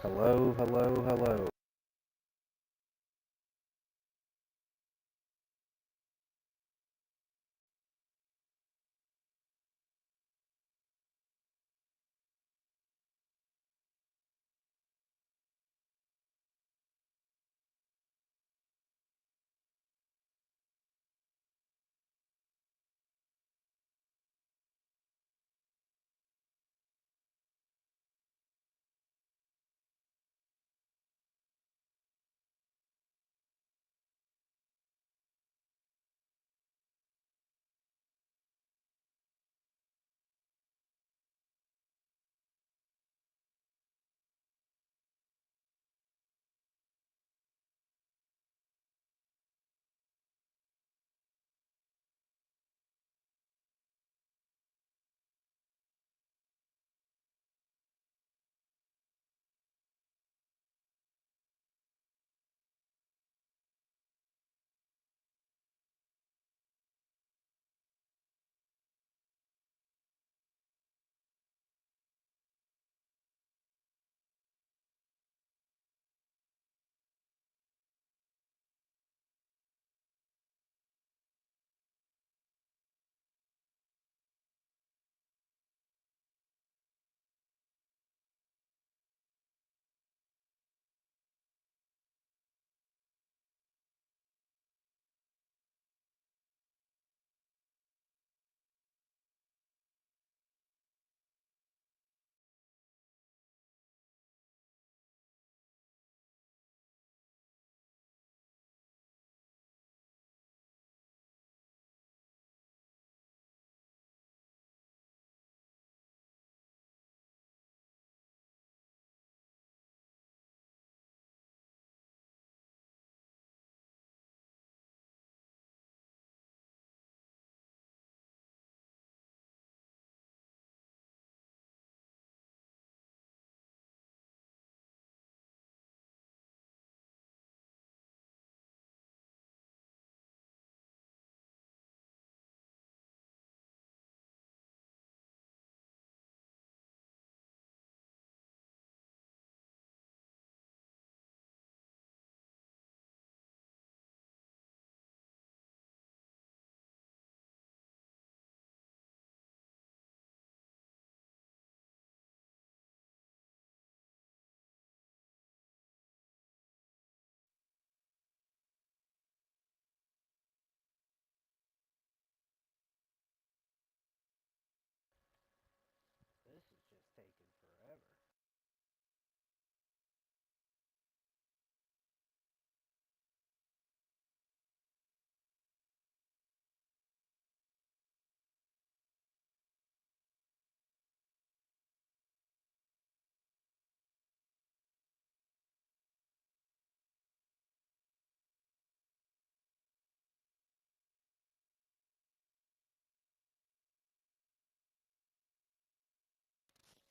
Hello, hello, hello. This is just taking forever.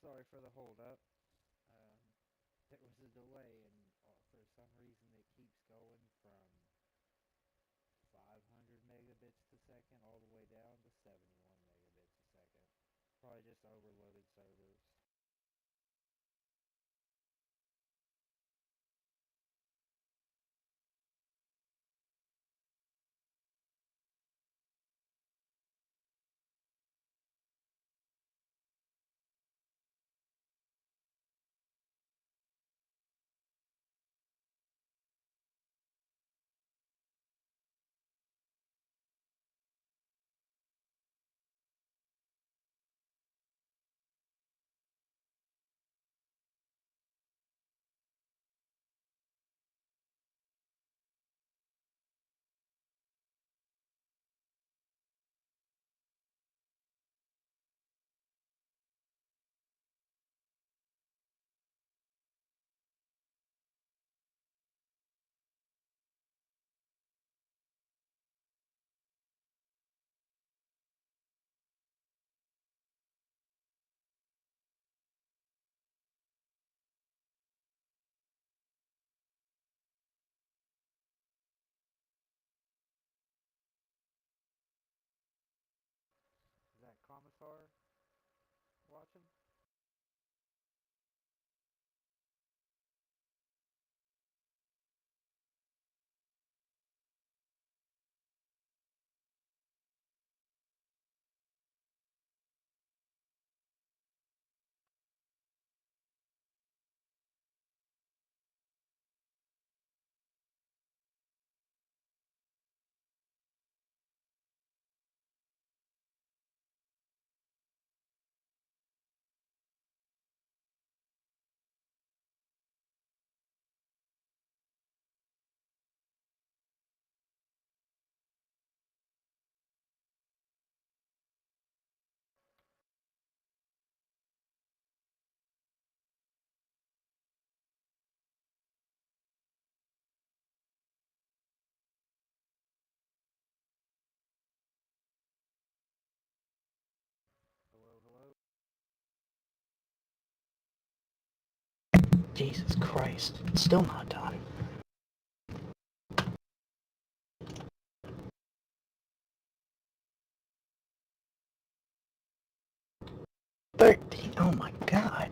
Sorry for the hold up. Um, there was a delay, and for some reason it keeps going from 500 megabits per second all the way down to 71 megabits a second. Probably just overloaded servers. Is that Commissar watching? Jesus Christ. It's still not done. Oh my god.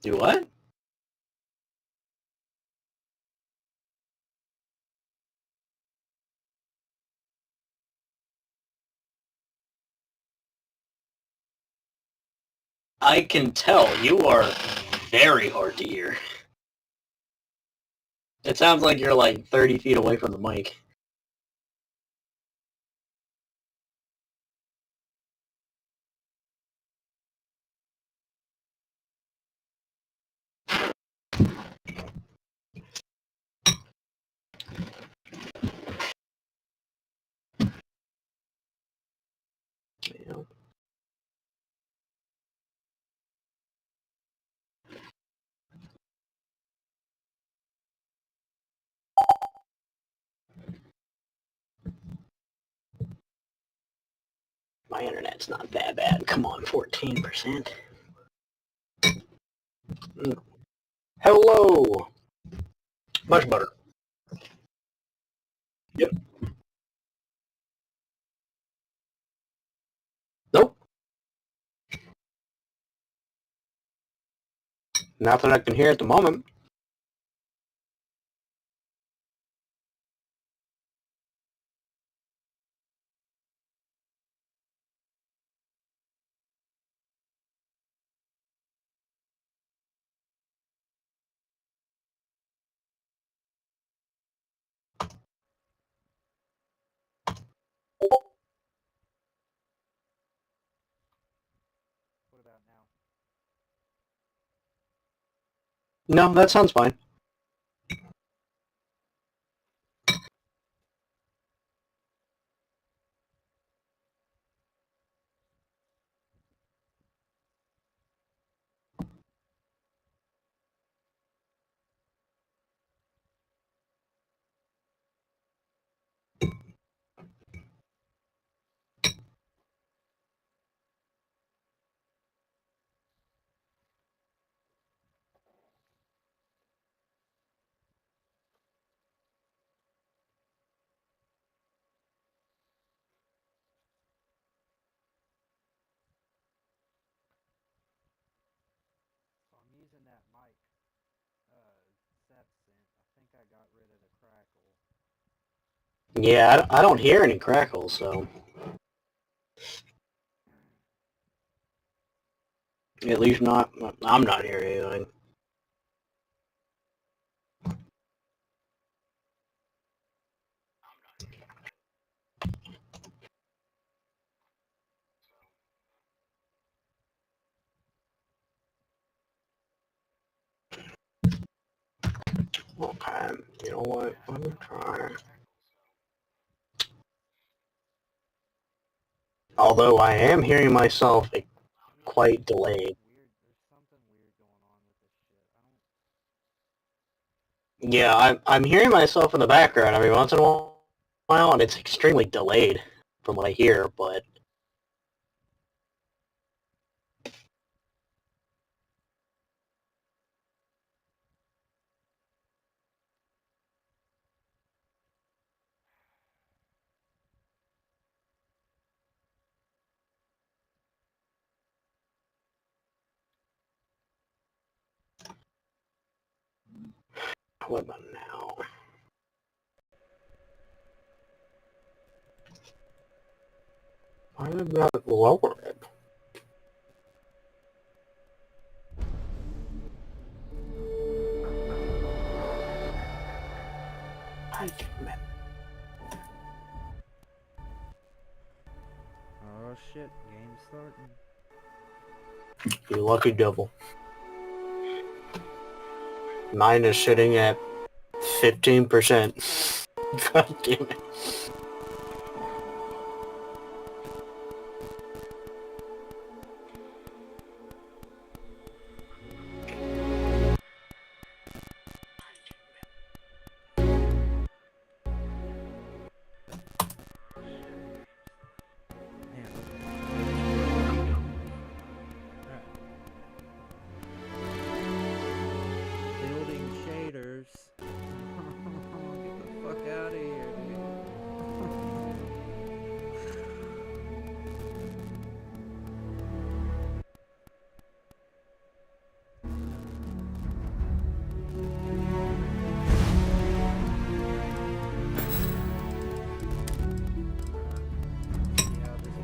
Do what? I can tell you are very hard to hear. It sounds like you're like 30 feet away from the mic. Yeah. My internet's not that bad. Come on, 14%. Hello! Much better. Yep. Nope. Not that I can hear at the moment. What about now? No, that sounds fine. So I'm using that mic, Sepsint. I think I got rid of the crackle. Yeah, I don't hear any crackles, so... At least not... I'm not hearing anything. Okay, you know what? Let me try. Although I am hearing myself quite delayed. Weird. There's something weird going on with this shit. I don't. Yeah, I'm hearing myself in the background every once in a while, and it's extremely delayed from what I hear, but... What about now? Why did that lower it? I damn it. Oh shit! Game's starting. You lucky devil. Mine is sitting at 15%. God damn it. Building shaders. Get the fuck out of here, dude. Yeah, this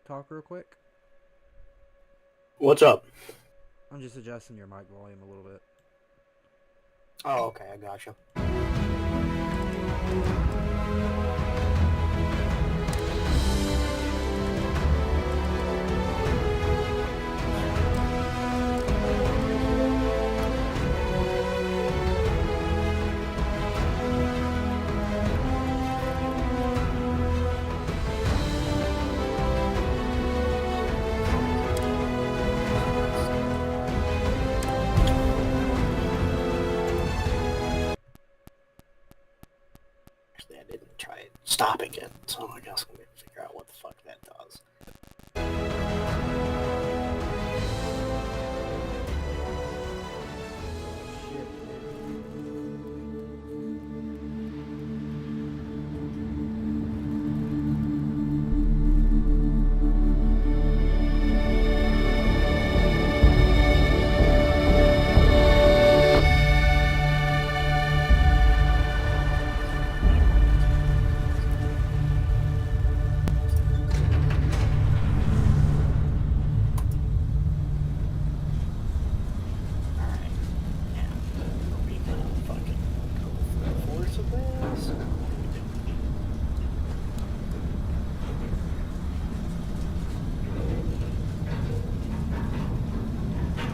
talk real quick. What's up? I'm just adjusting your mic volume a little bit. Oh, okay, I gotcha. Actually, I didn't try stopping it, so I guess I'm gonna figure out what the fuck that does. Shit,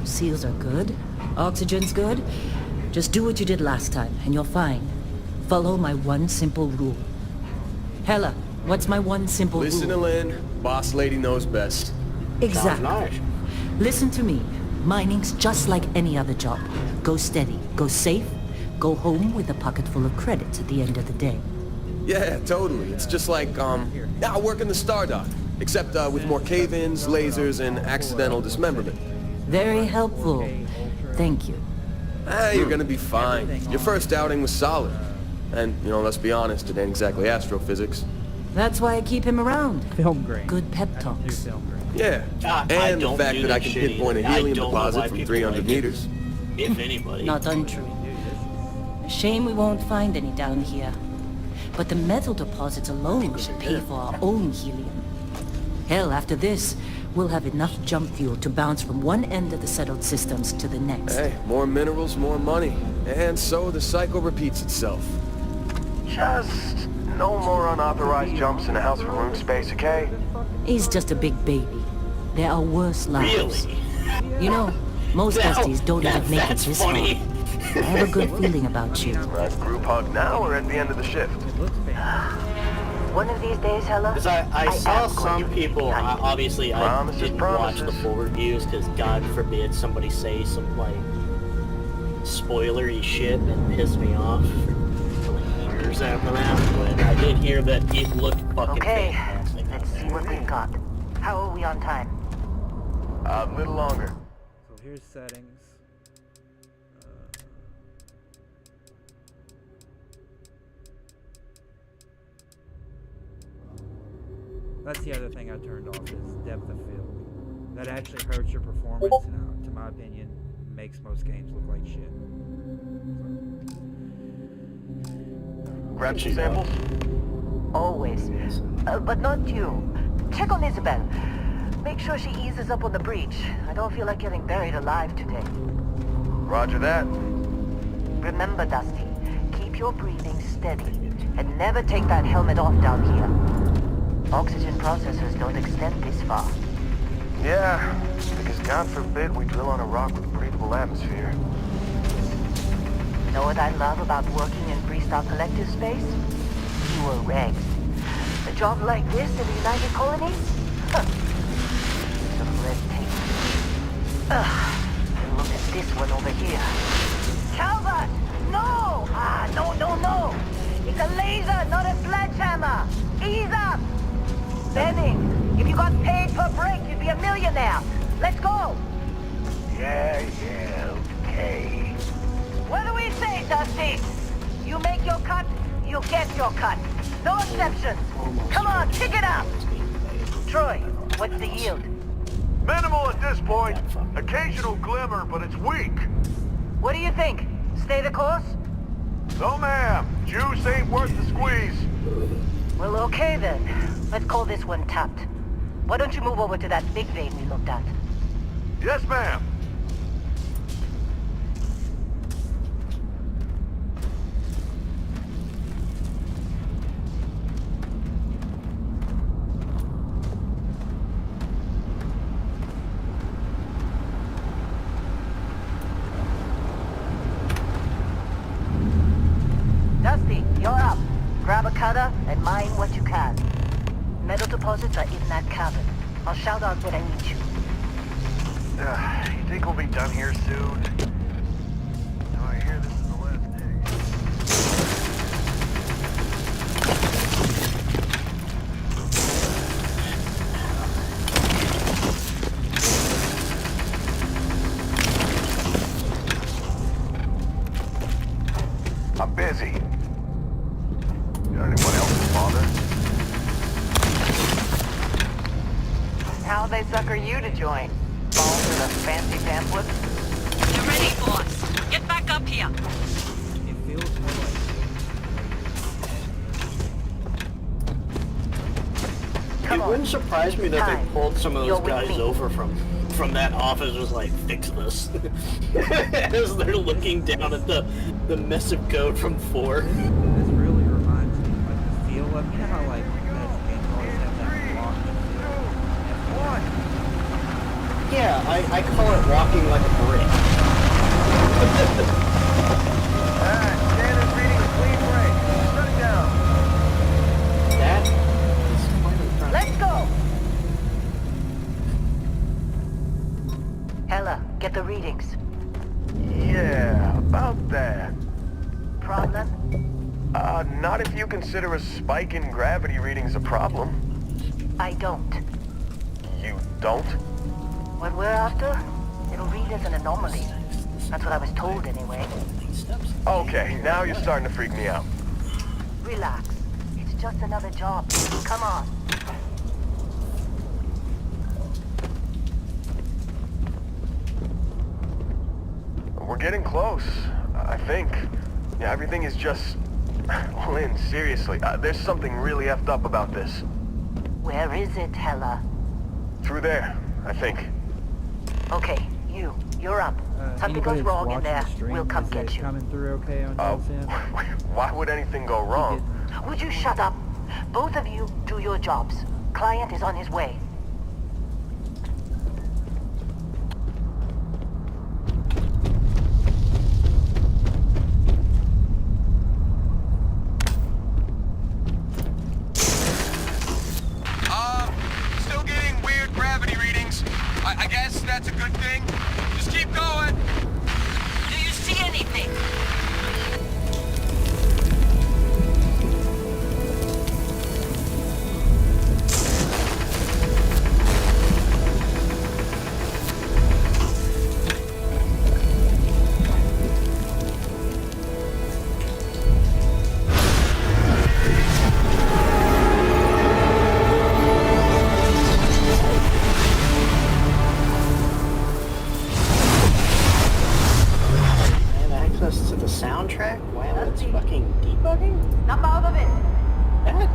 Seals are good. Oxygen's good. Just do what you did last time, and you're fine. Follow my one simple rule. Hella, what's my one simple Listen to rule? Lynn. Boss lady knows best. Exactly. Sounds nice. Listen to me. Mining's just like any other job. Go steady, go safe, go home with a pocket full of credits at the end of the day. Yeah, totally. It's just like, I work in the Stardock. Except, with more cave-ins, lasers, and accidental dismemberment. Very helpful. Thank you. Ah, you're gonna be fine. Your first outing was solid. And, let's be honest, it ain't exactly astrophysics. That's why I keep him around. film grain. Good pep I don't do talks. film grain. Yeah. I And the don't fact do that I that can shit pinpoint a either. I helium don't know why deposit from people 300 like it. meters. If anybody. Not untrue. Shame we won't find any down here. But the metal deposits alone should pay for our own helium. Hell, after this, we'll have enough jump fuel to bounce from one end of the settled systems to the next. Hey, more minerals, more money. And so the cycle repeats itself. Just no more unauthorized jumps in the house for room space, okay? He's just a big baby. There are worse lives. Really? You know, most besties don't even make it That's this funny. far. I have a good feeling about you. Group hug now or at the end of the shift? It looks fantastic. One of these days, Hella, Because I saw some people, obviously I Promises, didn't watch the promises. full reviews because God forbid somebody say some like spoilery shit that pissed me off for like years after that. But I did hear that it looked fucking Okay, fantastic out let's see there. what we've got. How are we on time? A little longer. So here's settings. That's the other thing I turned off is depth of field. That actually hurts your performance and to my opinion makes most games look like shit. Grab some samples. Always. But not you. Check on Isabel. Make sure she eases up on the breach. I don't feel like getting buried alive today. Roger that. Remember, Dusty, keep your breathing steady and never take that helmet off down here. Oxygen processors don't extend this far. Yeah, because God forbid we drill on a rock with a breathable atmosphere. You know what I love about working in Freestyle Collective space? Fewer regs. A job like this in the United Colonies? Huh. Some red tape. And look at this one over here. Calvert! No! No! It's a laser, not a sledgehammer! Ease up! Benning, if you got paid per break, you'd be a millionaire. Let's go! Yeah, okay. What do we say, Dusty? You make your cut, you get your cut. No exceptions. Come on, kick it up! Troy, what's the yield? Minimal at this point. Occasional glimmer, but it's weak. What do you think? Stay the course? No, ma'am. Juice ain't worth the squeeze. Well, okay then. Let's call this one tapped. Why don't you move over to that big vein we looked at? Yes, ma'am. Dusty, you're up. Grab a cutter and mine what you can. Metal deposits are in that cabin. I'll shout out when I need you. You think we'll be done here soon? No, I hear this is the last day. I'm busy. Got anyone else to bother? How'd they sucker you to join? Balls in a fancy pamphlet? You're ready, boss. Get back up here. It feels more like Come It on. wouldn't surprise me that Time. they pulled some of You're those with guys me. over from that office was like, fix this. As they're looking down at the mess of code from 4. this really reminds me of like the feel of, you know how like best games always have that block feel? Yeah, I call it walking like a brick. Standard reading a clean break. Shut it down. That is quite impressive. Let's go! Hella, get the readings. Yeah, about that. Problem? Not if you consider a spike in gravity readings a problem. I don't. You don't? What we're after, it'll read as an anomaly. That's what I was told anyway. Okay, now you're starting to freak me out. Relax. It's just another job. Come on. We're getting close, I think. Yeah, everything is just... Lynn, seriously, there's something really effed up about this. Where is it, Hella? Through there, I think. Okay, you're up. Something goes Anybody that's wrong in watching there, the stream, we'll come is get it you. coming through okay on y'all's end? Why would anything go wrong? Would you shut up? Both of you do your jobs. Client is on his way. I guess that's a good thing. Just keep going. Do you see anything? Access to the soundtrack? Wow, that's fucking debugging? Snap out of it. That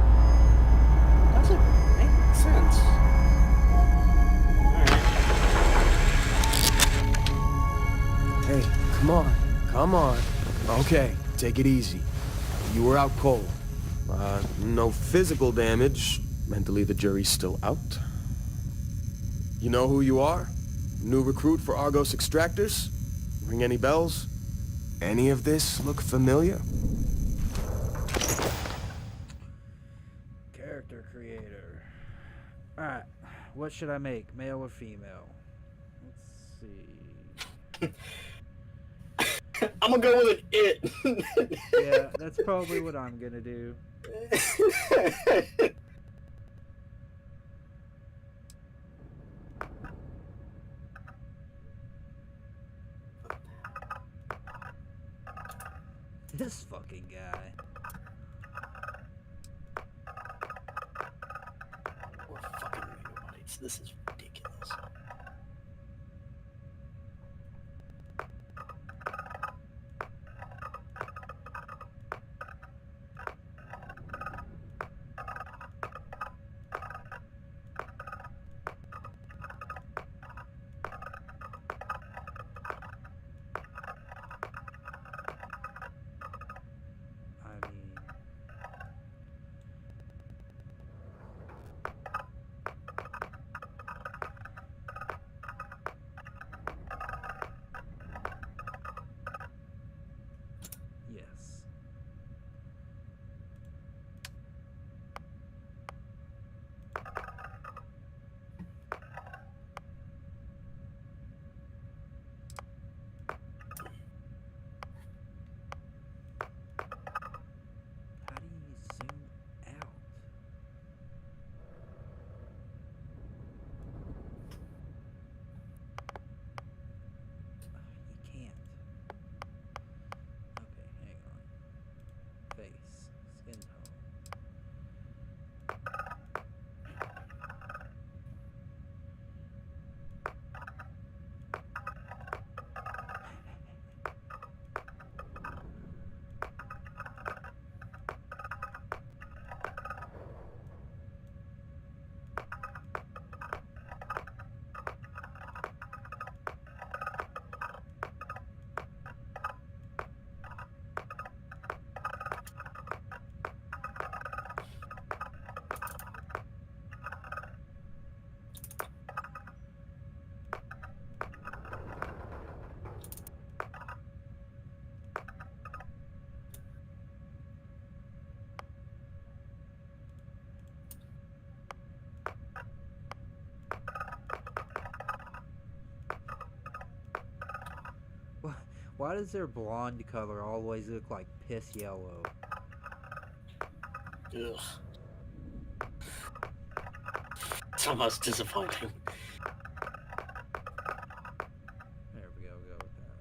doesn't make sense. Alright. Hey, come on. Okay, take it easy. You were out cold. No physical damage. Mentally, the jury's still out. You know who you are? New recruit for Argos Extractors? Ring any bells? Any of this look familiar? Character creator. Alright, what should I make? Male or female? Let's see. I'm gonna go with it. Yeah, that's probably what I'm gonna do. This fucking guy. We're fucking megabytes. This is ridiculous. I mean, yes. How do you zoom out? You can't. Okay, hang on. Face, skin tone. Why does their blonde color always look like piss yellow? Ugh. It's almost disappointing. There we go, go with that.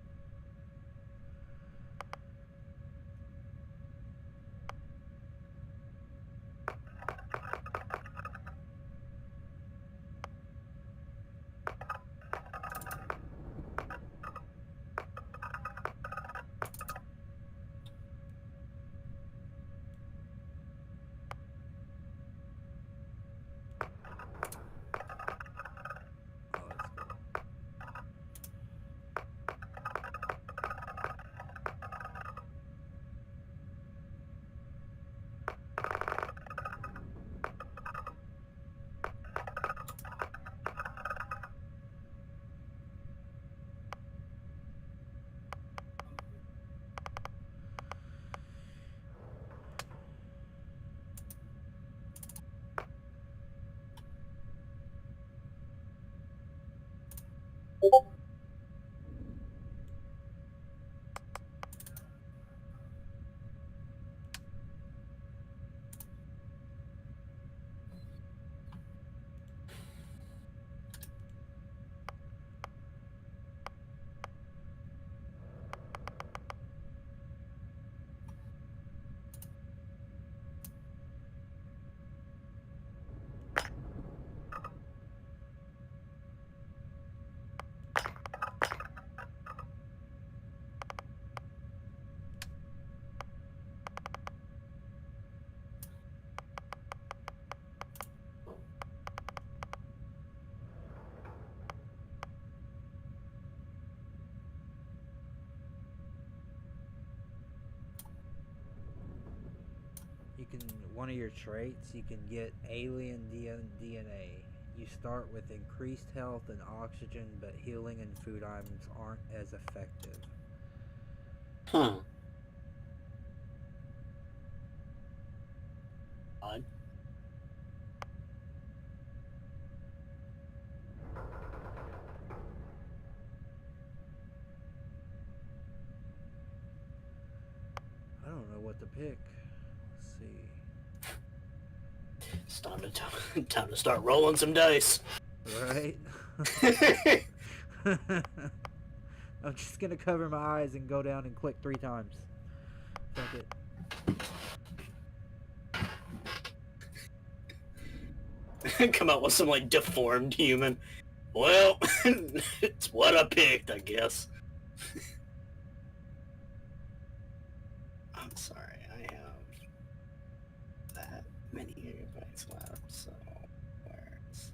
You can, one of your traits, you can get alien DNA. You start with increased health and oxygen, but healing and food items aren't as effective. Huh. Odd. I don't know what to pick. Let's see. It's time to start rolling some dice. Right? I'm just gonna cover my eyes and go down and click 3 times. Fuck it. Come out with some like deformed human. Well, it's what I picked, I guess. I'm sorry, I have that many gigabytes left, so where's...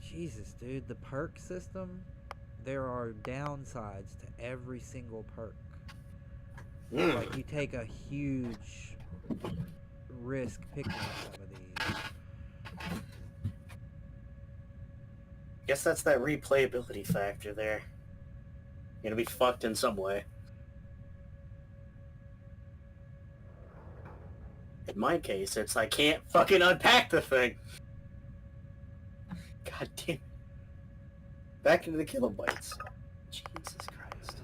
Jesus, dude, the perk system, there are downsides to every single perk. Like, you take a huge risk picking some of these. Guess that's that replayability factor there. You're gonna be fucked in some way. In my case, it's I can't fucking unpack the thing. God damn. Back into the kilobytes. Jesus Christ.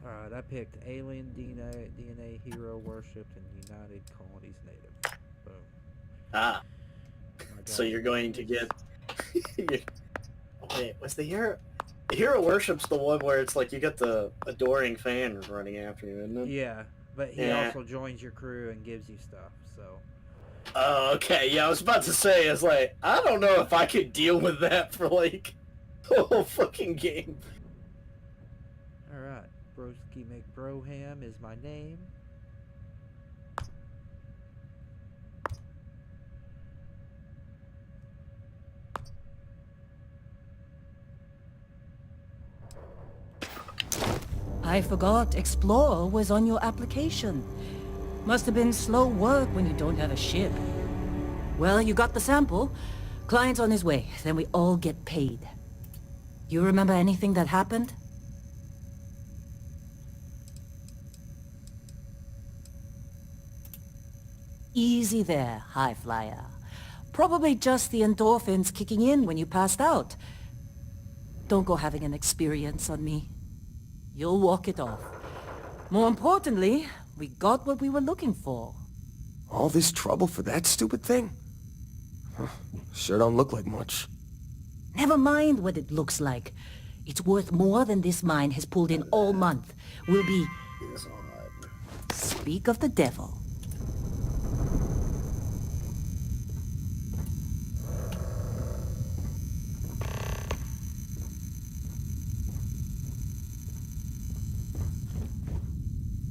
Alright, I picked Alien DNA Hero Worshipped and United Colonies Native. Boom. Ah. My So God. you're going to get... Wait, was the hero... The hero worship's the one where it's like you get the adoring fan running after you, isn't it? Yeah, but he Yeah. also joins your crew and gives you stuff, so... Oh, okay. Yeah, I was about to say, it's like, I don't know if I could deal with that for, like, the whole fucking game. Alright, Broski McBroham is my name. I forgot Explorer was on your application. Must have been slow work when you don't have a ship. Well, you got the sample. Client's on his way, then we all get paid. You remember anything that happened? Easy there, high flyer. Probably just the endorphins kicking in when you passed out. Don't go having an experience on me. You'll walk it off. More importantly, we got what we were looking for. All this trouble for that stupid thing? Huh, sure don't look like much. Never mind what it looks like. It's worth more than this mine has pulled in all month. We'll be... Is odd. Speak of the devil.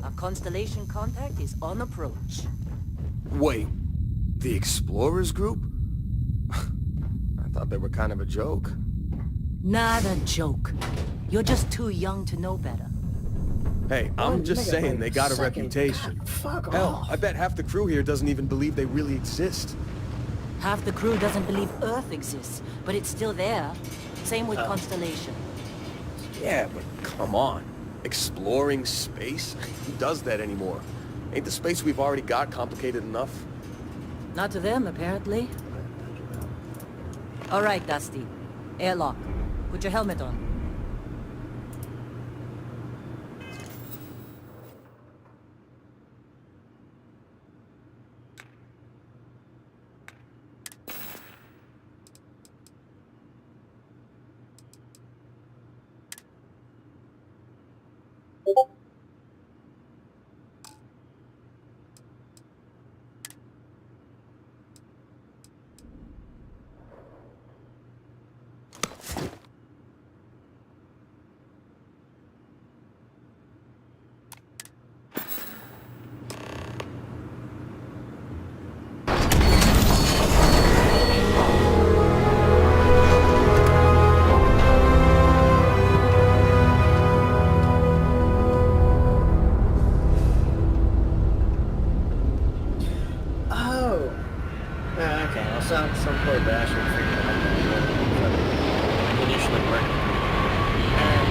Our constellation contact is on approach. Wait, the Explorers group? I thought they were kind of a joke. Not a joke. You're just too young to know better. Hey, I'm just saying they got a reputation. Fuck Hell, off. I bet half the crew here doesn't even believe they really exist. Half the crew doesn't believe Earth exists, but it's still there. Same with Constellation. Yeah, but come on. Exploring space? Who does that anymore? Ain't the space we've already got complicated enough? Not to them, apparently. All right, Dusty. Airlock. Put your helmet on. Some poor bastard figured out how to initially work. And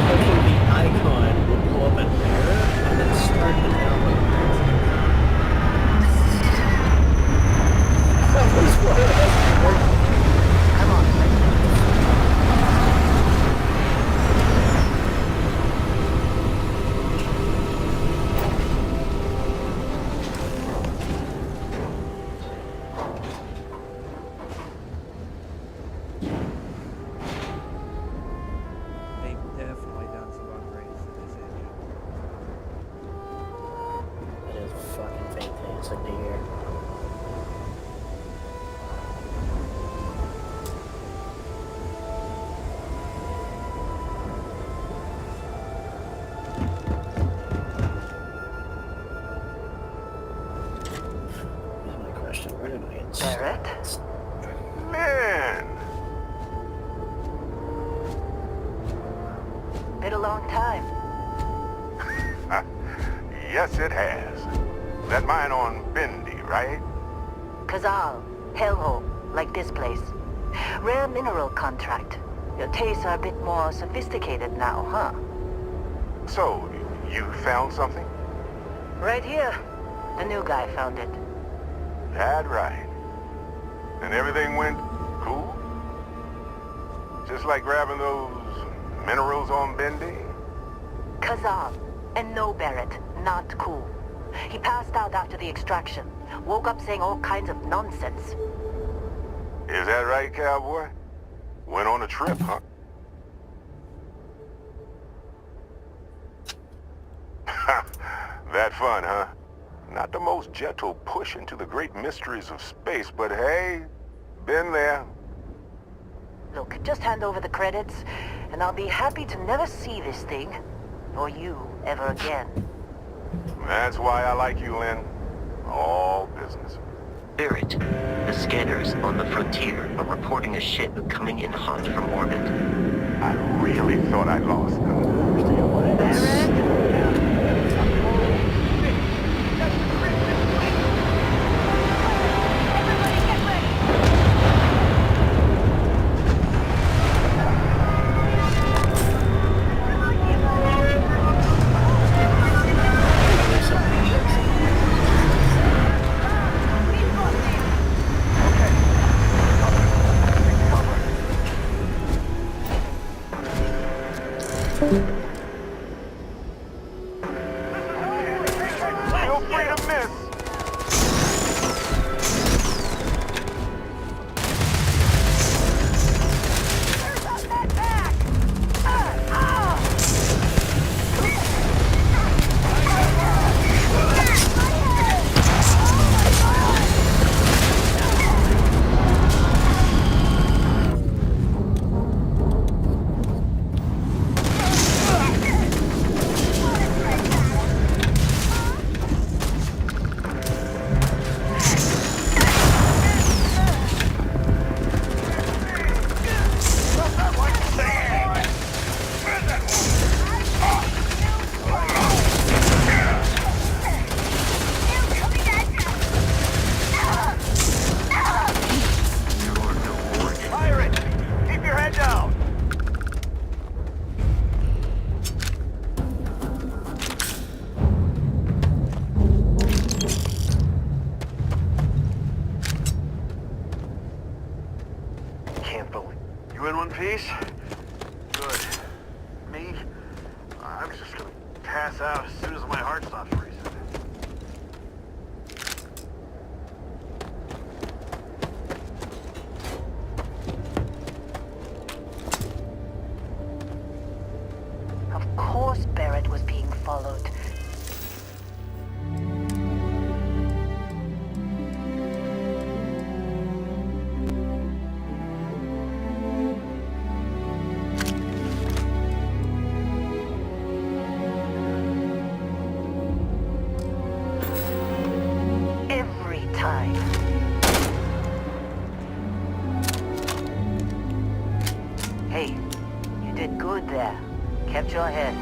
hopefully the icon will pull up an error and then start the download. That was what it has working. Come on. They've definitely done some upgrades to this engine. That is fucking fantastic to hear. That's my question. Where did I get Barrett? Man, Been a long time. yes it has. That mine on Bendy, right? Kazal, hellhole, like this place. Rare mineral contract. Your tastes are a bit more sophisticated now, huh? So, you found something? Right here. The new guy found it. That right. And everything went cool? Just like grabbing those minerals on Bendy? Kazal, and no Barrett, not cool. He passed out after the extraction. Woke up saying all kinds of nonsense. Is that right, cowboy? Went on a trip, huh? That fun, huh? Not the most gentle push into the great mysteries of space, but hey, been there. Look, just hand over the credits, and I'll be happy to never see this thing, or you, ever again. That's why I like you, Lynn. All business. Barrett, the scanners on the frontier are reporting a ship coming in hot from orbit. I really thought I lost them. Barrett? people. You in one piece? Good. Me? I'm just gonna pass out as soon as my heart stops racing. Of course Barrett was being followed. Every time. Hey, you did good there. Kept your head.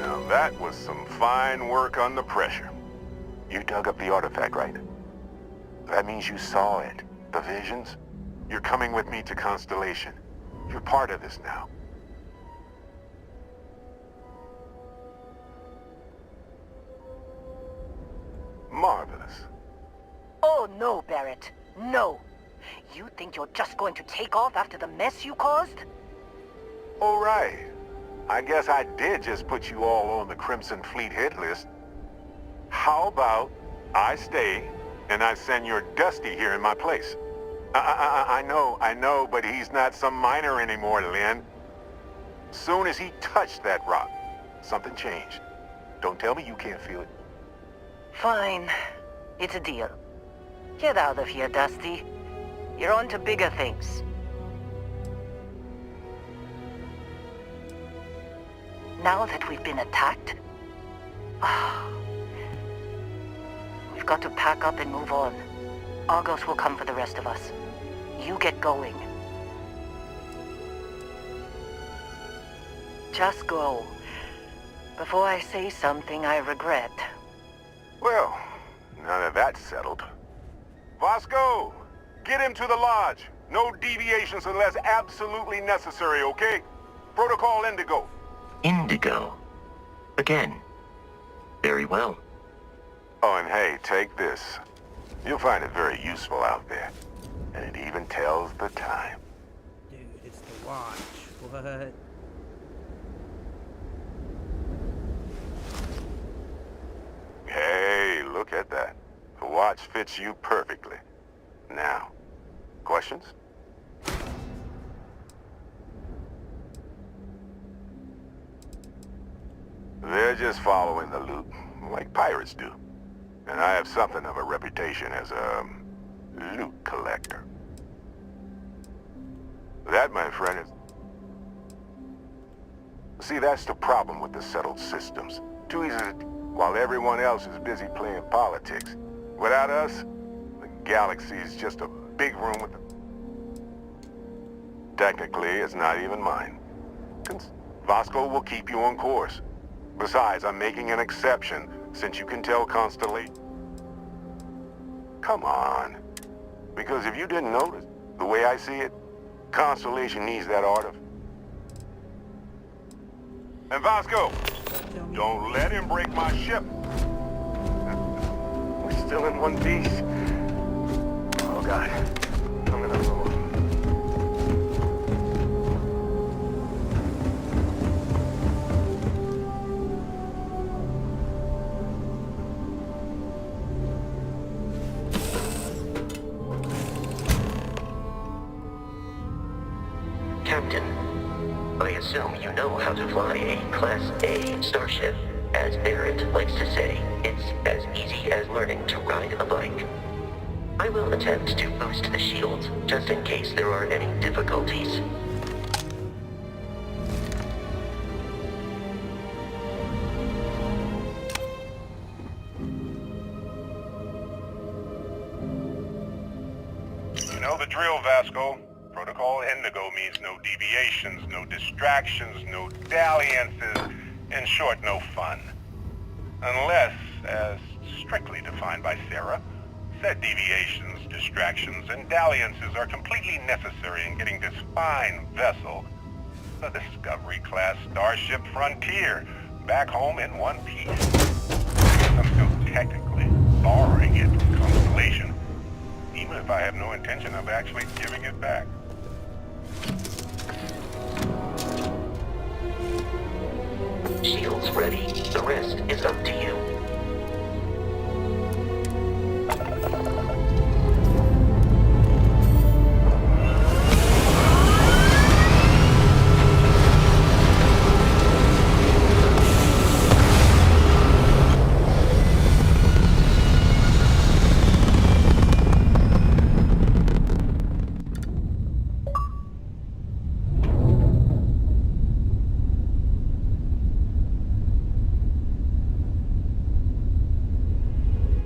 Now that was some fine work under pressure. You dug up the artifact, right? That means you saw it. The visions? You're coming with me to Constellation. You're part of this now. Marvelous. Oh no, Barrett. No. You think you're just going to take off after the mess you caused? All right. I guess I did just put you all on the Crimson Fleet hit list. How about I stay and I send your Dusty here in my place? I know, but he's not some miner anymore, Lynn. Soon as he touched that rock, something changed. Don't tell me you can't feel it. Fine. It's a deal. Get out of here, Dusty. You're on to bigger things. Now that we've been attacked, we've got to pack up and move on. Argos will come for the rest of us. You get going. Just go. Before I say something I regret. Well, now that that's settled. Vasco, get him to the lodge. No deviations unless absolutely necessary, okay? Protocol Indigo. Indigo. Again. Very well. Oh, and hey, take this. You'll find it very useful out there. And it even tells the time. Dude, it's the watch. What? Hey, look at that. The watch fits you perfectly. Now, questions? They're just following the loot, like pirates do. And I have something of a reputation as a loot collector. That, my friend, is... See, that's the problem with the settled systems. Too easy to... While everyone else is busy playing politics. Without us, the galaxy is just a big room with... Technically, it's not even mine. Vasco will keep you on course. Besides, I'm making an exception, since you can tell Constellation. Come on. Because if you didn't notice, the way I see it, Constellation needs that artifact. And Vasco, don't let him break my ship. We're still in one piece. Oh, God. I'm gonna roll. Captain, I assume you know how to fly a Class A starship. As Barrett likes to say, it's as easy as learning to ride a bike. I will attempt to boost the shield, just in case there are any difficulties. You know the drill, Vasco. Protocol Indigo means no deviations, no distractions, no dalliances, in short, no fun. Unless, as strictly defined by Sarah, said deviations, distractions, and dalliances are completely necessary in getting this fine vessel, the Discovery-class Starship Frontier, back home in one piece. I'm still technically borrowing it from Constellation, even if if I have no intention of actually giving it back. Shields ready. The rest is up to you.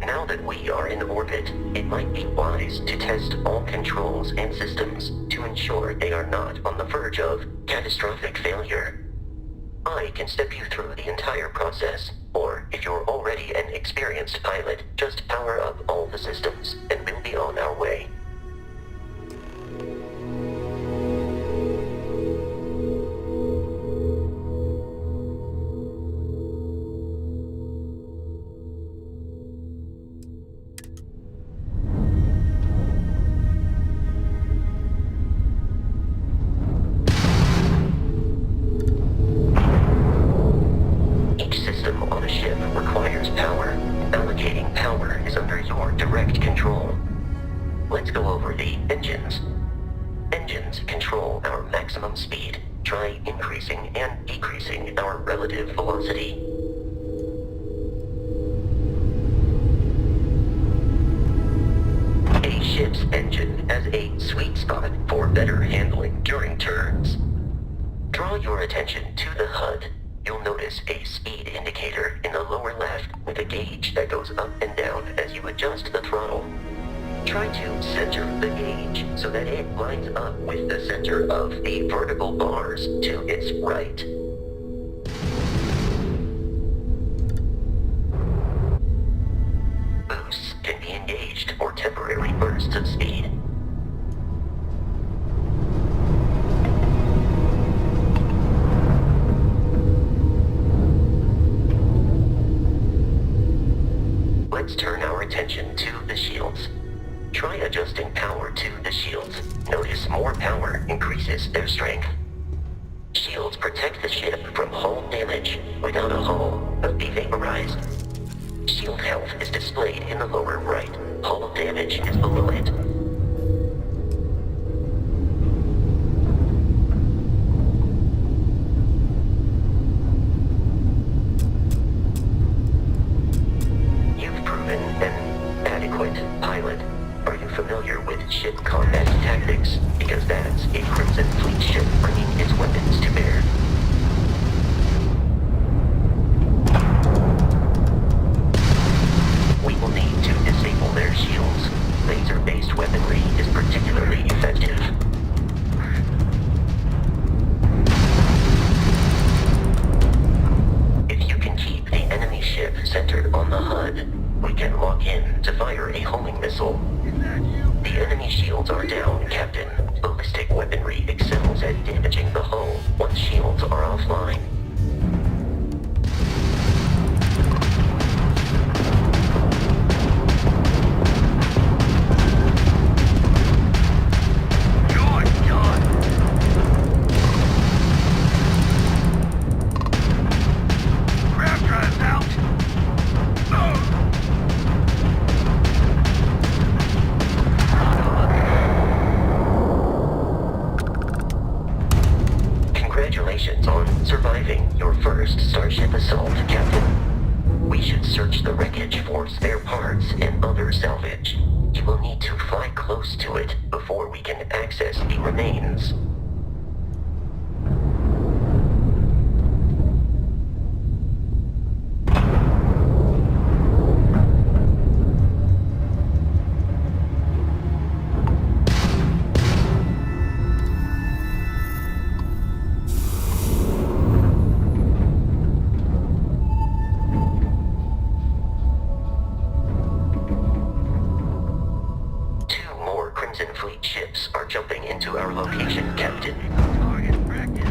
Now that we are in orbit, it might be wise to test all controls and systems to ensure they are not on the verge of catastrophic failure. I can step you through the entire process, or if you're already an experienced pilot, just power up all the systems and we'll be on our way. Let's go over the engines. Engines control our maximum speed. Try increasing and decreasing our relative velocity. A ship's engine has a sweet spot for better handling during turns. Draw your attention to the HUD. You'll notice a speed indicator in the lower left with a gauge that goes up and down as you adjust the throttle. Try to center the gauge so that it lines up with the center of the vertical bars to its right. Boosts can be engaged for temporary bursts of speed. Let's turn our attention to the shields. Try adjusting power to the shields. Notice more power increases their strength. Shields protect the ship from hull damage. Without a hull, but be vaporized. Shield health is displayed in the lower right. Hull damage is below it. You've proven an adequate pilot. Are you familiar with ship combat tactics? Because that's a Crimson Fleet ship bringing its weapons to bear. We will need to disable their shields. Laser-based weaponry is particularly effective. If you can keep the enemy ship centered on the HUD, we can lock in to fire a homing missile. The enemy shields are down, Captain. Ballistic weaponry excels at damaging the hull once shields are offline. Congratulations on surviving your first Starship assault, Captain. We should search the wreckage for spare parts and other salvage. You will need to fly close to it before we can access the remains. Crimson Fleet ships are jumping into our location, Captain. Target practice.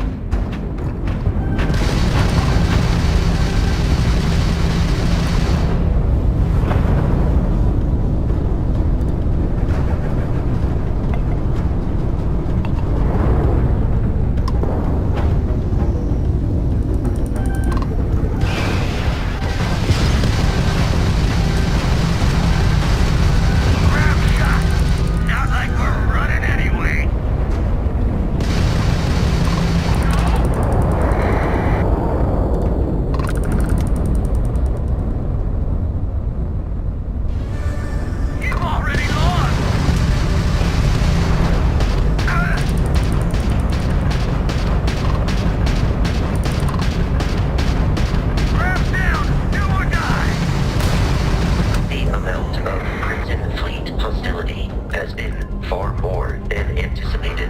of Crimson Fleet hostility has been far more than anticipated.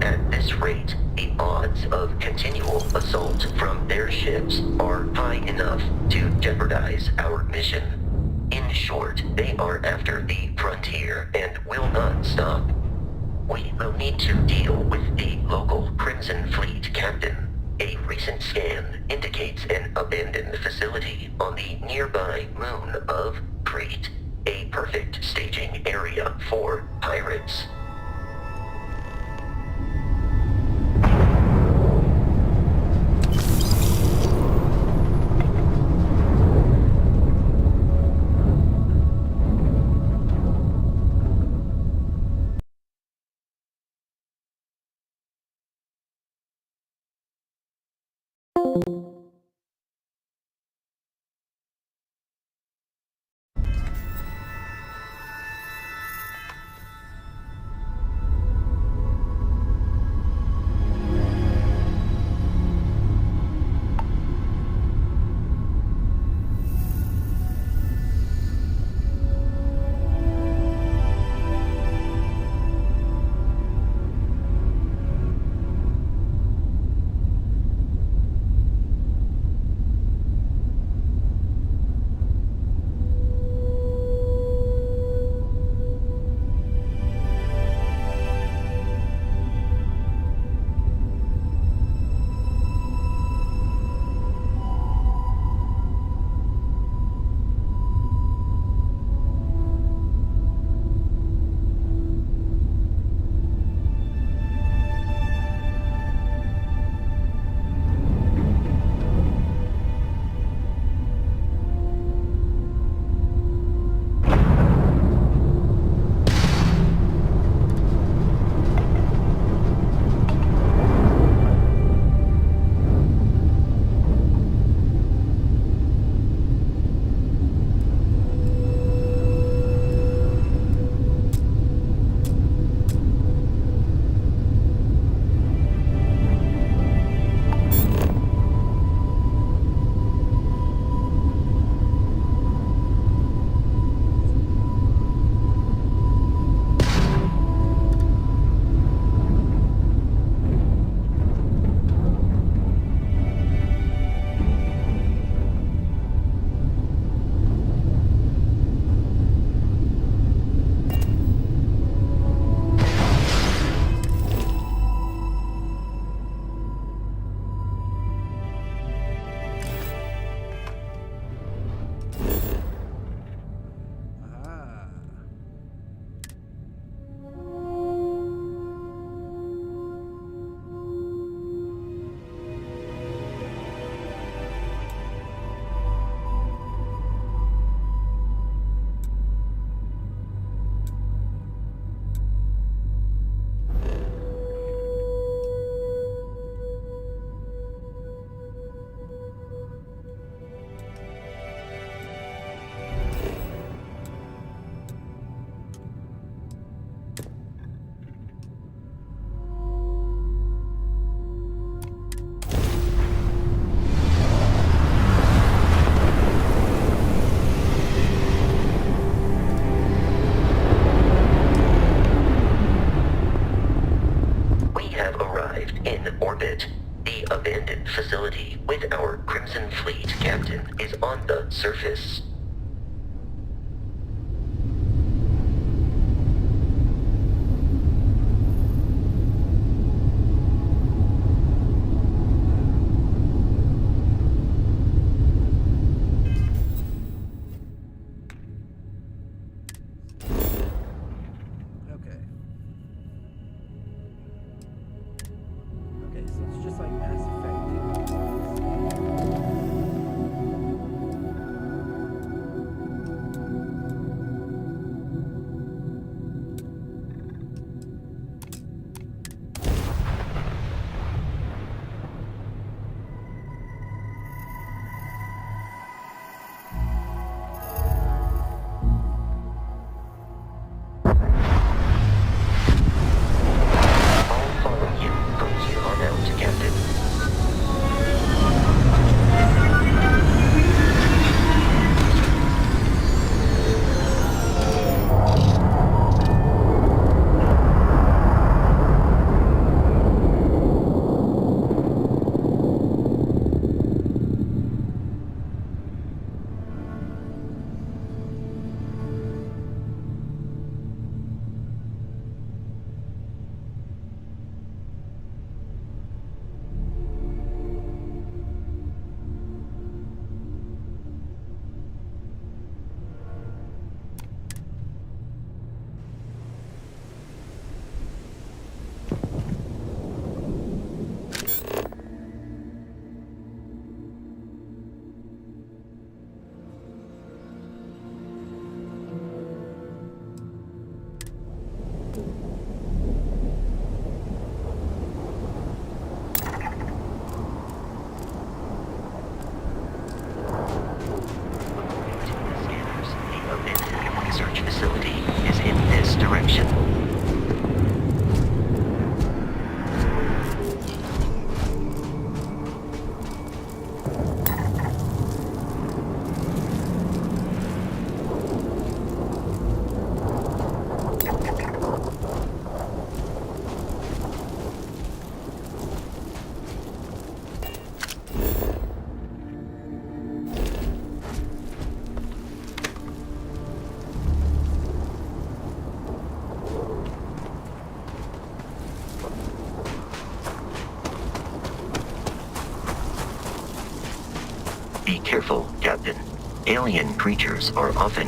At this rate, the odds of continual assault from their ships are high enough to jeopardize our mission. In short, they are after the frontier and will not stop. We will need to deal with the local Crimson Fleet captain. A recent scan indicates an abandoned facility on the nearby moon of Crete, a perfect staging area for pirates. Facility with our Crimson Fleet captain is on the surface. Scanners, the abandoned research facility is in this direction. Be careful, Captain. Alien creatures are often...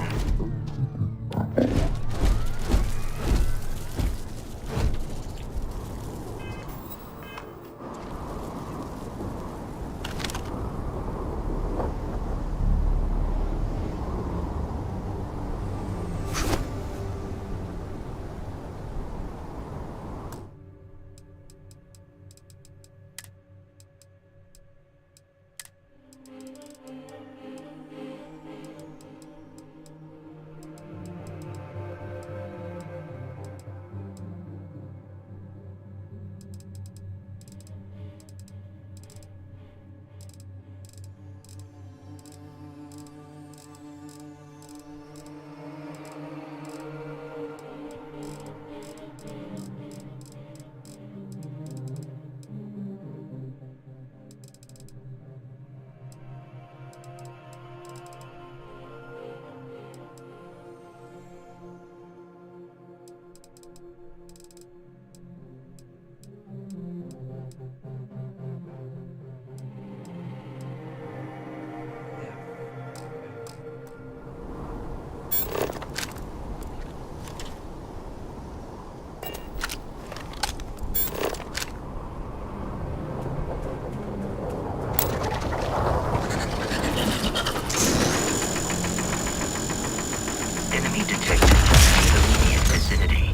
Enemy detected in the immediate vicinity.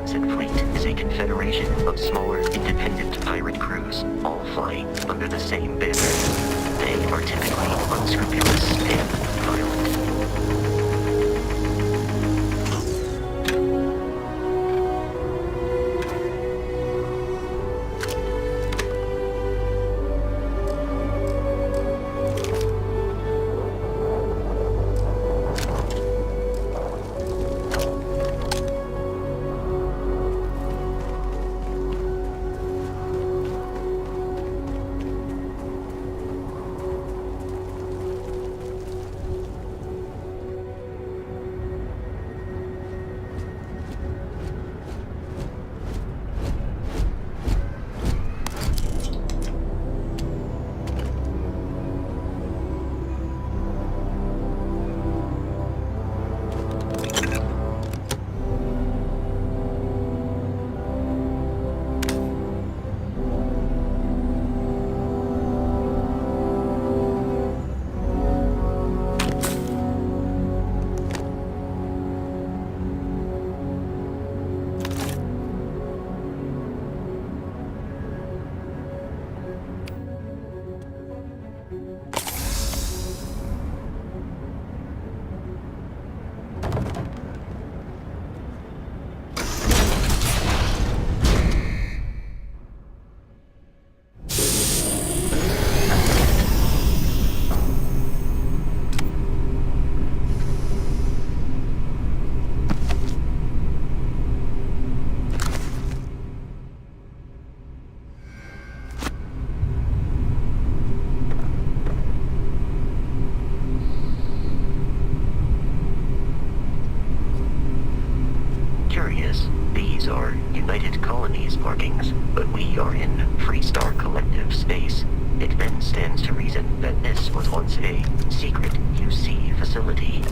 Crimson Fleet is a confederation of smaller, independent pirate crews, all flying under the same banner. They are typically unscrupulous and violent. These are United Colonies markings, but we are in Freestar Collective space. It then stands to reason that this was once a secret UC facility.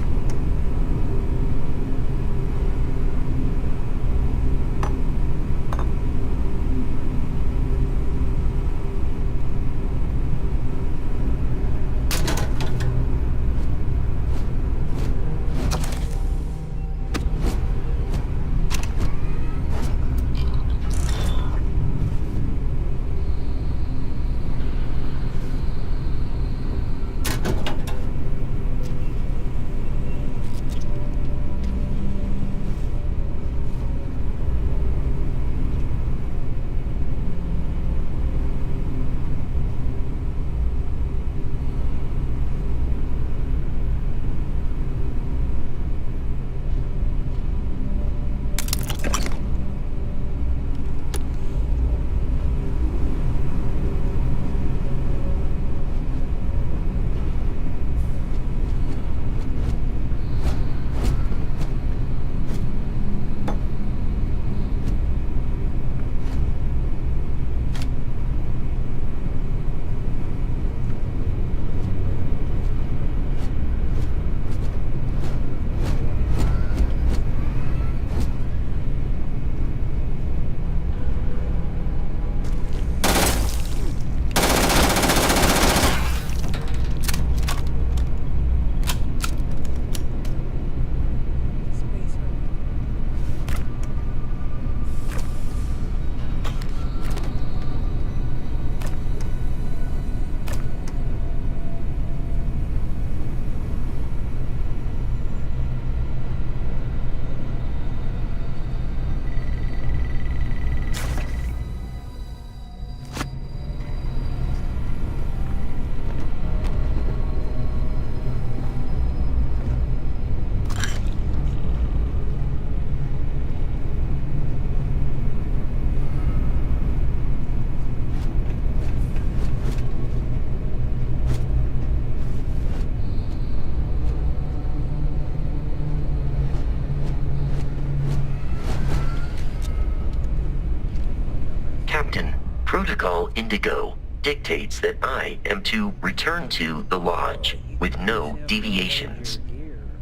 Protocol Indigo dictates that I am to return to the Lodge with no deviations.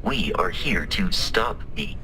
We are here to stop the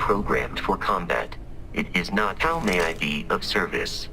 programmed for combat. It is not. How may I be of service?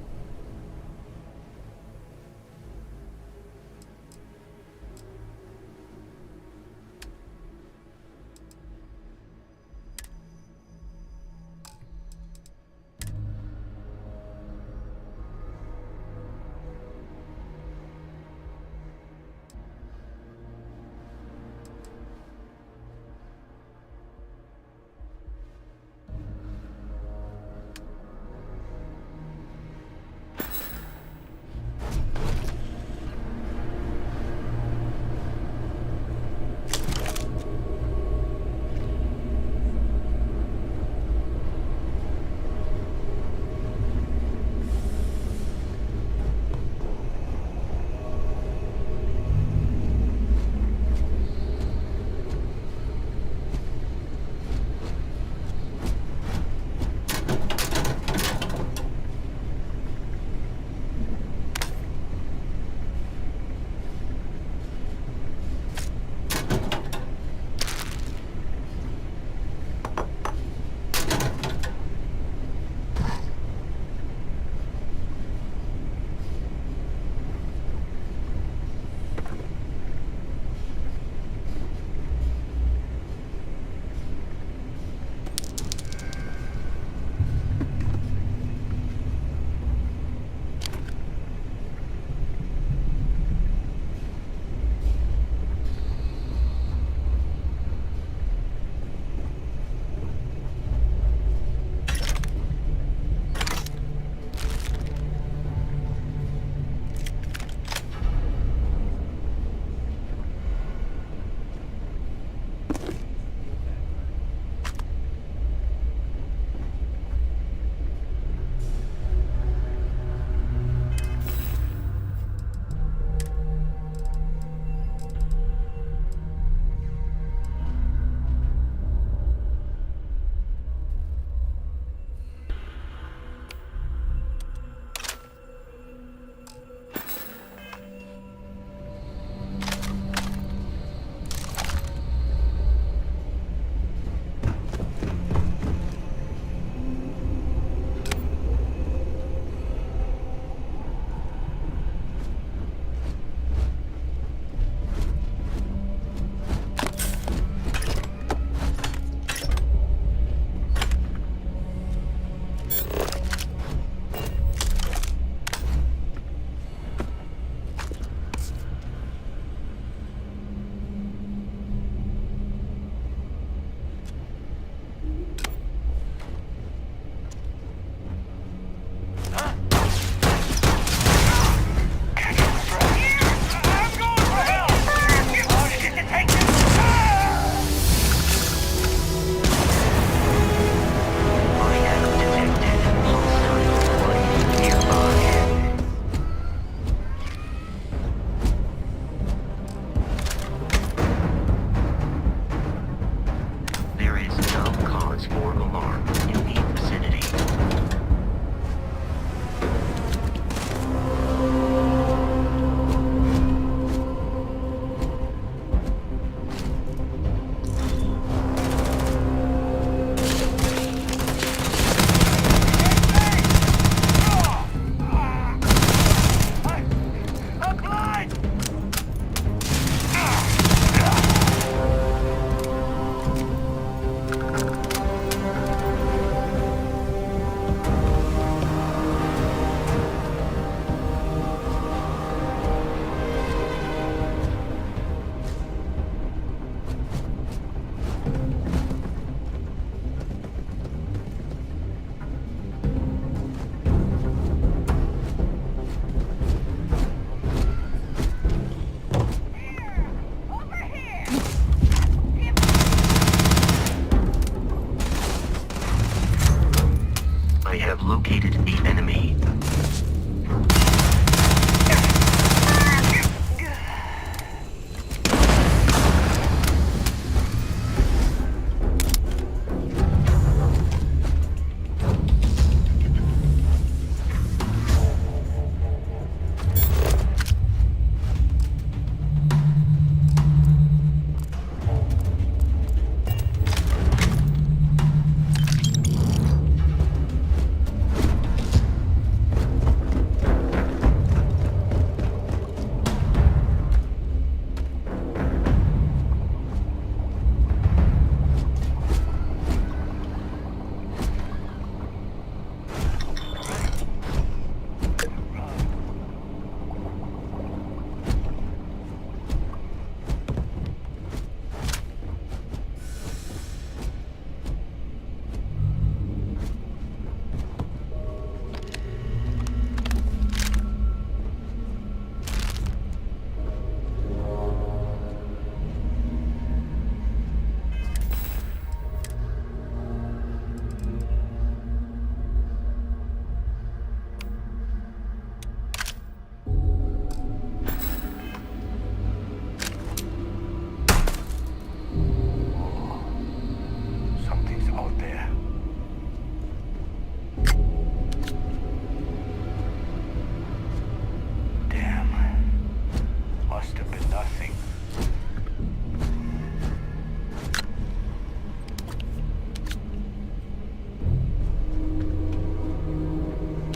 located the enemy.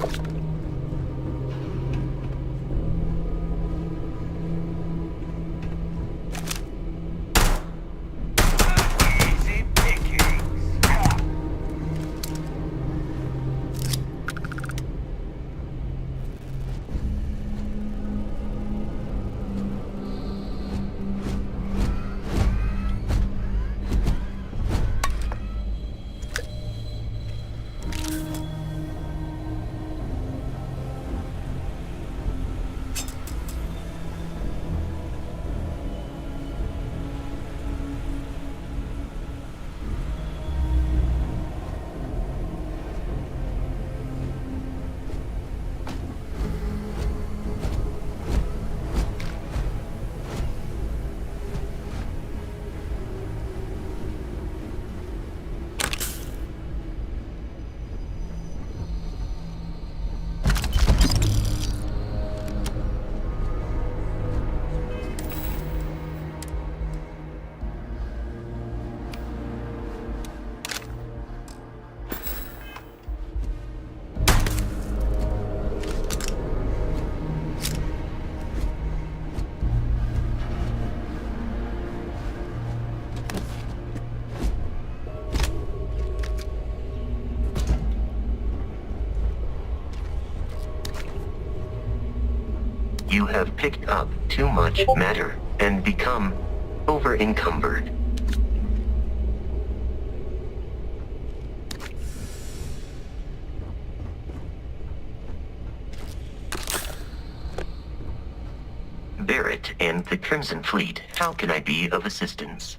Easy pickings. You have picked up too much matter and become over-encumbered. Barrett and the Crimson Fleet, how can I be of assistance?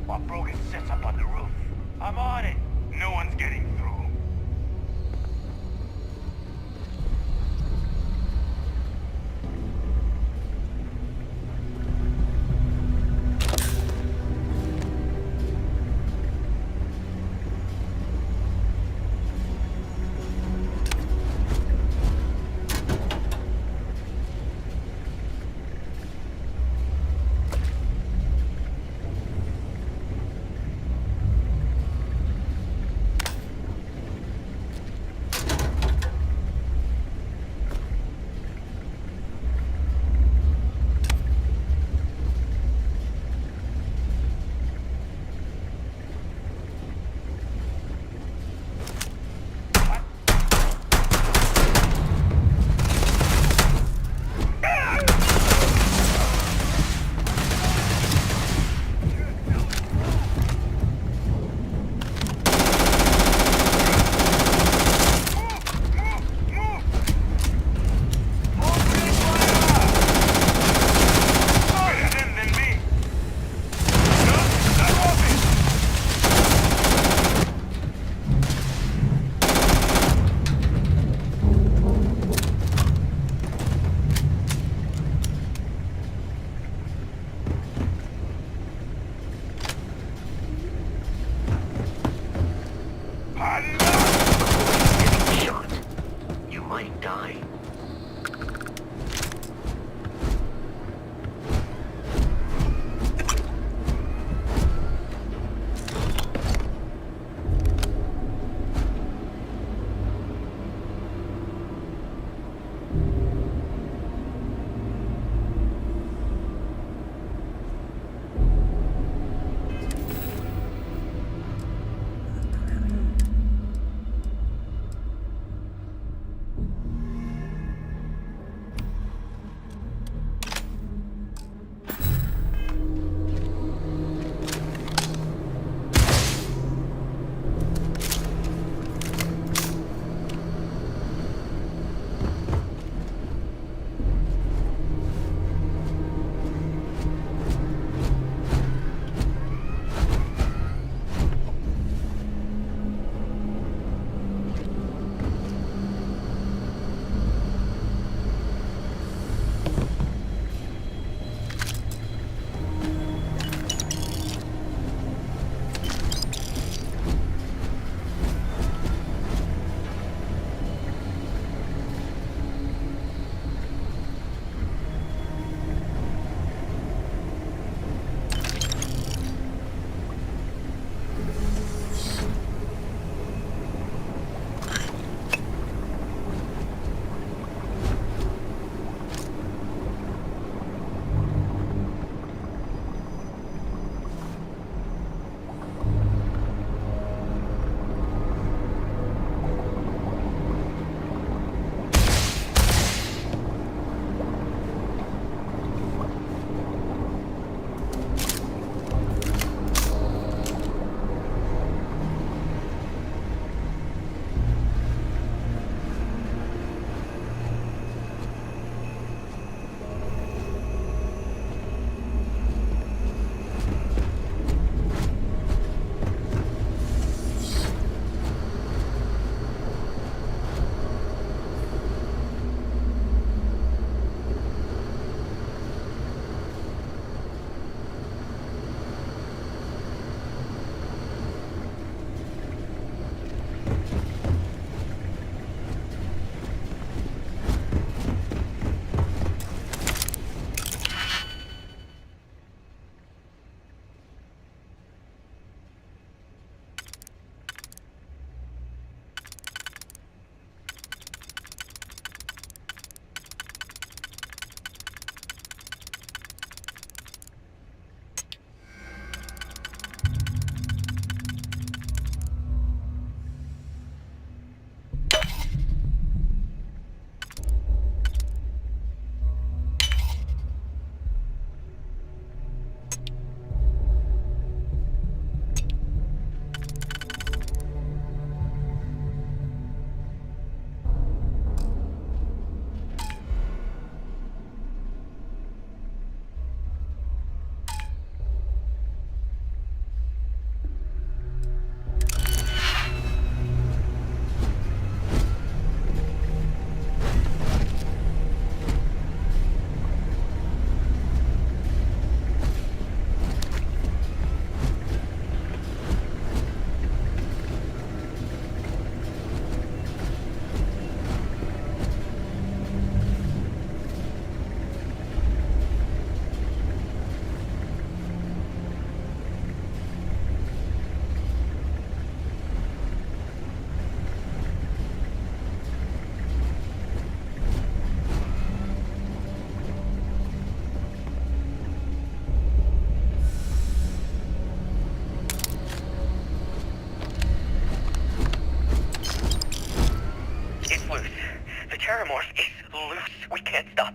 while Brogan sits up on the roof. I'm on it. No one's getting through.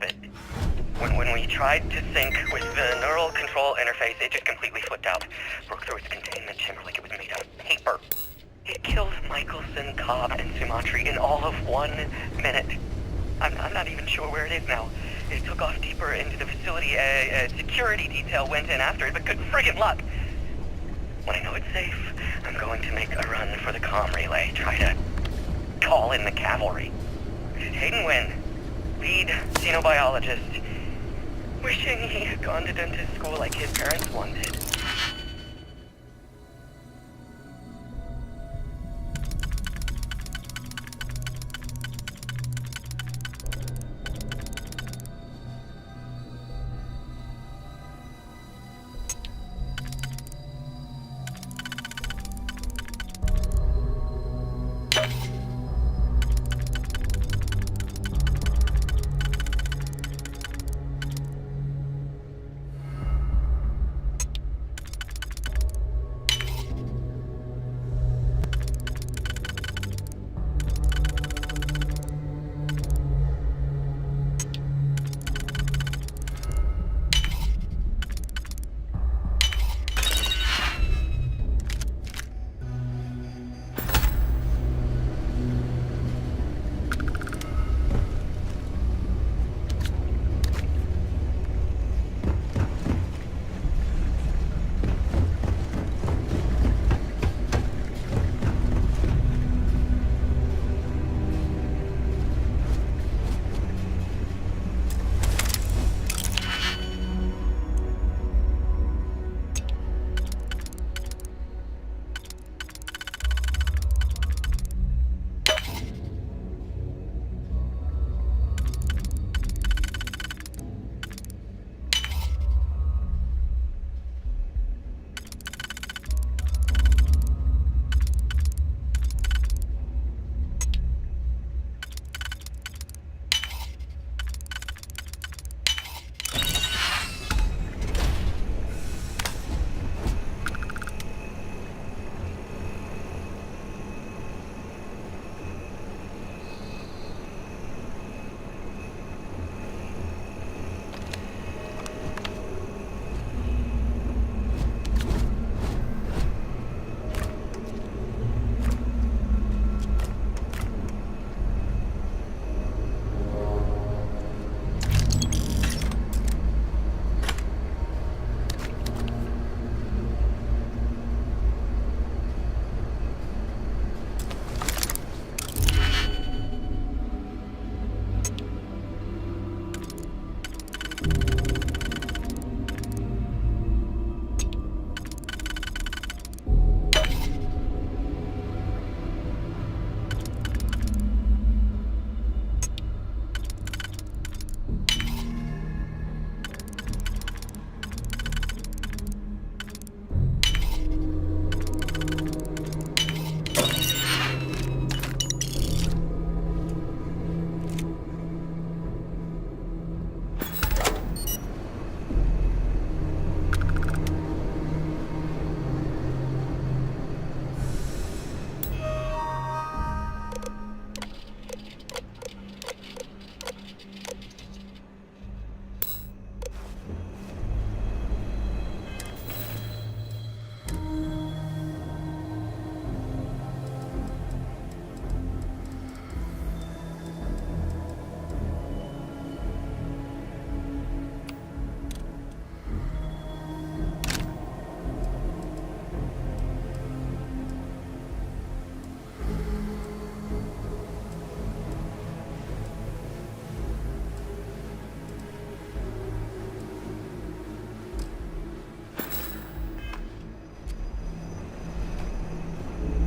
stop it. When we tried to sync with the neural control interface, it just completely flipped out. Broke through its containment chamber like it was made out of paper. It killed Michelson, Cobb, and Sumatri in all of 1 minute. I'm not even sure where it is now. It took off deeper into the facility. A security detail went in after it, but good friggin' luck. When I know it's safe, I'm going to make a run for the comm relay. Try to call in the cavalry. Hayden Wynn, lead xenobiologist. Wishing he had gone to dentist school like his parents wanted.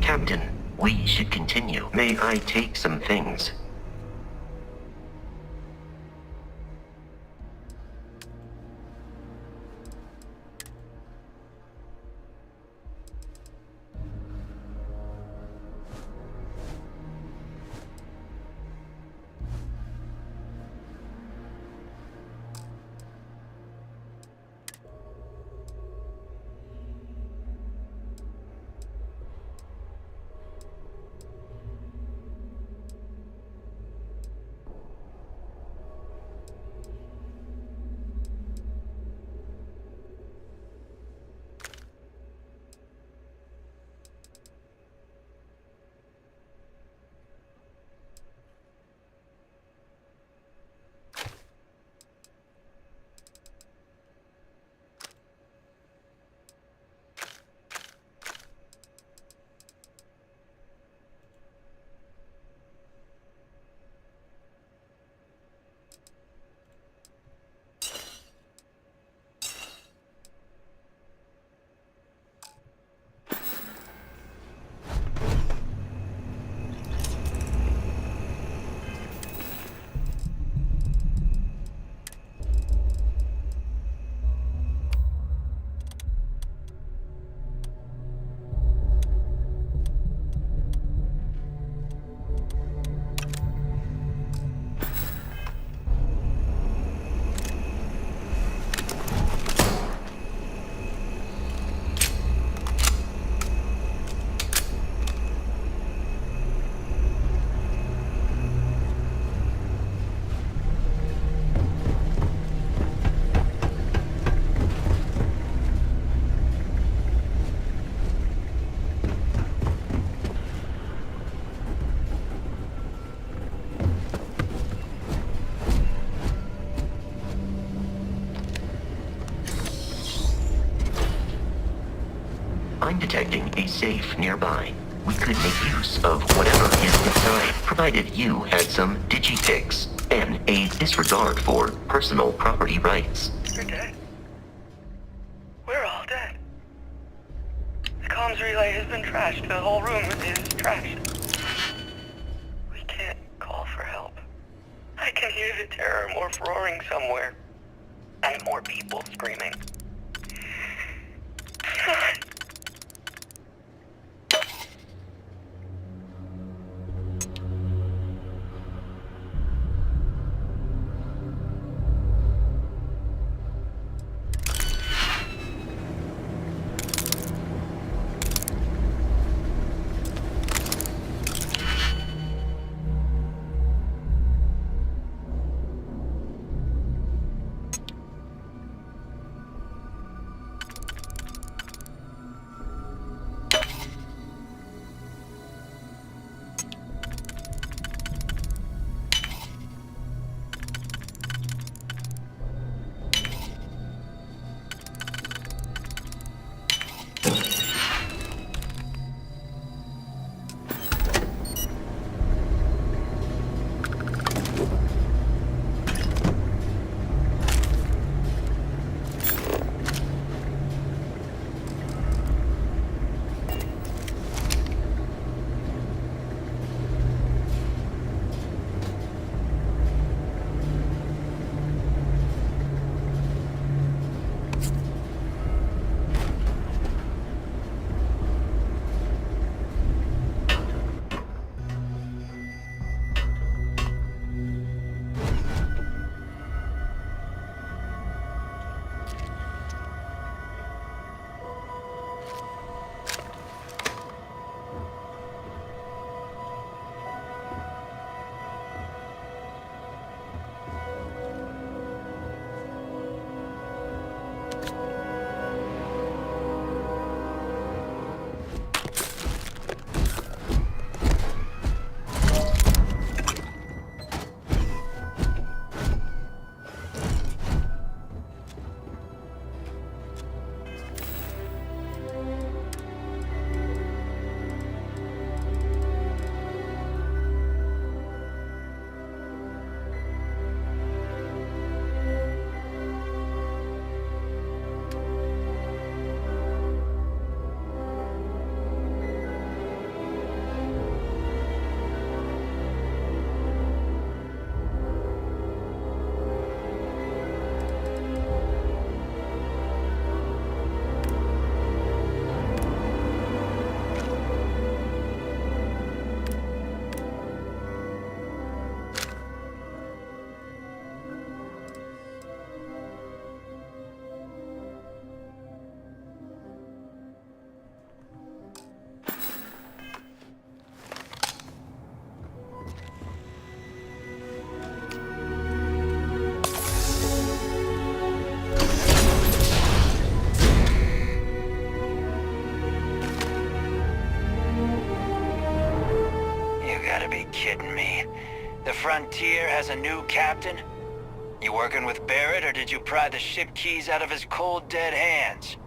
Captain, we should continue. May I take some things? I'm detecting a safe nearby. We could make use of whatever is inside, provided you had some digitics and a disregard for personal property rights. You're dead. We're all dead. The comms relay has been trashed. The whole room is trashed. We can't call for help. I can hear the terror morph roaring somewhere. And more people screaming. Kidding me. The Frontier has a new captain? You working with Barrett, or did you pry the ship keys out of his cold, dead hands?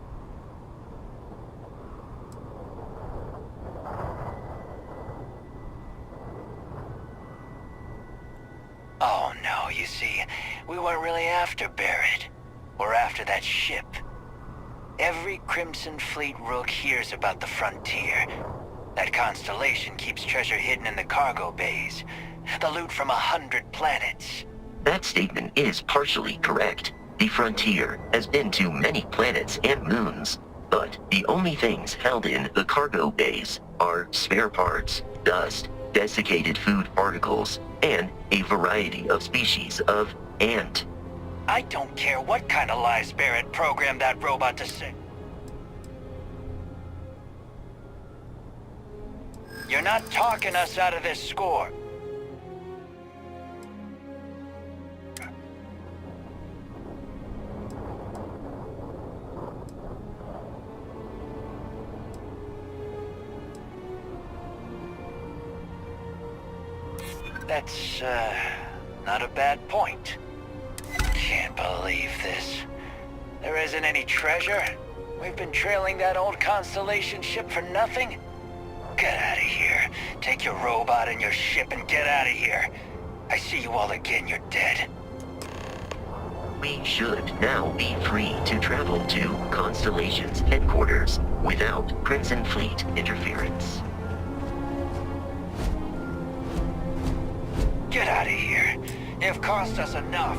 Oh no, you see, we weren't really after Barrett. We're after that ship. Every Crimson Fleet rook hears about the Frontier. That constellation keeps treasure hidden in the cargo bays. The loot from 100 planets. That statement is partially correct. The Frontier has been to many planets and moons, but the only things held in the cargo bays are spare parts, dust, desiccated food particles, and a variety of species of ant. I don't care what kind of lies Barrett programmed that robot to say. You're not talking us out of this score. That's, not a bad point. Can't believe this. There isn't any treasure? We've been trailing that old Constellation ship for nothing? Get out of here. Take your robot and your ship and get out of here. I see you all again, you're dead. We should now be free to travel to Constellation's headquarters without Crimson Fleet interference. Get out of here. You've cost us enough.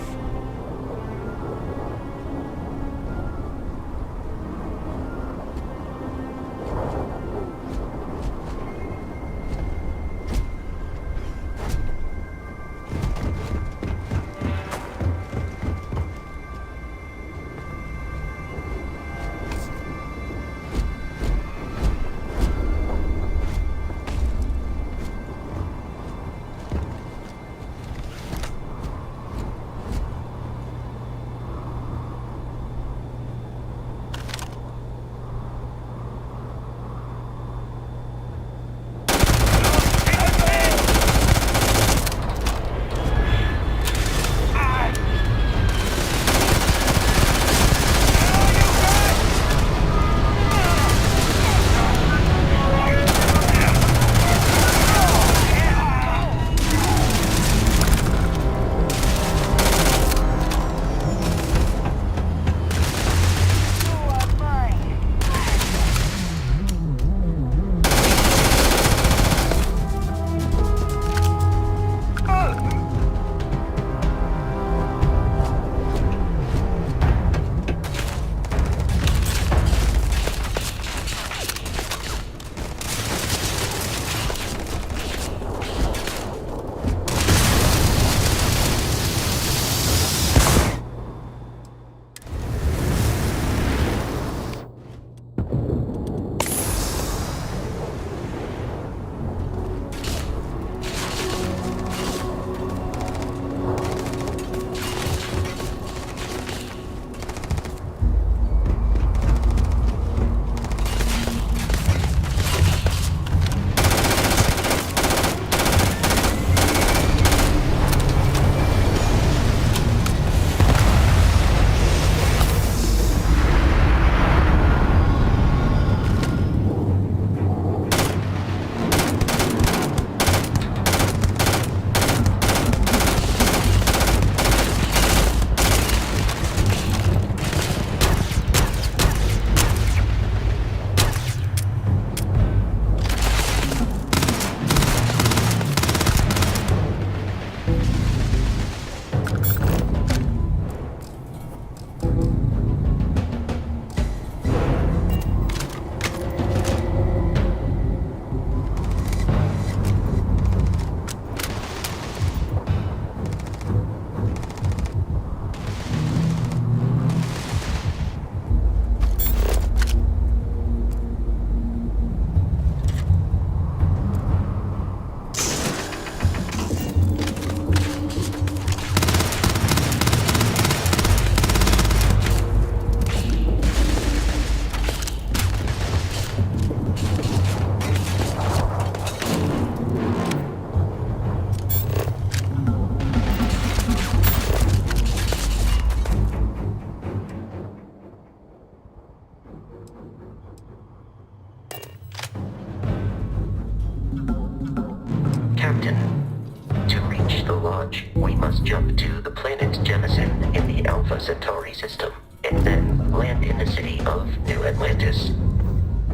We must jump to the planet Jemison in the Alpha Centauri system, and then land in the city of New Atlantis.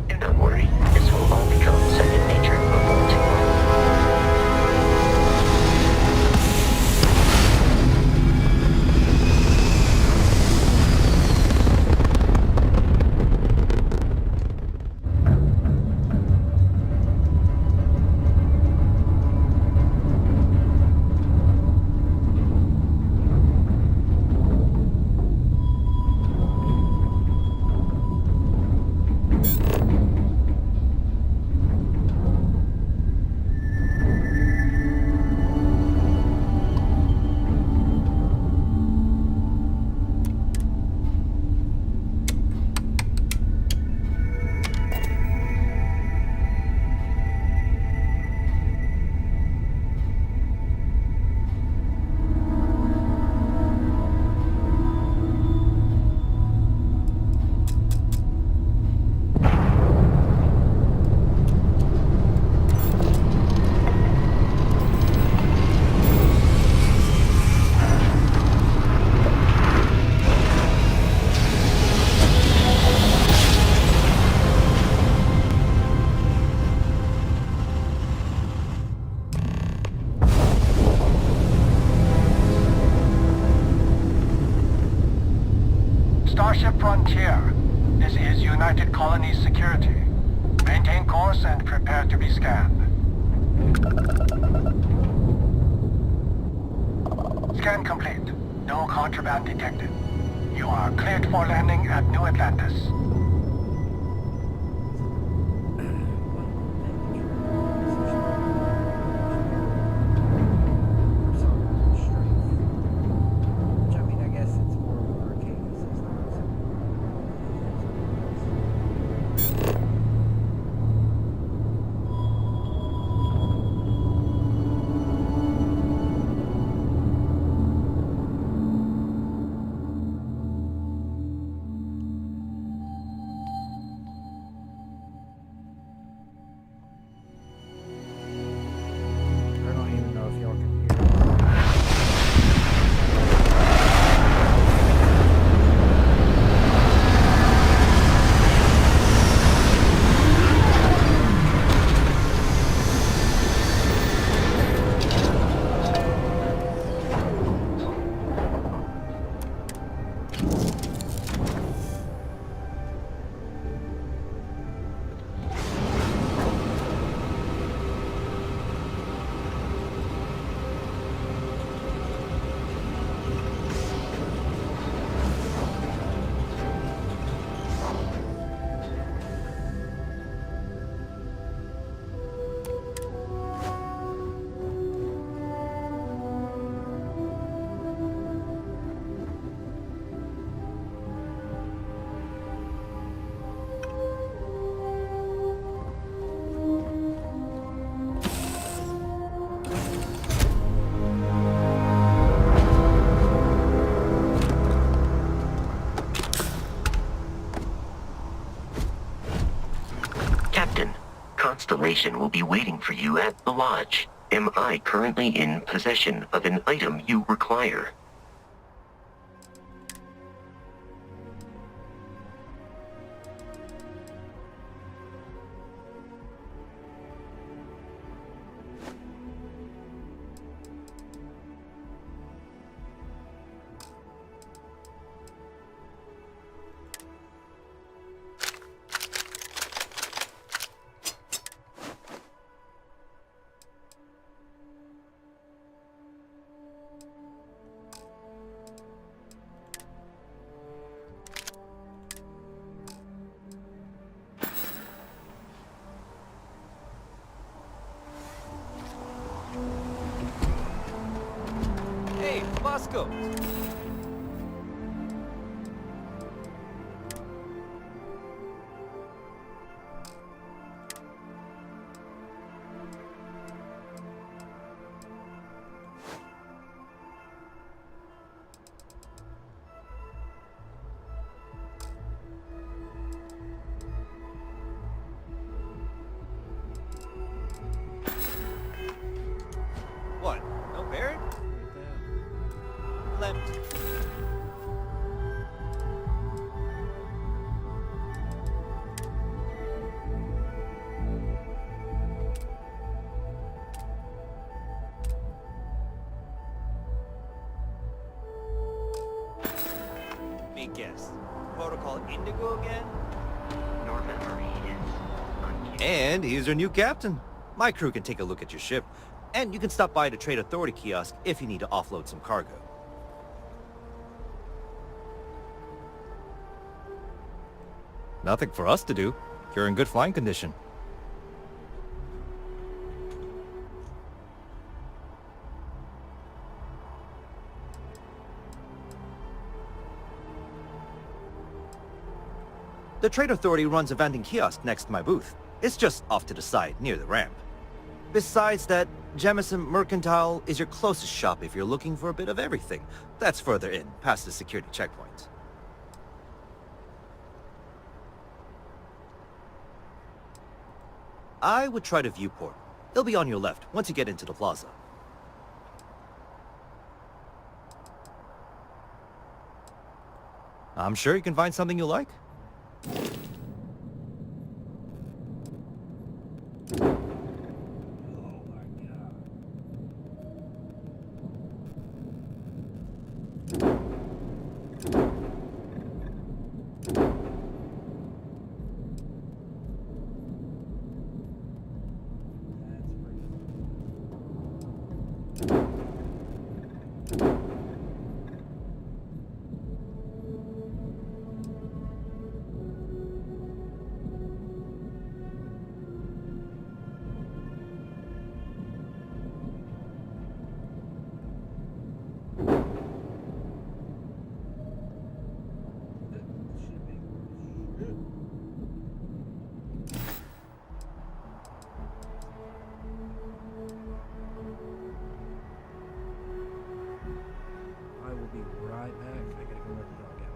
Do not worry, this will all become second nature before too long. Starship Frontier. This is United Colonies Security. Maintain course and prepare to be scanned. Scan complete. No contraband detected. You are cleared for landing at New Atlantis. Which, I mean, I guess it's more of an arcade system. I don't even know if y'all can hear it. Captain, Constellation will be waiting for you at the lodge. Am I currently in possession of an item you require? Hey, Bosco! What? No Barrett? Let me guess. Protocol Indigo again? Your memory is unused. And here's our new captain. My crew can take a look at your ship, and you can stop by the Trade Authority kiosk if you need to offload some cargo. Nothing for us to do. You're in good flying condition. The Trade Authority runs a vending kiosk next to my booth. It's just off to the side, near the ramp. Besides that, Jemison Mercantile is your closest shop if you're looking for a bit of everything. That's further in, past the security checkpoint. I would try the viewport. It'll be on your left, once you get into the plaza. I'm sure you can find something you like. I will be right back. I gotta go let the dog out.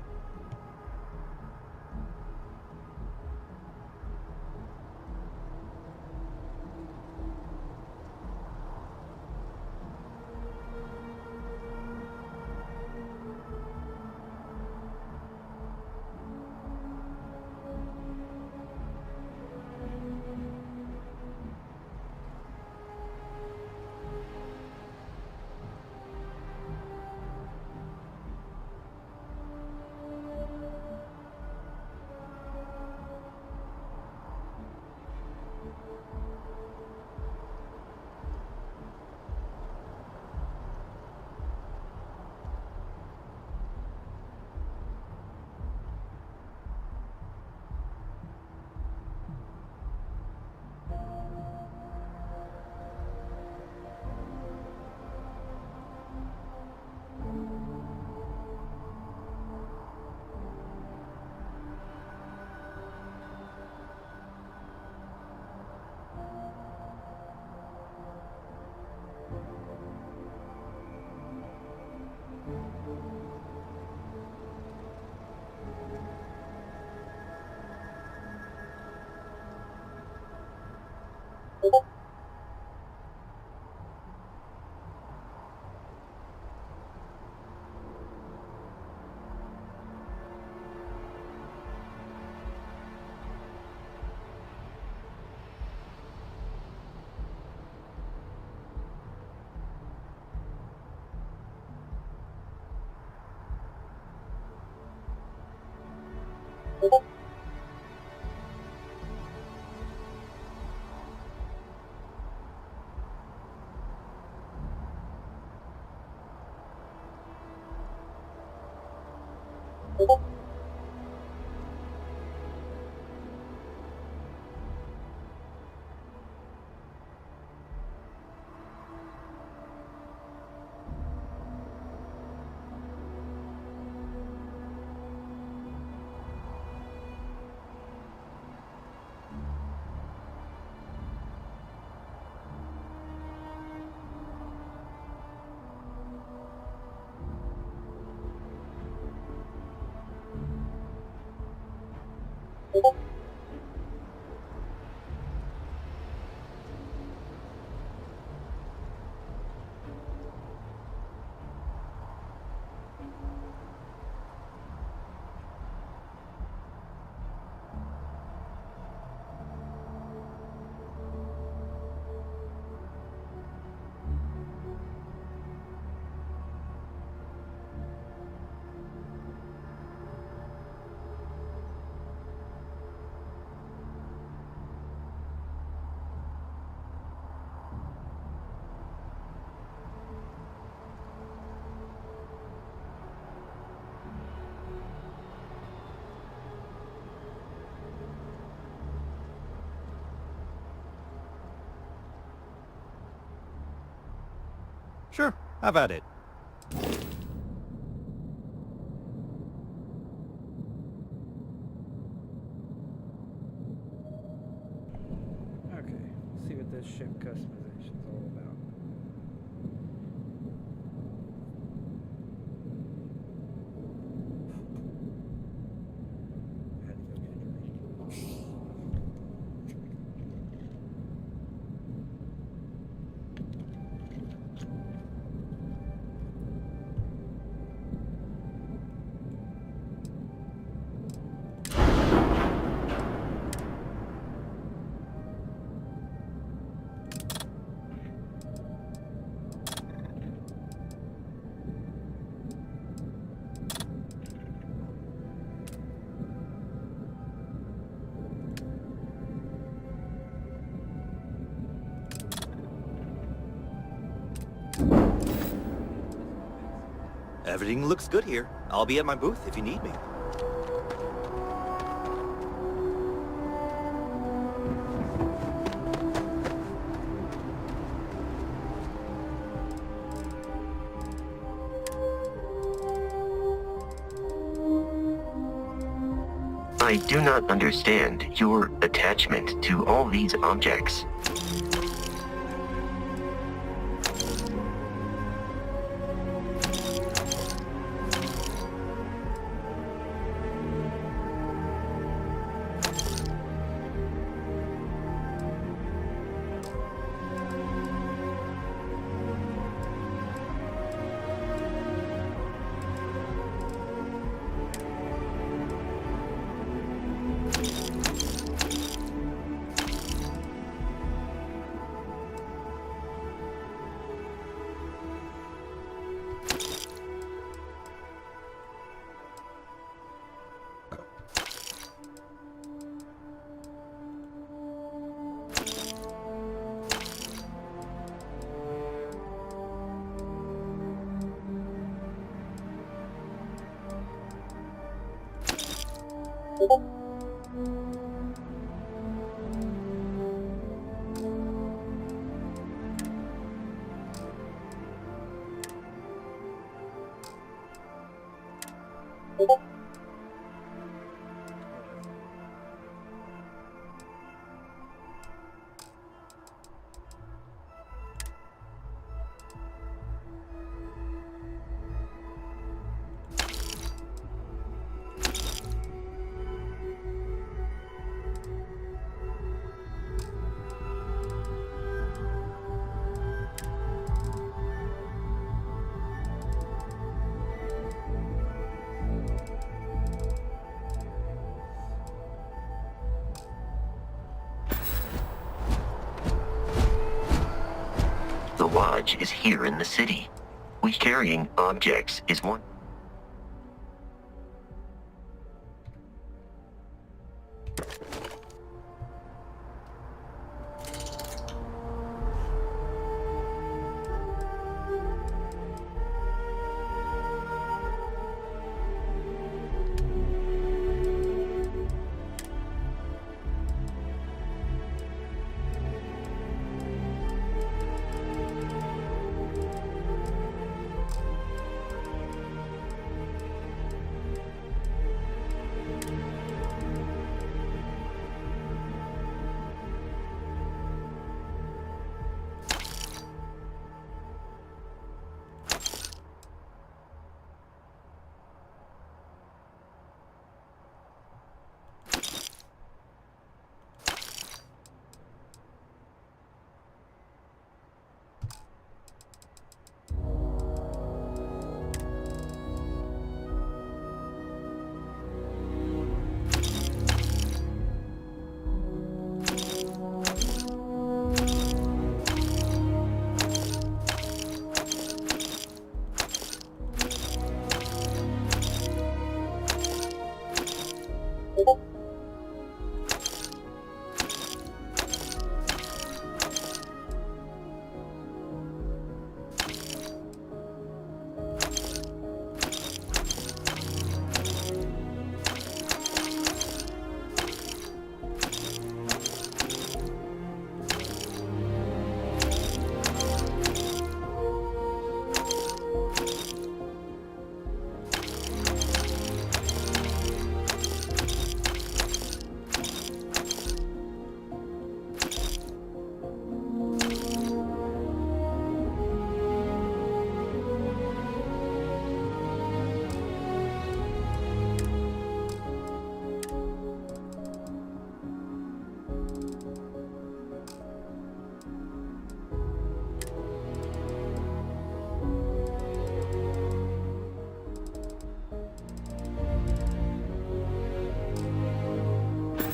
Sure, have at it. Okay, let's see what this ship customization's all about. Had to go get a drink. Everything looks good here. I'll be at my booth if you need me. I do not understand your attachment to all these objects. The lodge is here in the city. We carrying objects is one.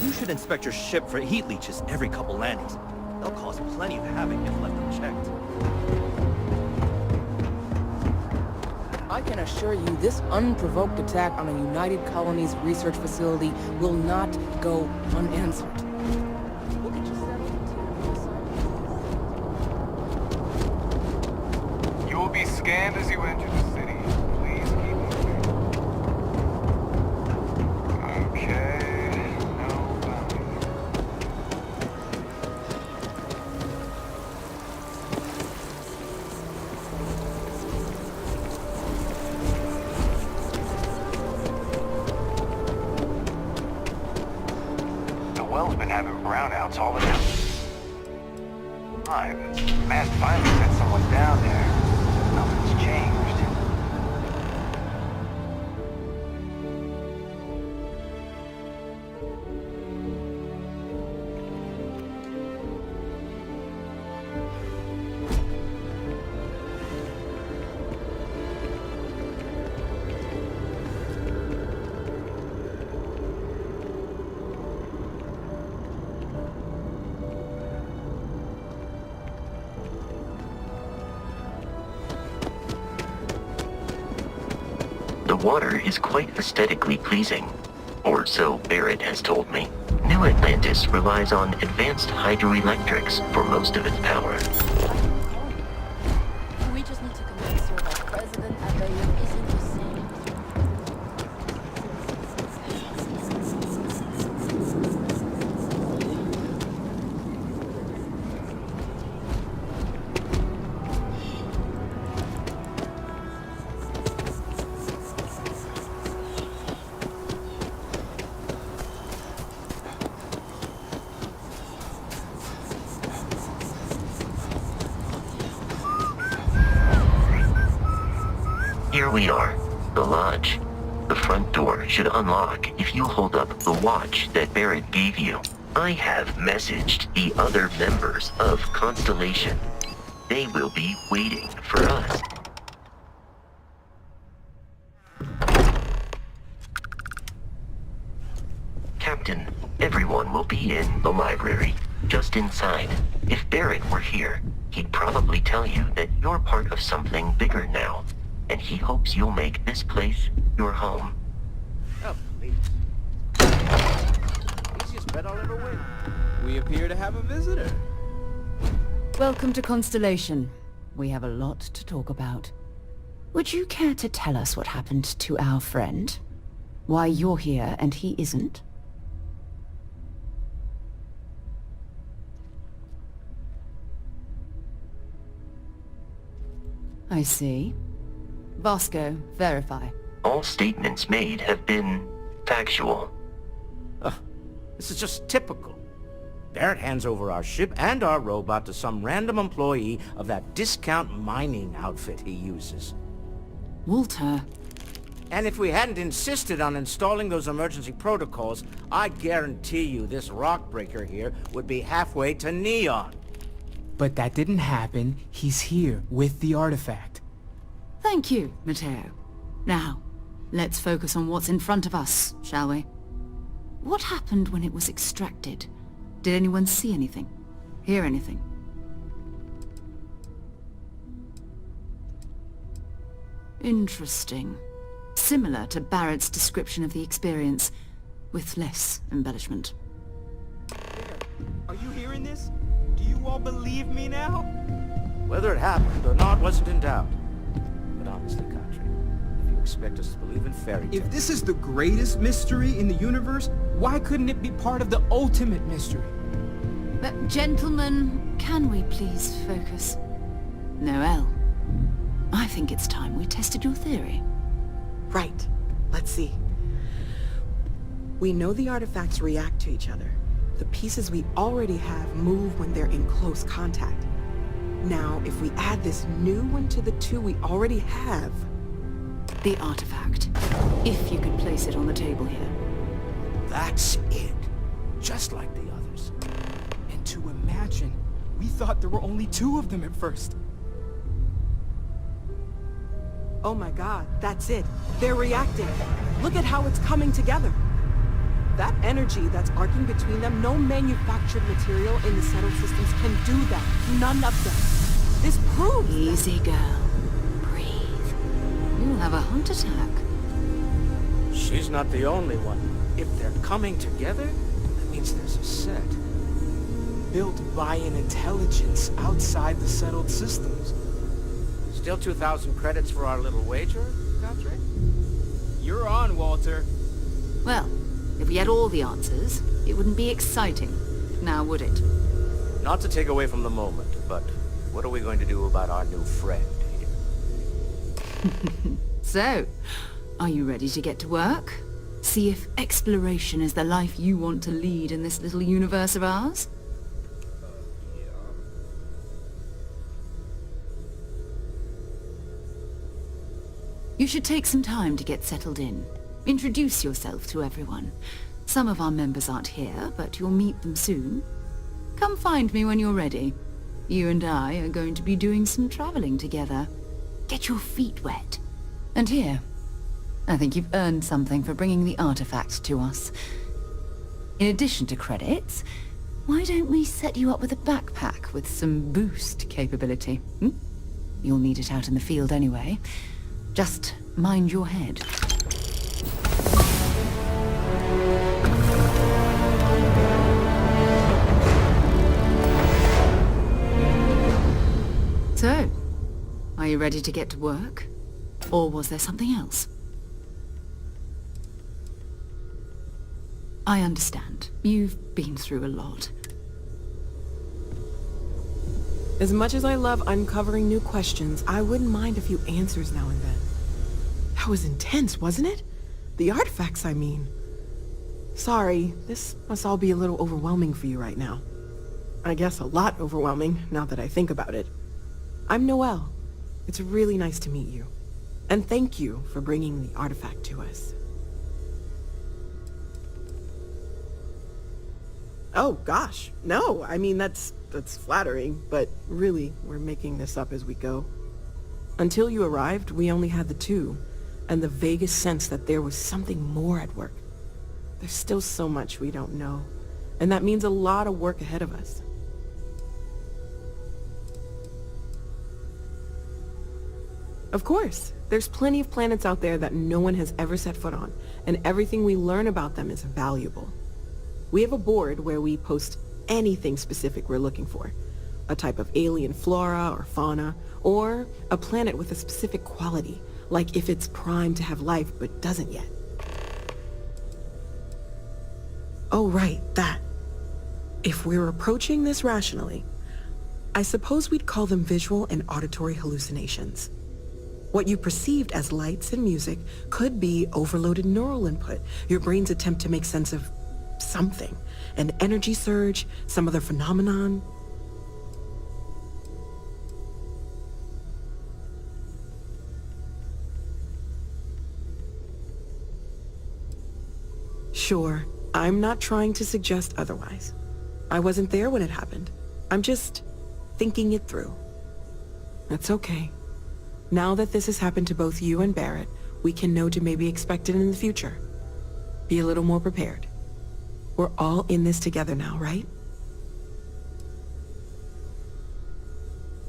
You should inspect your ship for heat leeches every couple landings. They'll cause plenty of havoc if left unchecked. I can assure you this unprovoked attack on a United Colonies research facility will not go unanswered. You will be scanned as you enter the city. Please well's been having brownouts all the time. Matt finally sent someone down there. Nothing's changed. The water is quite aesthetically pleasing, or so Barrett has told me. New Atlantis relies on advanced hydroelectrics for most of its power. We just need to convince her that President Abayoun isn't the same. Here we are, the lodge. The front door should unlock if you hold up the watch that Barrett gave you. I have messaged the other members of Constellation. They will be waiting for us. Captain, everyone will be in the library, just inside. If Barrett were here, he'd probably tell you that you're part of something bigger now. And he hopes you'll make this place your home. Oh, please. Easiest bet I'll ever win. We appear to have a visitor. Welcome to Constellation. We have a lot to talk about. Would you care to tell us what happened to our friend? Why you're here and he isn't? I see. Vasco, verify. All statements made have been factual. This is just typical. Barrett hands over our ship and our robot to some random employee of that discount mining outfit he uses. Walter. And if we hadn't insisted on installing those emergency protocols, I guarantee you this rock breaker here would be halfway to Neon. But that didn't happen. He's here with the artifact. Thank you, Matteo. Now, let's focus on what's in front of us, shall we? What happened when it was extracted? Did anyone see anything? Hear anything? Interesting. Similar to Barrett's description of the experience, with less embellishment. Are you hearing this? Do you all believe me now? Whether it happened or not wasn't in doubt. But honestly, Country, if you expect us to believe in fairy tales... If this is the greatest mystery in the universe, why couldn't it be part of the ultimate mystery? But gentlemen, can we please focus? Noel, I think it's time we tested your theory. Right. Let's see. We know the artifacts react to each other. The pieces we already have move when they're in close contact. Now, if we add this new one to the two we already have... The artifact. If you could place it on the table here. That's it. Just like the others. And to imagine, we thought there were only 2 of them at first. Oh my god, that's it. They're reacting. Look at how it's coming together. That energy that's arcing between them, no manufactured material in the settled systems can do that. None of them. This proves Easy, girl. Breathe. You'll have a heart attack. She's not the only one. If they're coming together, that means there's a set. Built by an intelligence outside the settled systems. Still 2,000 credits for our little wager, Country? You're on, Walter. Well, if we had all the answers, it wouldn't be exciting. Now would it? Not to take away from the moment, but what are we going to do about our new friend here? So, are you ready to get to work? See if exploration is the life you want to lead in this little universe of ours? You should take some time to get settled in. Introduce yourself to everyone. Some of our members aren't here, but you'll meet them soon. Come find me when you're ready. You and I are going to be doing some traveling together. Get your feet wet. And here, I think you've earned something for bringing the artifact to us. In addition to credits, why don't we set you up with a backpack with some boost capability? You'll need it out in the field anyway. Just mind your head. So, are you ready to get to work? Or was there something else? I understand. You've been through a lot. As much as I love uncovering new questions, I wouldn't mind a few answers now and then. That was intense, wasn't it? The artifacts, I mean. Sorry, this must all be a little overwhelming for you right now. I guess a lot overwhelming, now that I think about it. I'm Noelle. It's really nice to meet you. And thank you for bringing the artifact to us. Oh, gosh. No, I mean, that's flattering, but really, we're making this up as we go. Until you arrived, we only had the two, and the vaguest sense that there was something more at work. There's still so much we don't know, and that means a lot of work ahead of us. Of course, there's plenty of planets out there that no one has ever set foot on, and everything we learn about them is valuable. We have a board where we post anything specific we're looking for. A type of alien flora or fauna, or a planet with a specific quality, like if it's primed to have life but doesn't yet. Oh right, that. If we're approaching this rationally, I suppose we'd call them visual and auditory hallucinations. What you perceived as lights and music could be overloaded neural input, your brain's attempt to make sense of something, an energy surge, some other phenomenon. Sure, I'm not trying to suggest otherwise. I wasn't there when it happened. I'm just thinking it through. That's okay. Now that this has happened to both you and Barrett, we can know to maybe expect it in the future. Be a little more prepared. We're all in this together now, right?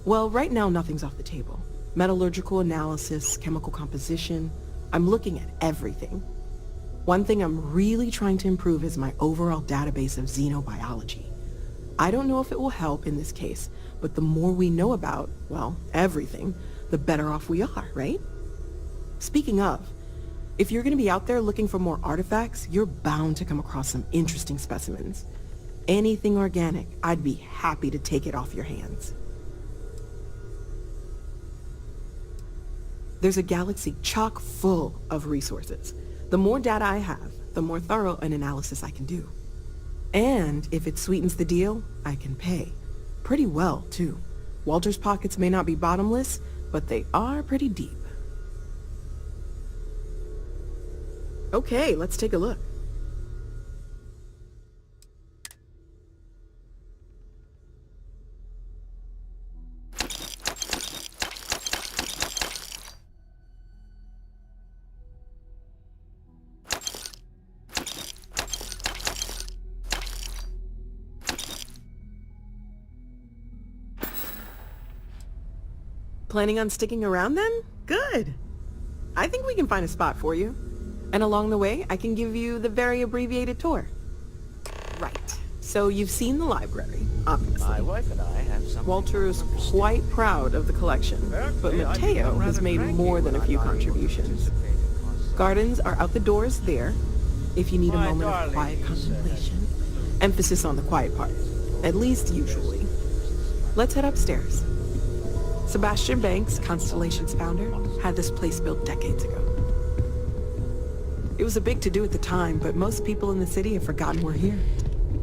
Well, right now nothing's off the table. Metallurgical analysis, chemical composition. I'm looking at everything. One thing I'm really trying to improve is my overall database of xenobiology. I don't know if it will help in this case, but the more we know about, well, everything, the better off we are, right? Speaking of, if you're going to be out there looking for more artifacts, you're bound to come across some interesting specimens. Anything organic, I'd be happy to take it off your hands. There's a galaxy chock full of resources. The more data I have, the more thorough an analysis I can do. And if it sweetens the deal, I can pay. Pretty well, too. Walter's pockets may not be bottomless, but they are pretty deep. Okay, let's take a look. Planning on sticking around then? Good. I think we can find a spot for you. And along the way, I can give you the very abbreviated tour. Right. So you've seen the library, obviously. My wife and I have some. Walter is quite proud of the collection, but Mateo has made more than a few contributions. Gardens are out the doors there, if you need a moment of quiet contemplation. Emphasis on the quiet part, at least usually. Let's head upstairs. Sebastian Banks, Constellation's founder, had this place built decades ago. It was a big to-do at the time, but most people in the city have forgotten we're here.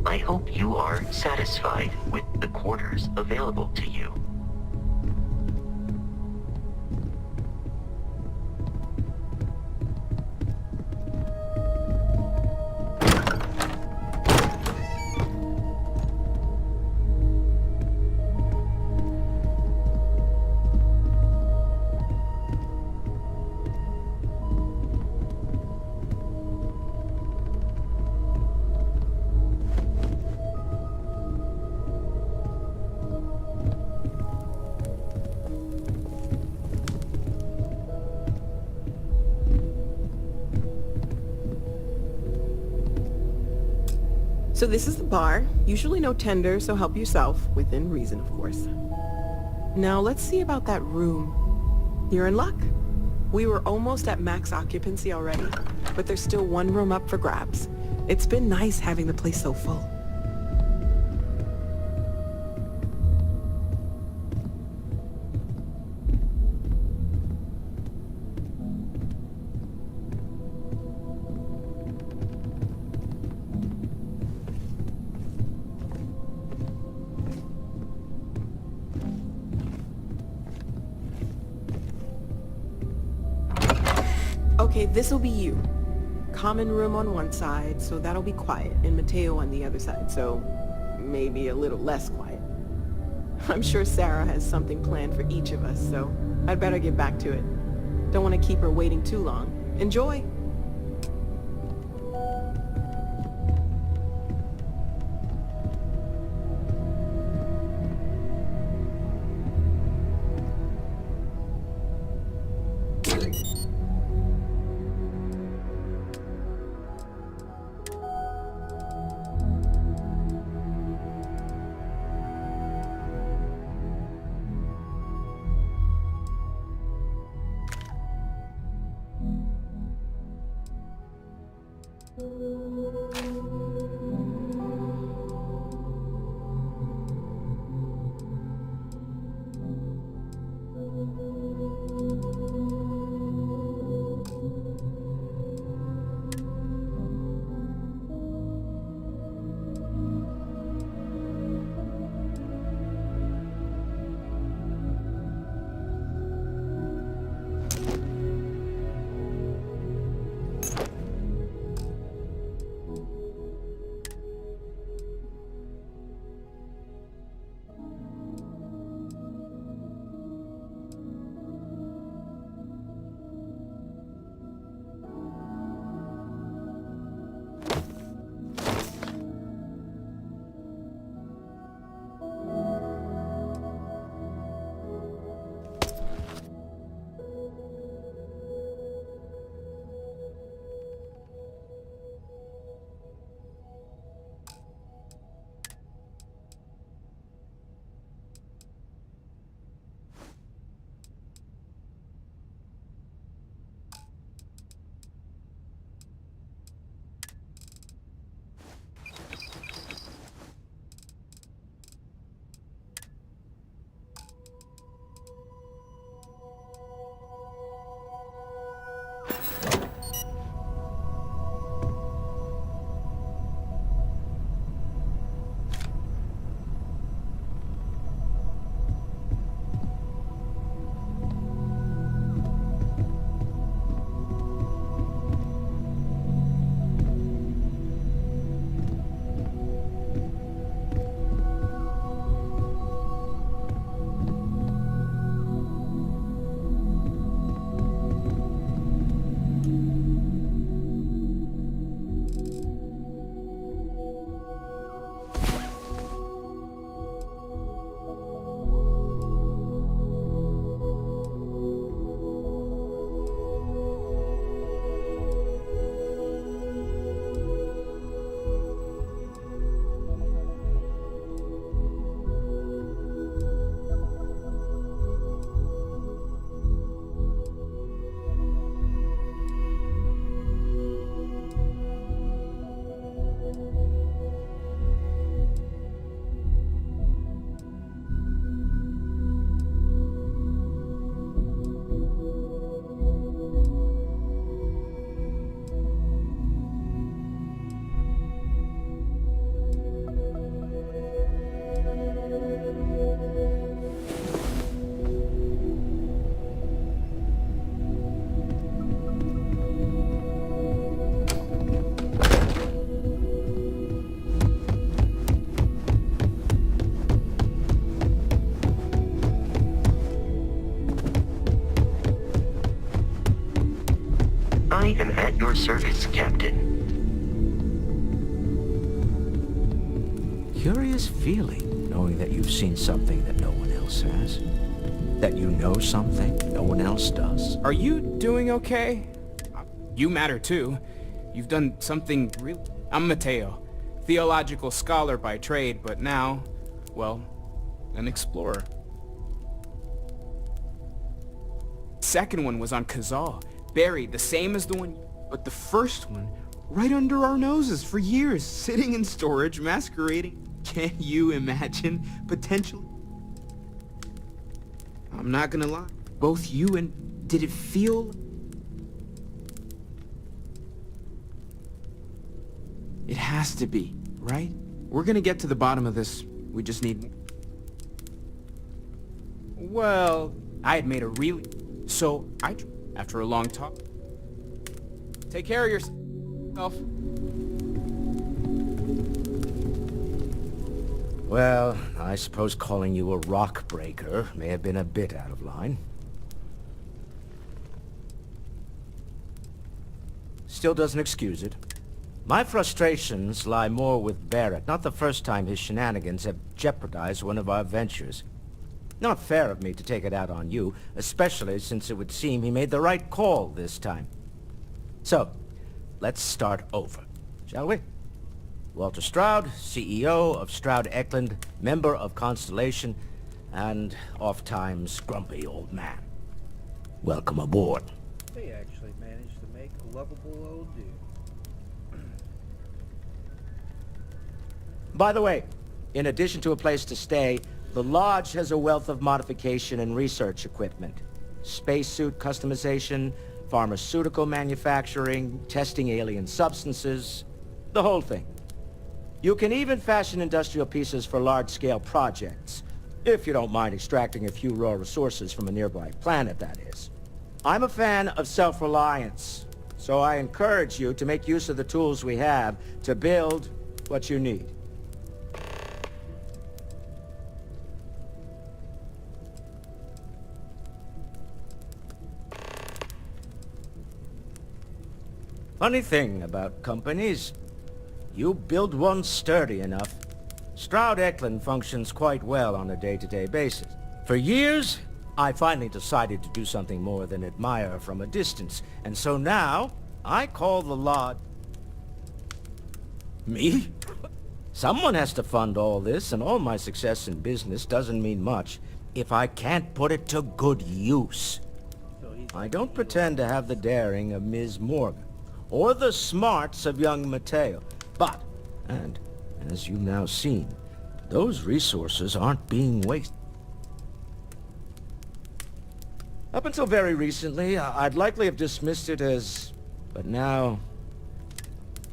I hope you are satisfied with the quarters available to you. So this is the bar. Usually no tender, so help yourself, within reason, of course. Now let's see about that room. You're in luck. We were almost at max occupancy already, but there's still one room up for grabs. It's been nice having the place so full. Okay, this'll be you. Common room on one side, so that'll be quiet, and Mateo on the other side, so maybe a little less quiet. I'm sure Sarah has something planned for each of us, so I'd better get back to it. Don't want to keep her waiting too long. Enjoy! I am at your service, Captain. Curious feeling, knowing that you've seen something that no one else has. That you know something no one else does. Are you doing okay? You matter too. You've done something real. I'm Mateo, theological scholar by trade, but now, well, an explorer. Second one was on Kazal, buried, the same as the one, but the first one, right under our noses for years, sitting in storage, masquerading. Can you imagine potentially? I'm not gonna lie. Both you and... Did it feel... It has to be, right? We're gonna get to the bottom of this. We just need... Well, I had made a really... So, after a long talk... Take care of yourself. Well, I suppose calling you a rock breaker may have been a bit out of line. Still doesn't excuse it. My frustrations lie more with Barrett. Not the first time his shenanigans have jeopardized one of our ventures. Not fair of me to take it out on you, especially since it would seem he made the right call this time. So, let's start over, shall we? Walter Stroud, CEO of Stroud Eklund, member of Constellation, and oft-times grumpy old man. Welcome aboard. They actually managed to make a lovable old dude. By the way, in addition to a place to stay, the Lodge has a wealth of modification and research equipment. Spacesuit customization, pharmaceutical manufacturing, testing alien substances, the whole thing. You can even fashion industrial pieces for large-scale projects, if you don't mind extracting a few raw resources from a nearby planet, that is. I'm a fan of self-reliance, so I encourage you to make use of the tools we have to build what you need. Funny thing about companies, you build one sturdy enough. Stroud Eklund functions quite well on a day-to-day basis. For years, I finally decided to do something more than admire from a distance, and so now, I call the Lodge... Me? Someone has to fund all this, and all my success in business doesn't mean much if I can't put it to good use. I don't pretend to have the daring of Ms. Morgan, or the smarts of young Mateo. But, and as you've now seen, those resources aren't being wasted. Up until very recently, I'd likely have dismissed it as... But now...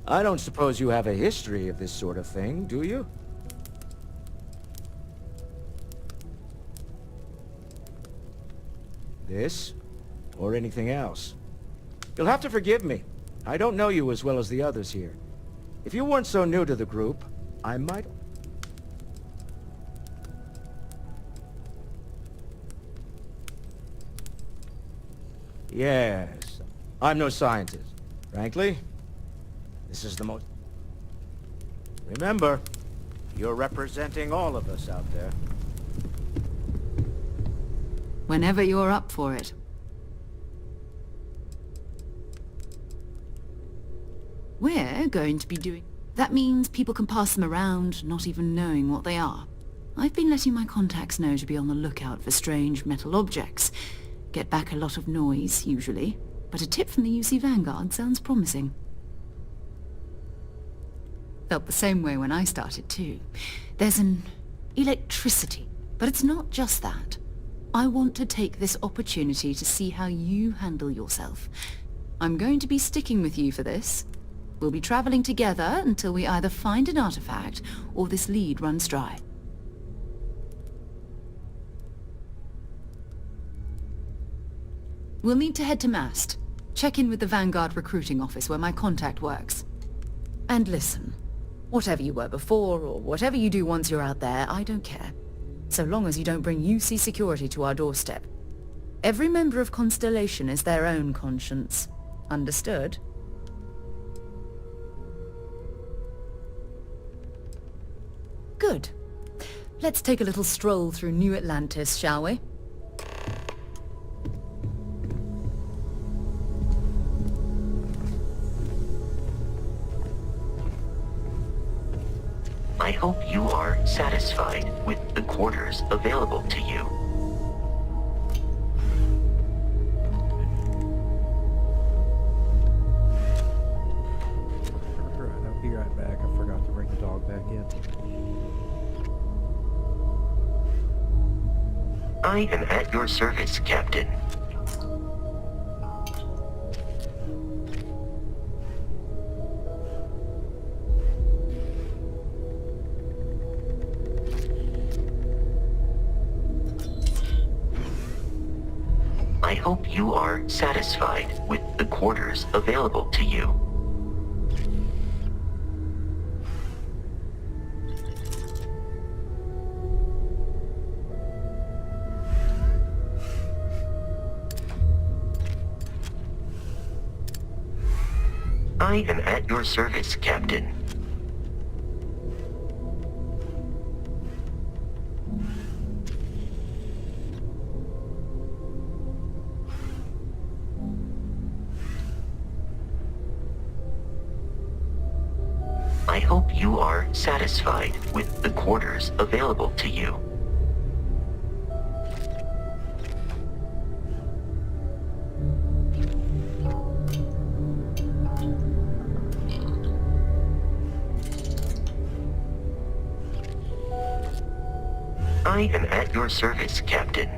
I don't suppose you have a history of this sort of thing, do you? This? Or anything else? You'll have to forgive me. I don't know you as well as the others here. If you weren't so new to the group, I might... Yes. I'm no scientist. Frankly, this is the most... Remember, you're representing all of us out there. Whenever you're up for it. We're going to be doing... That means people can pass them around, not even knowing what they are. I've been letting my contacts know to be on the lookout for strange metal objects. Get back a lot of noise, usually. But a tip from the UC Vanguard sounds promising. Felt the same way when I started, too. There's an electricity, but it's not just that. I want to take this opportunity to see how you handle yourself. I'm going to be sticking with you for this. We'll be traveling together until we either find an artifact or this lead runs dry. We'll need to head to Mast. Check in with the Vanguard recruiting office where my contact works. And listen, whatever you were before or whatever you do once you're out there, I don't care. So long as you don't bring UC security to our doorstep. Every member of Constellation is their own conscience. Understood? Good. Let's take a little stroll through New Atlantis, shall we? I hope you are satisfied with the quarters available to you. Alright, I'll be right back. I forgot to bring the dog back in. I am at your service, Captain. I hope you are satisfied with the quarters available to you. I am at your service, Captain. I hope you are satisfied with the quarters available to you. I am at your service, Captain.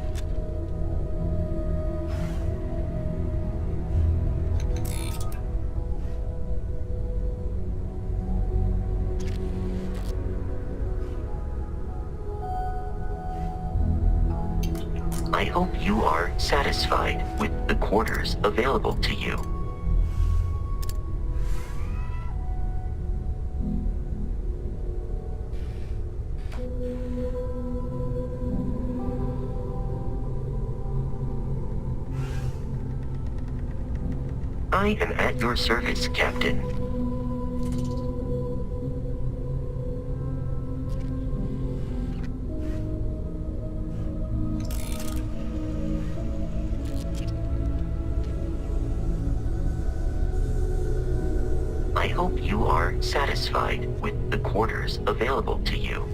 I hope you are satisfied with the quarters available to you. I am at your service, Captain. I hope you are satisfied with the quarters available to you.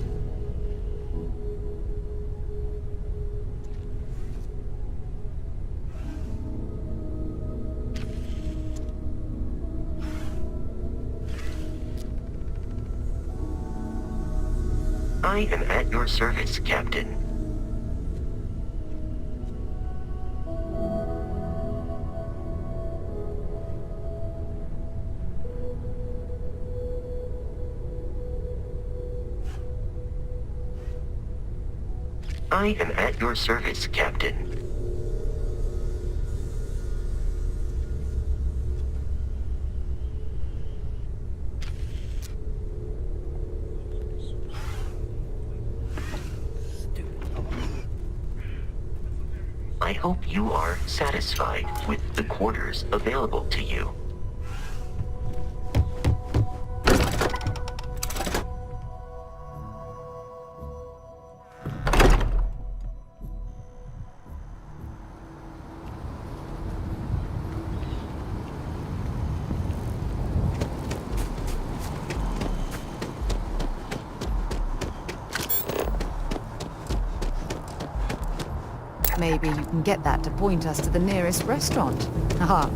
I am at your service, Captain. I am at your service, Captain. I hope you are satisfied with the quarters available to you. Maybe you can get that to point us to the nearest restaurant. Haha.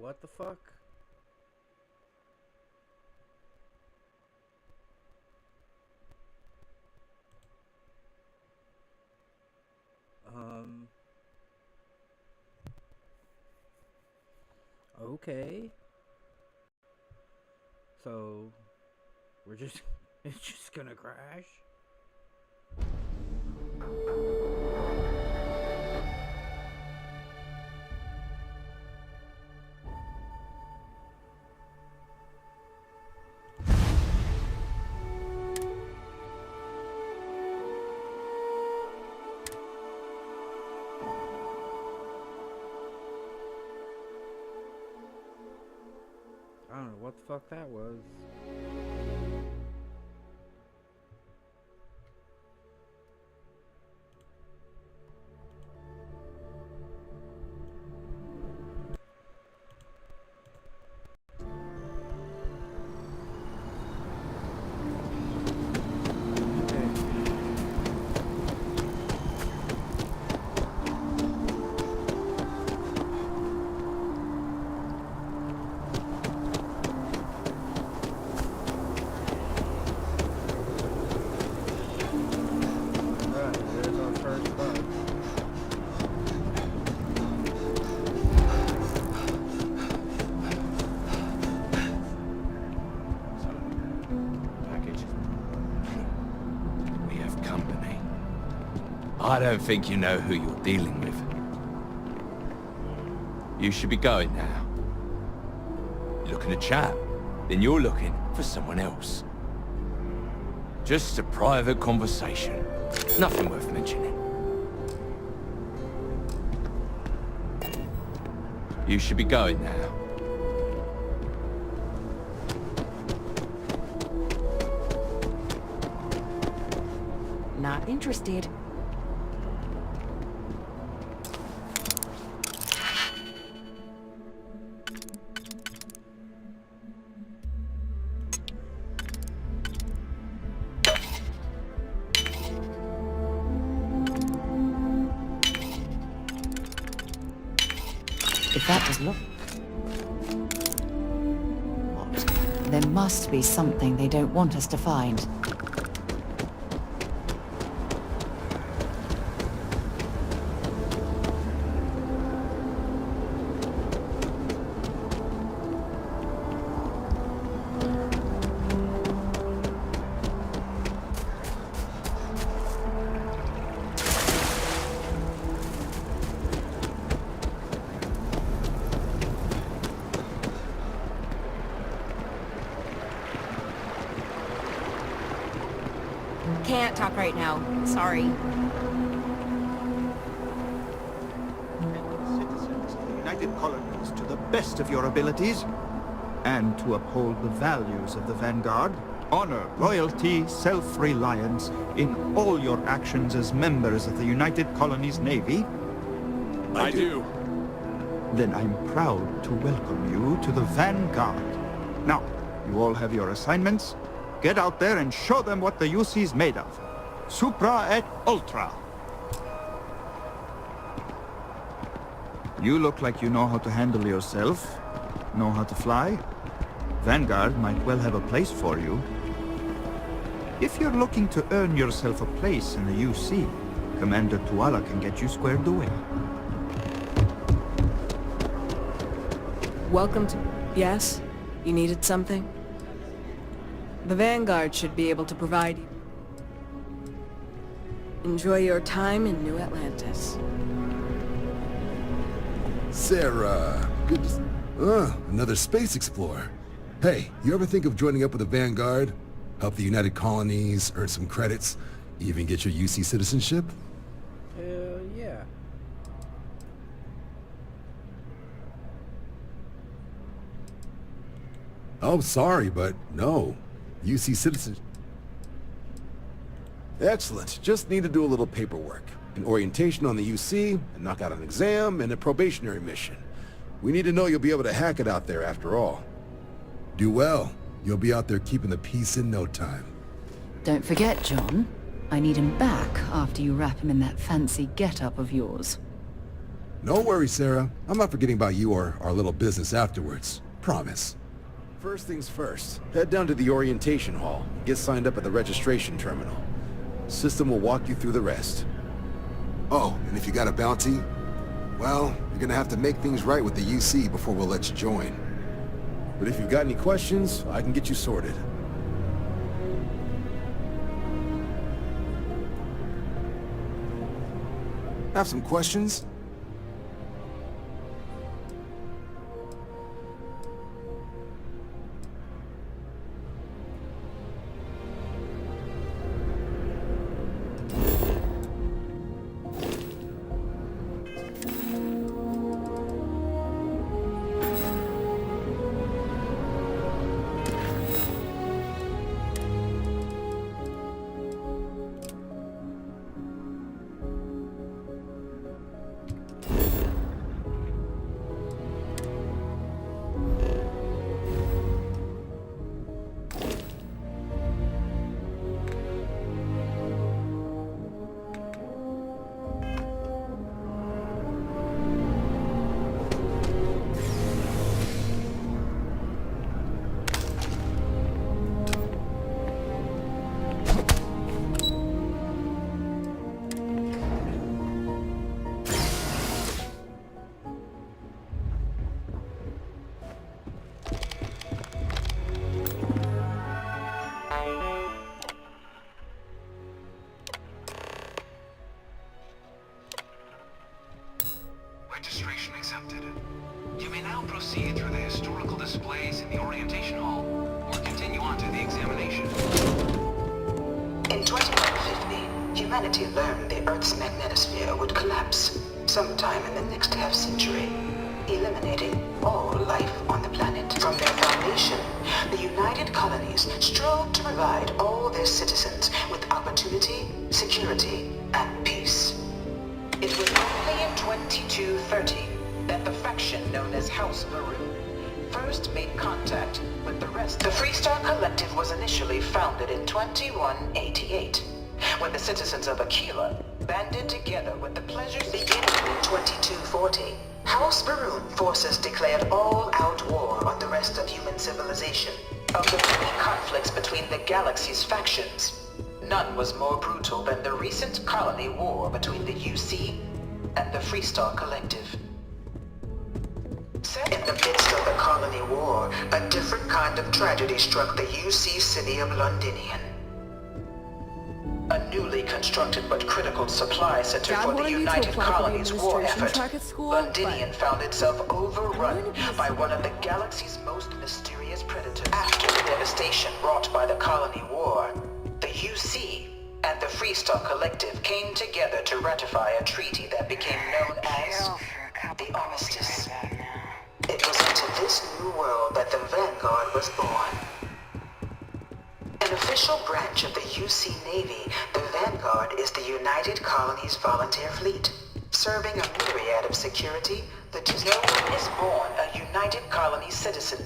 what the fuck? Okay. So, we're just, it's just gonna crash? I don't know what the fuck that was. I don't think you know who you're dealing with. You should be going now. You're looking to chat, then you're looking for someone else. Just a private conversation. Nothing worth mentioning. You should be going now. Not interested. If that was locked. What? There must be something they don't want us to find. Can't talk right now. Sorry. Citizens of the United Colonies to the best of your abilities, and to uphold the values of the Vanguard, honor, loyalty, self-reliance in all your actions as members of the United Colonies Navy. I do. Then I'm proud to welcome you to the Vanguard. Now, you all have your assignments. Get out there and show them what the UC's made of. Supra et Ultra. You look like you know how to handle yourself, know how to fly. Vanguard might well have a place for you. If you're looking to earn yourself a place in the UC, Commander Tuala can get you squared away. Welcome to... Yes? You needed something? The Vanguard should be able to provide you. Enjoy your time in New Atlantis. Sarah, good to... another space explorer. Hey, you ever think of joining up with the Vanguard? Help the United Colonies, earn some credits, even get your UC citizenship? Hell yeah. Oh, sorry, but no. UC citizen. Excellent. Just need to do a little paperwork. An orientation on the UC, and knock out an exam, and a probationary mission. We need to know you'll be able to hack it out there after all. Do well. You'll be out there keeping the peace in no time. Don't forget, John. I need him back after you wrap him in that fancy get-up of yours. No worries, Sarah. I'm not forgetting about you or our little business afterwards. Promise. First things first, head down to the orientation hall. Get signed up at the registration terminal. System will walk you through the rest. Oh, and if you got a bounty, well, you're gonna have to make things right with the UC before we'll let you join. But if you've got any questions, I can get you sorted. Have some questions? Registration accepted. You may now proceed through the historical displays in the orientation hall, or continue on to the examination. In 2150, humanity learned the Earth's magnetosphere would collapse sometime in the next half-century, eliminating all life on the planet. From their foundation, the United Colonies strove to provide all their citizens with opportunity, security, and peace. It was only in 2230 that the faction known as House Varun first made contact with the rest. The Freestar Collective was initially founded in 2188, when the citizens of Aquila banded together with the pleasures. Beginning in 2240, House Varun forces declared all-out war on the rest of human civilization. Of the many conflicts between the galaxy's factions, none was more brutal than the recent colony war between the UC and the Freestar Collective. Set in the midst of the colony war, a different kind of tragedy struck the UC city of Londinian. A newly constructed but critical supply center for the United Colonies war effort, Londinian found itself overrun by one of the galaxy's most mysterious predators. After the devastation wrought by the colony war, the UC and the Freestar Collective came together to ratify a treaty that became known as the Armistice. It was into this new world that the Vanguard was born. An official branch of the UC Navy, the Vanguard is the United Colonies Volunteer Fleet, serving a myriad of security that no one is born a United Colonies citizen.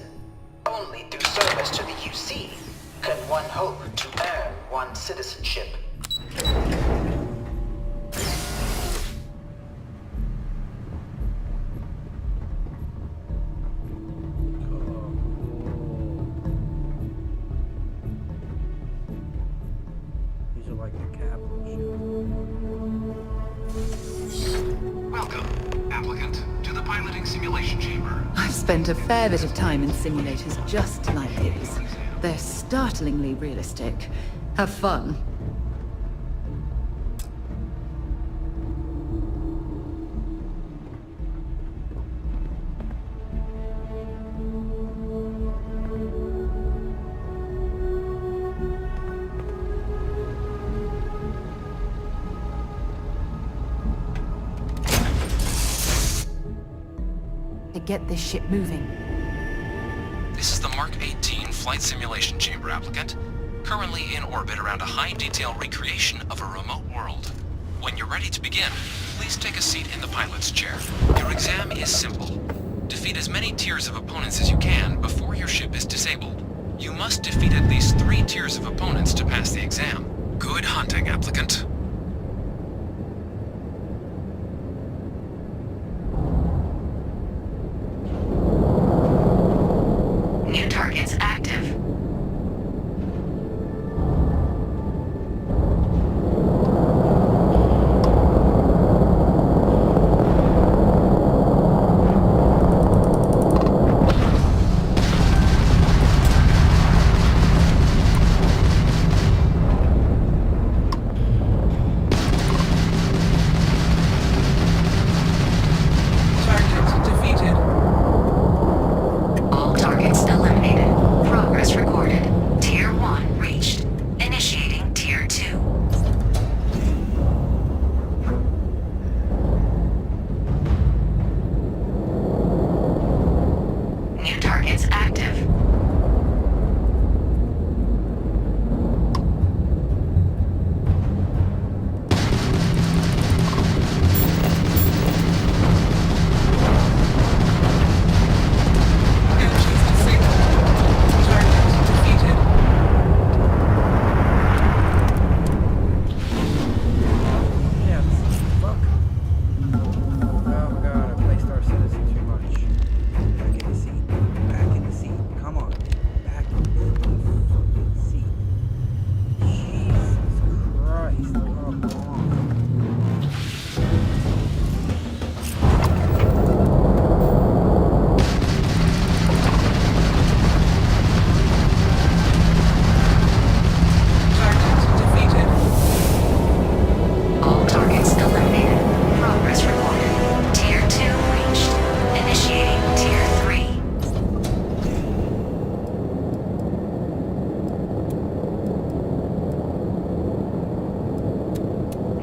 Only through service to the UC can one hope to earn one's citizenship. These are like the capital Welcome, applicant, to the piloting simulation chamber. I've spent a fair bit of time in simulators just like these. They're startlingly realistic. Have fun. To get this ship moving. This is the Mark 18 flight simulation chamber, applicant. Currently in orbit around a high-detail recreation of a remote world. When you're ready to begin, please take a seat in the pilot's chair. Your exam is simple. Defeat as many tiers of opponents as you can before your ship is disabled. You must defeat at least 3 tiers of opponents to pass the exam. Good hunting, applicant.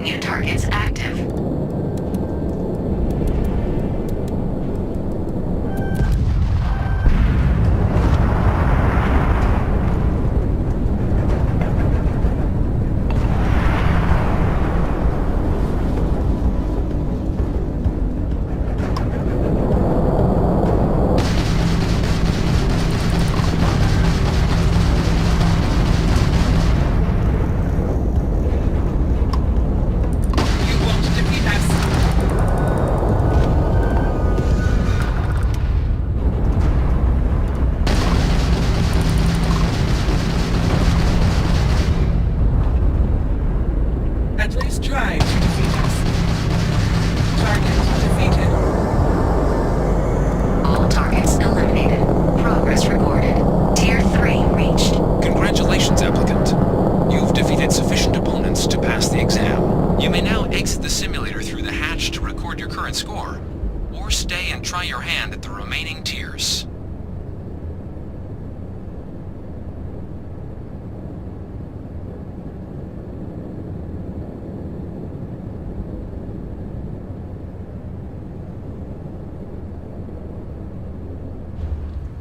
New targets active.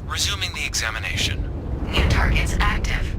Resuming the examination. New targets active.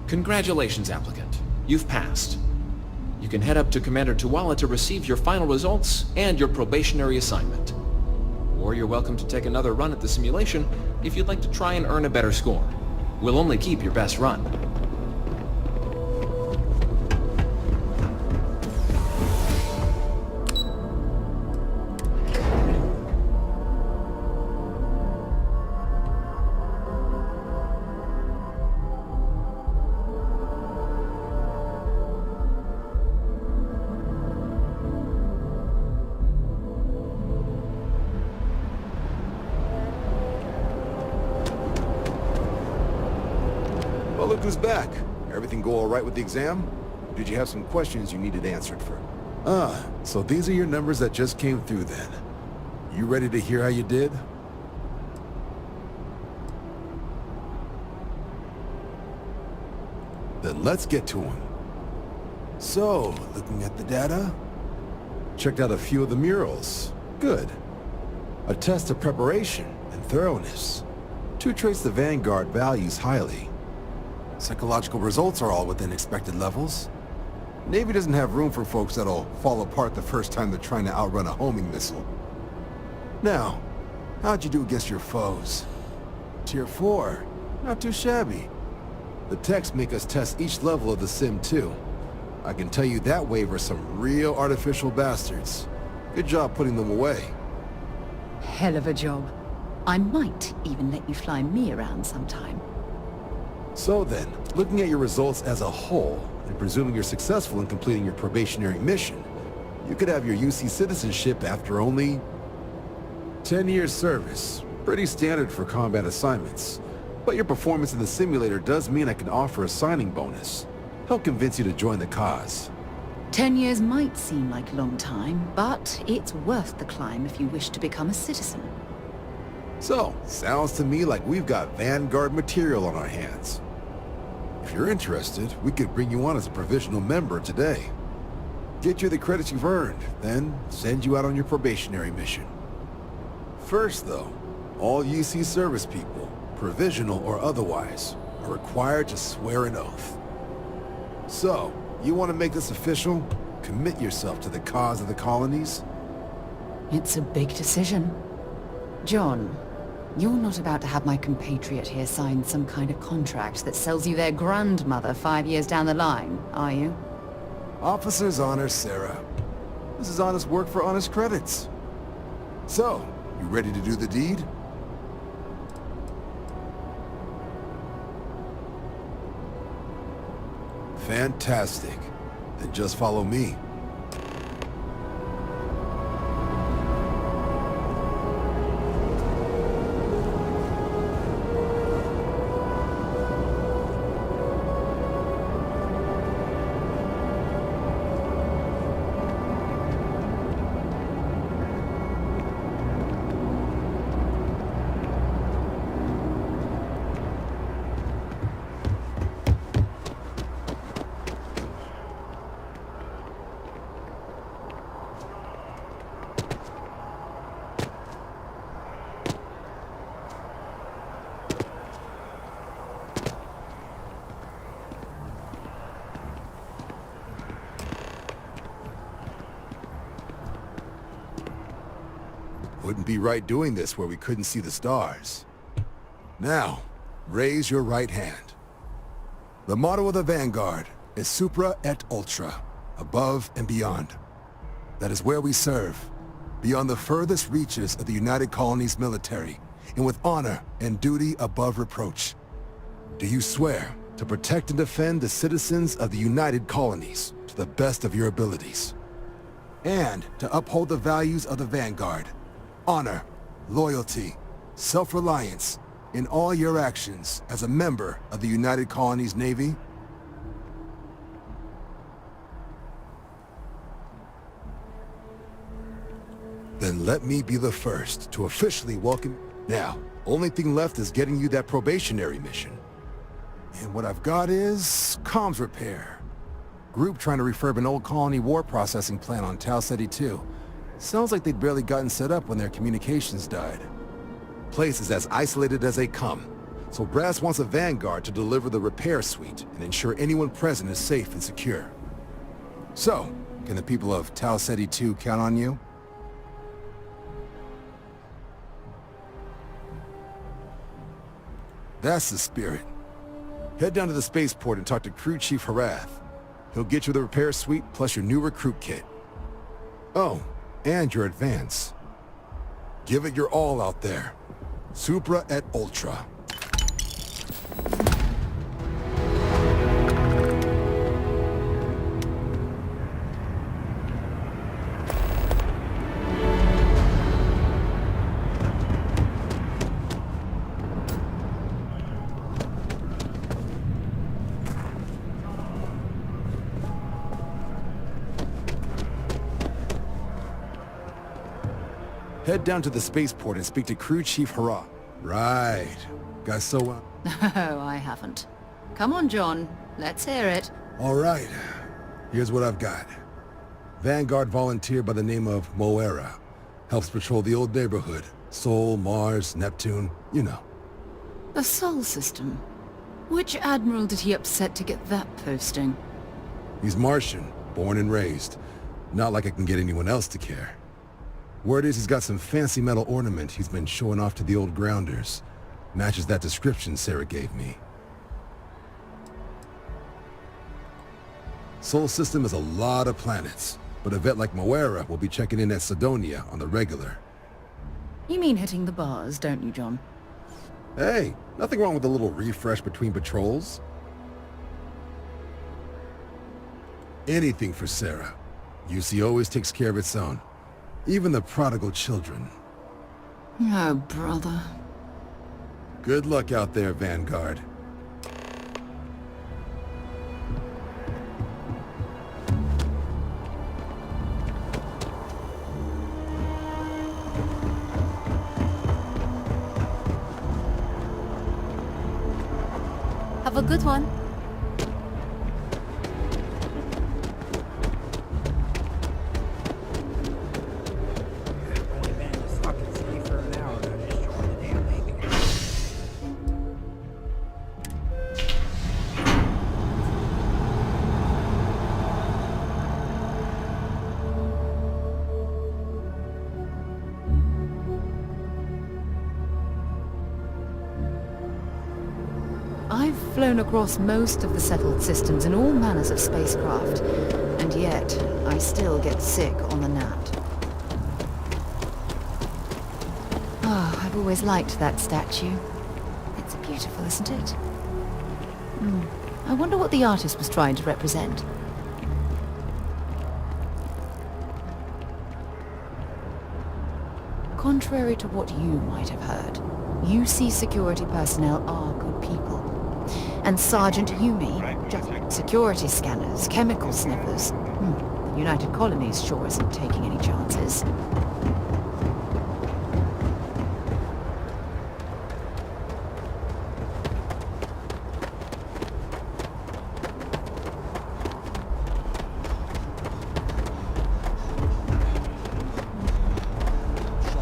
Congratulations, applicant. You've passed. You can head up to Commander Tuwala to receive your final results and your probationary assignment. Or you're welcome to take another run at the simulation if you'd like to try and earn a better score. We'll only keep your best run. Well, look who's back. Everything go all right with the exam? Or did you have some questions you needed answered for? So these are your numbers that just came through then. You ready to hear how you did? Then let's get to them. So, looking at the data, checked out a few of the murals. Good. A test of preparation and thoroughness. 2 traits the Vanguard values highly. Psychological results are all within expected levels. Navy doesn't have room for folks that'll fall apart the first time they're trying to outrun a homing missile. Now, how'd you do against your foes? Tier 4. Not too shabby. The techs make us test each level of the sim too. I can tell you that waiver's some real artificial bastards. Good job putting them away. Hell of a job. I might even let you fly me around sometime. So then, looking at your results as a whole, and presuming you're successful in completing your probationary mission, you could have your UC citizenship after only 10 years service. Pretty standard for combat assignments. But your performance in the simulator does mean I can offer a signing bonus. Help convince you to join the cause. 10 years might seem like a long time, but it's worth the climb if you wish to become a citizen. So, sounds to me like we've got Vanguard material on our hands. If you're interested, we could bring you on as a provisional member today. Get you the credits you've earned, then send you out on your probationary mission. First, though, all UC service people, provisional or otherwise, are required to swear an oath. So, you want to make this official? Commit yourself to the cause of the colonies? It's a big decision. John, you're not about to have my compatriot here sign some kind of contract that sells you their grandmother 5 years down the line, are you? Officer's honor, Sarah. This is honest work for honest credits. So, you ready to do the deed? Fantastic. Then just follow me. Wouldn't be right doing this where we couldn't see the stars. Now, raise your right hand. The motto of the Vanguard is Supra et Ultra, above and beyond. That is where we serve, beyond the furthest reaches of the United Colonies military, and with honor and duty above reproach. Do you swear to protect and defend the citizens of the United Colonies to the best of your abilities, and to uphold the values of the Vanguard? Honor, loyalty, self-reliance in all your actions as a member of the United Colonies Navy? Then let me be the first to officially welcome. Now, only thing left is getting you that probationary mission. And what I've got is comms repair. Group trying to refurb an old colony war processing plant on Tau Ceti 2. Sounds like they'd barely gotten set up when their communications died. Place is as isolated as they come, so Brass wants a Vanguard to deliver the repair suite and ensure anyone present is safe and secure. So, can the people of Tau Ceti 2 count on you? That's the spirit. Head down to the spaceport and talk to Crew Chief Harath. He'll get you the repair suite plus your new recruit kit. Oh, and your advance. Give it your all out there. Supra et Ultra. Head down to the spaceport and speak to Crew Chief Hara. Right. Got so well. Oh, I haven't. Come on, John. Let's hear it. All right. Here's what I've got. Vanguard volunteer by the name of Moera. Helps patrol the old neighborhood. Sol, Mars, Neptune, you know. The Sol system. Which admiral did he upset to get that posting? He's Martian, born and raised. Not like I can get anyone else to care. Word is he's got some fancy metal ornament he's been showing off to the old grounders. Matches that description Sarah gave me. Sol system is a lot of planets, but a vet like Moera will be checking in at Sidonia on the regular. You mean hitting the bars, don't you, John? Hey, nothing wrong with a little refresh between patrols. Anything for Sarah. UC always takes care of its own. Even the prodigal children. Oh, brother. Good luck out there, Vanguard. Have a good one. Only been in this fucking city for an hour and I just joined the damn Navy. I've flown across most of the settled systems in all manners of spacecraft, and yet I still get sick on the gnat. Ah, I've always liked that statue. It's beautiful, isn't it? I wonder what the artist was trying to represent. Contrary to what you might have heard, UC security personnel are good people. And Sergeant Yumi, just security scanners, chemical sniffers. The United Colonies sure isn't taking any chances.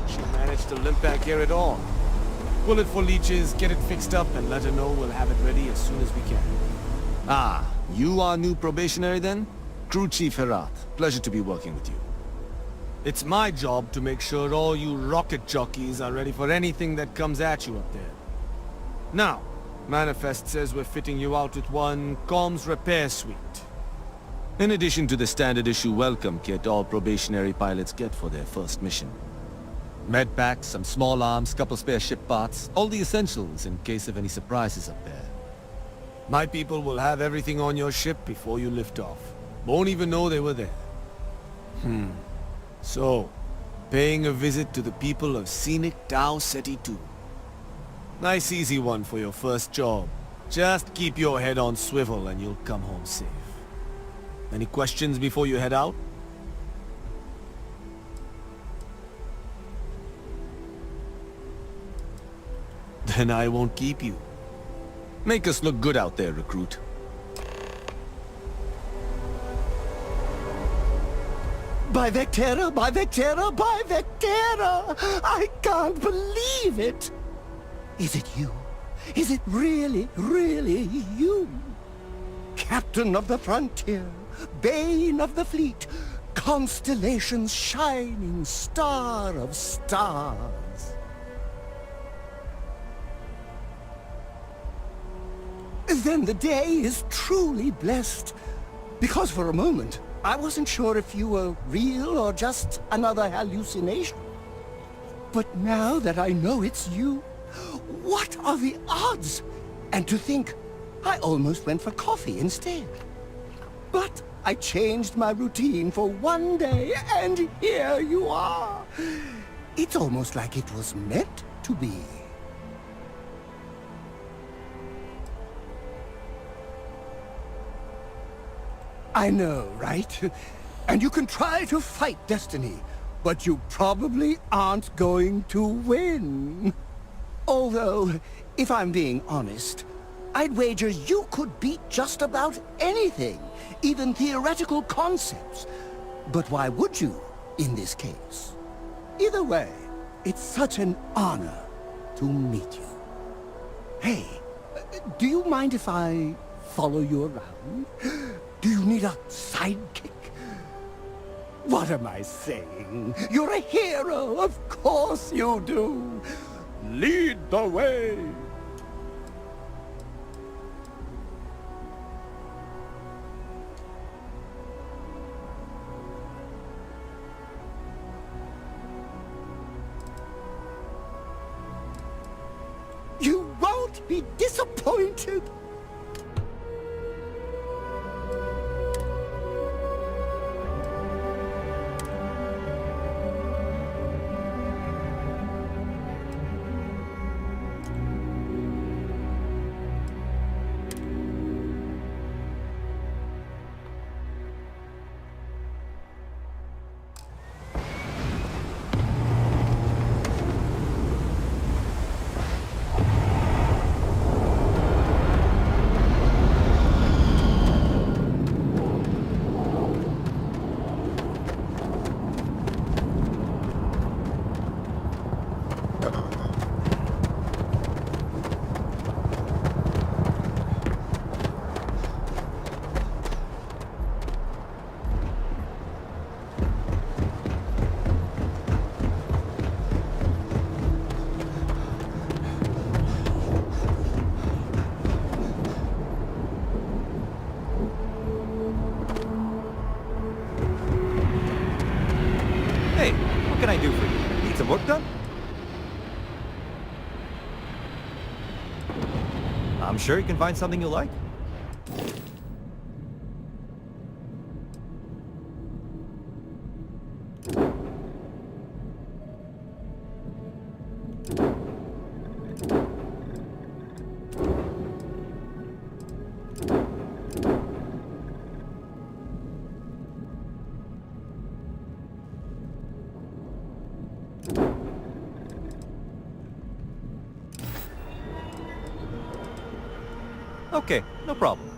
She managed to limp back here at all. Bullet for leeches, get it fixed up, and let her know we'll have it ready as soon as we can. Ah, you are new probationary then? Crew Chief Herat. Pleasure to be working with you. It's my job to make sure all you rocket jockeys are ready for anything that comes at you up there. Now, Manifest says we're fitting you out with one comms repair suite. In addition to the standard issue welcome kit all probationary pilots get for their first mission. Med packs, some small arms, couple spare ship parts, all the essentials in case of any surprises up there. My people will have everything on your ship before you lift off. Won't even know they were there. So, paying a visit to the people of scenic Tau Ceti 2. Nice easy one for your first job. Just keep your head on swivel and you'll come home safe. Any questions before you head out? Then I won't keep you. Make us look good out there, recruit. By Vectera, by Vectera, by Vectera! I can't believe it! Is it you? Is it really, really you? Captain of the frontier, bane of the fleet, constellation's shining star of stars. Then the day is truly blessed, because for a moment, I wasn't sure if you were real or just another hallucination. But now that I know it's you, what are the odds? And to think, I almost went for coffee instead. But I changed my routine for one day, and here you are. It's almost like it was meant to be. I know, right? And you can try to fight destiny, but you probably aren't going to win. Although, if I'm being honest, I'd wager you could beat just about anything, even theoretical concepts. But why would you, in this case? Either way, it's such an honor to meet you. Hey, do you mind if I follow you around? Do you need a sidekick? What am I saying? You're a hero, of course you do. Lead the way. You won't be disappointed. Hey, what can I do for you? Need some work done? I'm sure you can find something you like. Okay, no problem.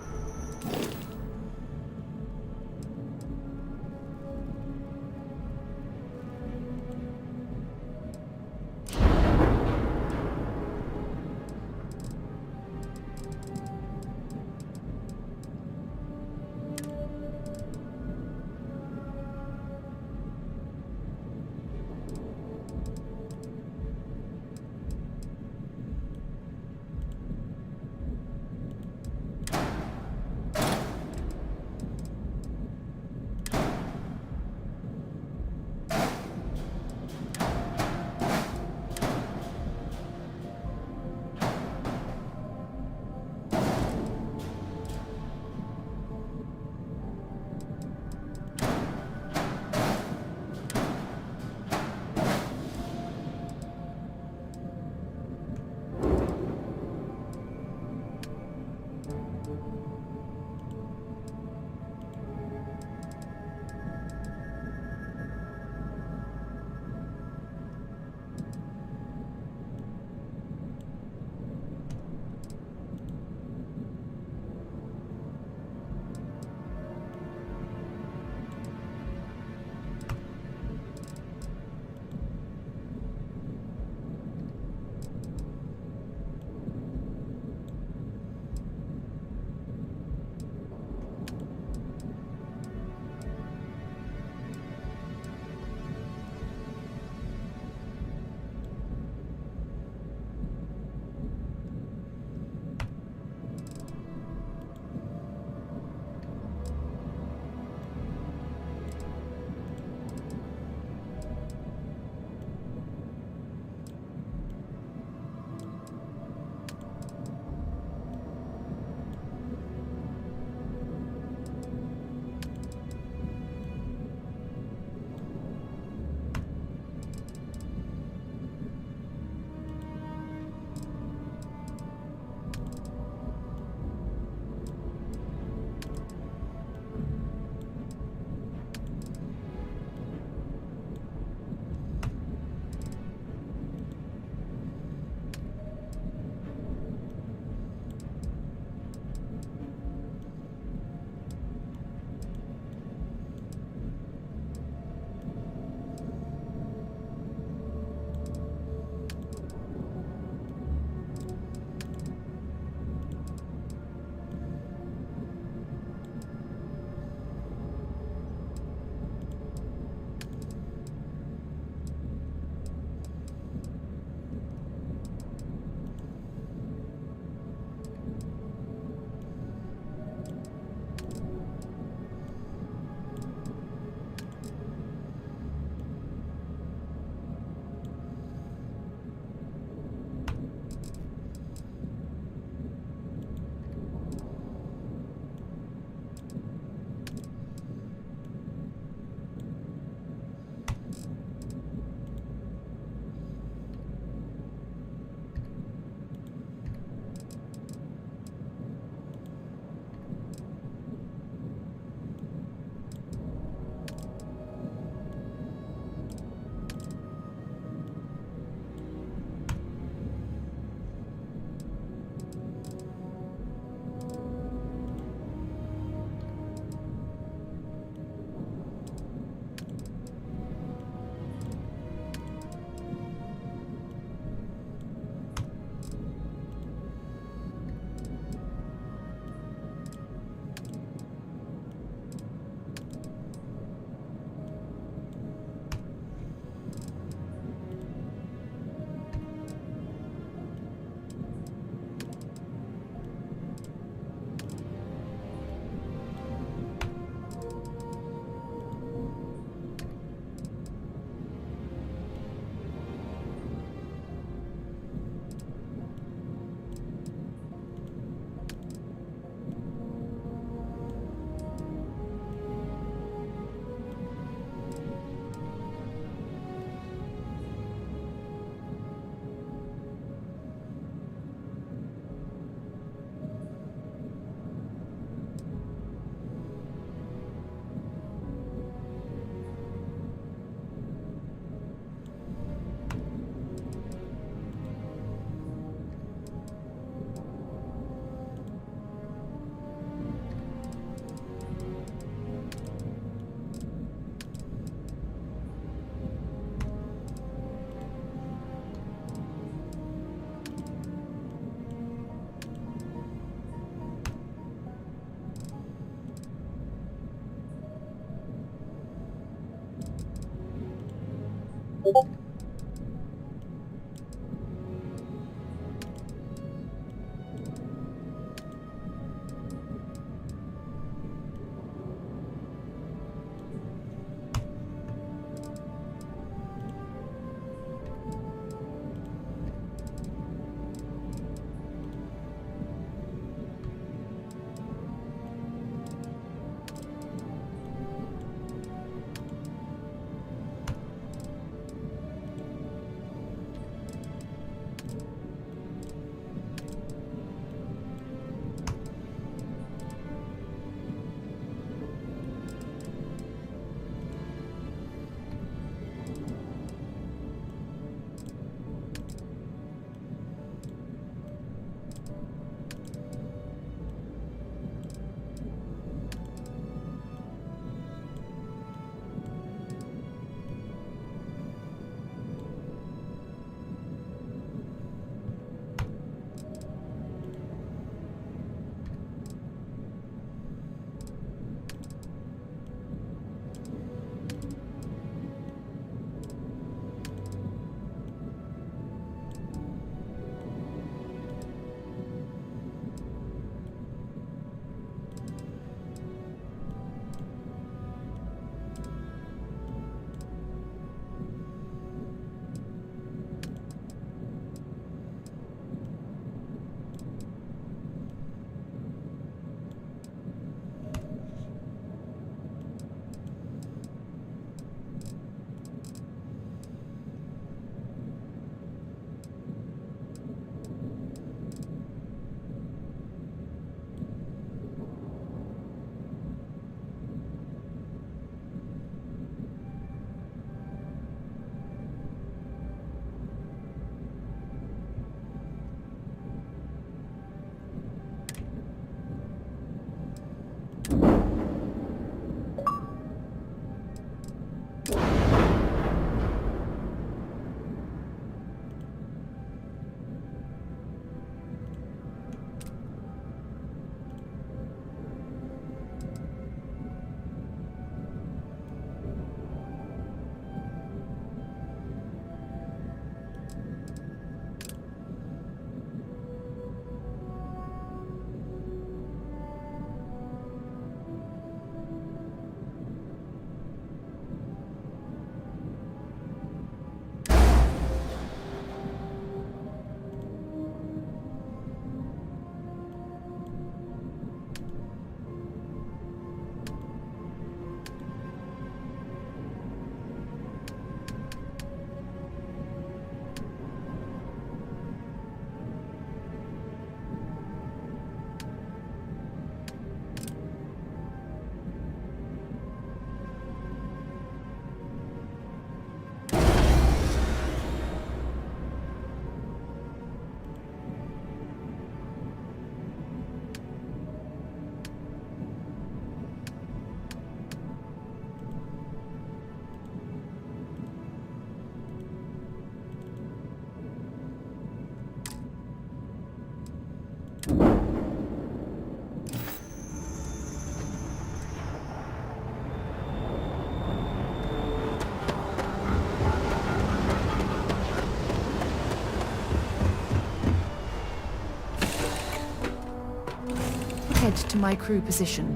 head to my crew position.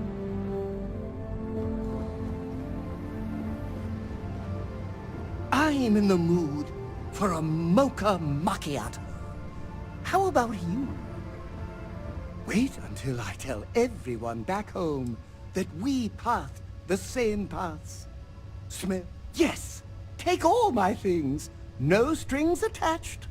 I'm in the mood for a mocha macchiato. How about you? Wait until I tell everyone back home that we path the same paths. Smell? Yes! Take all my things. No strings attached.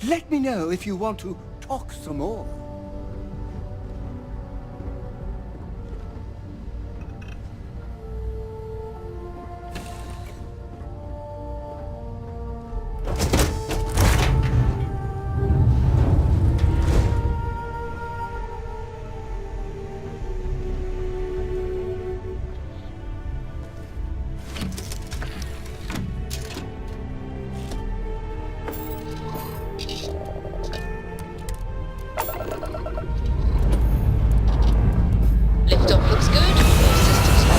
Let me know if you want to talk some more. Liftoff looks good. All systems go.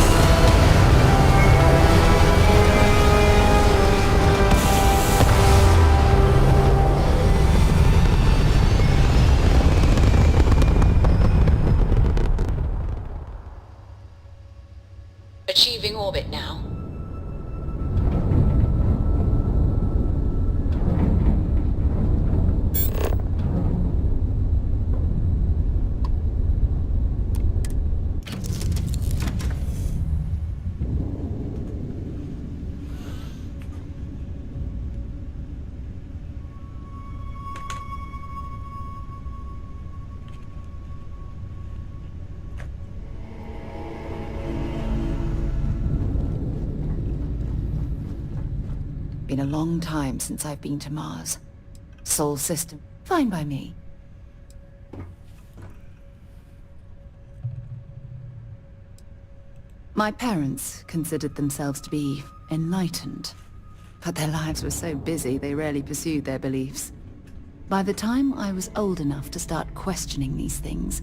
Achieving orbit now. Been a long time since I've been to Mars. Sol system, fine by me. My parents considered themselves to be enlightened, but their lives were so busy they rarely pursued their beliefs. By the time I was old enough to start questioning these things,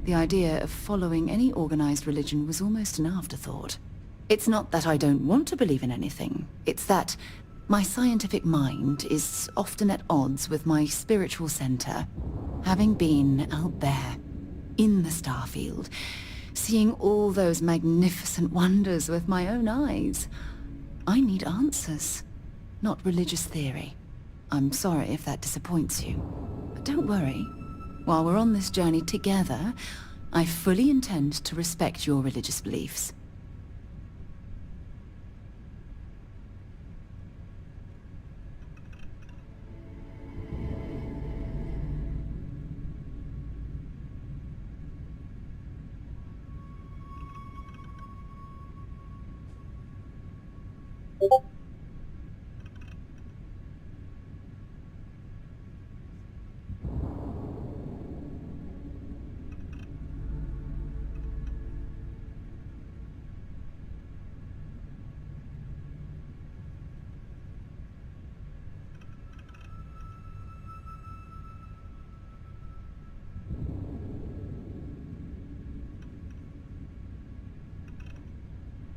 the idea of following any organized religion was almost an afterthought. It's not that I don't want to believe in anything, it's that my scientific mind is often at odds with my spiritual center. Having been out there, in the StarField, seeing all those magnificent wonders with my own eyes, I need answers, not religious theory. I'm sorry if that disappoints you, but don't worry. While we're on this journey together, I fully intend to respect your religious beliefs.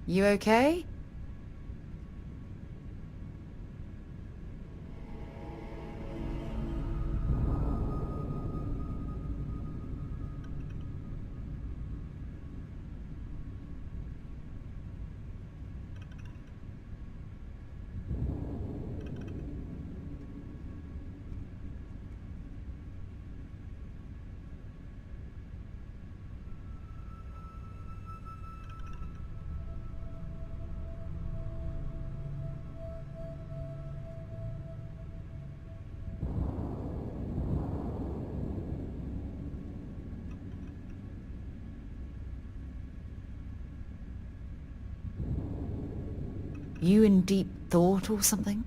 You okay? You in deep thought or something?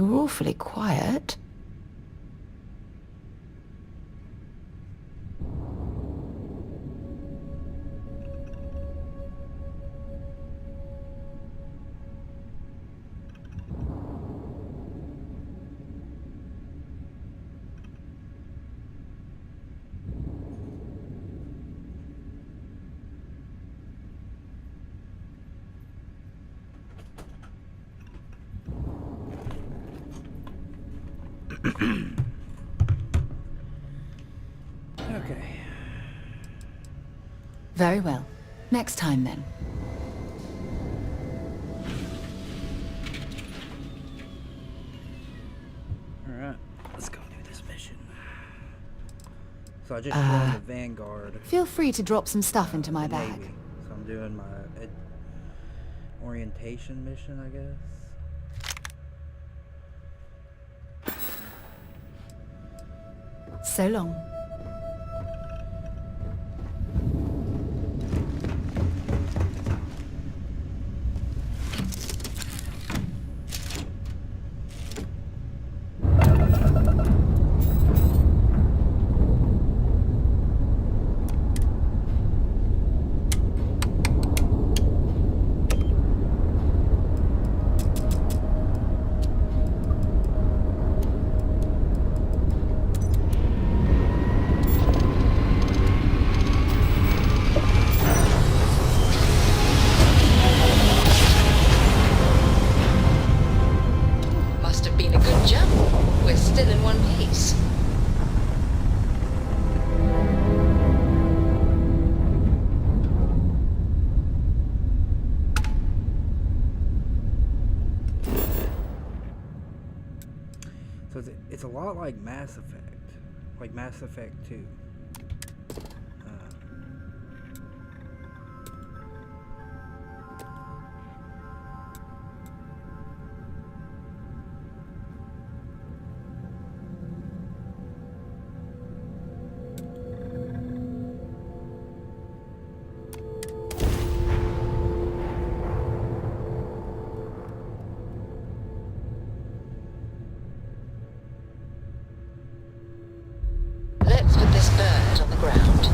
You were awfully quiet. Okay. Very well. Next time, then. Alright, let's go do this mission. So I just joined the Vanguard. Feel free to drop some stuff into my the bag. Navy. So I'm doing my orientation mission, I guess. So long. Must have been a good jump. We're still in one piece. So it's a lot like Mass Effect. Like Mass Effect 2. Let's put this bird on the ground.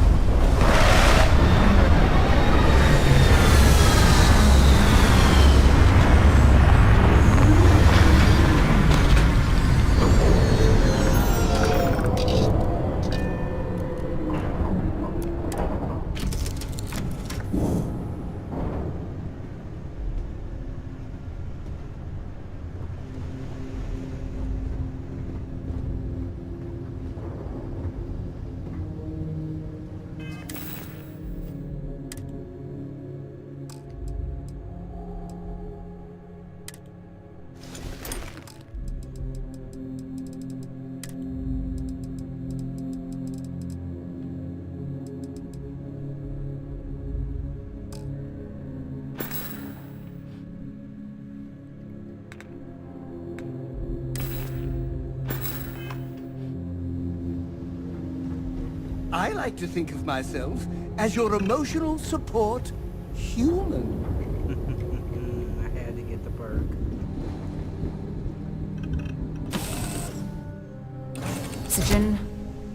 I like to think of myself as your emotional support human. I had to get the perk. Oxygen.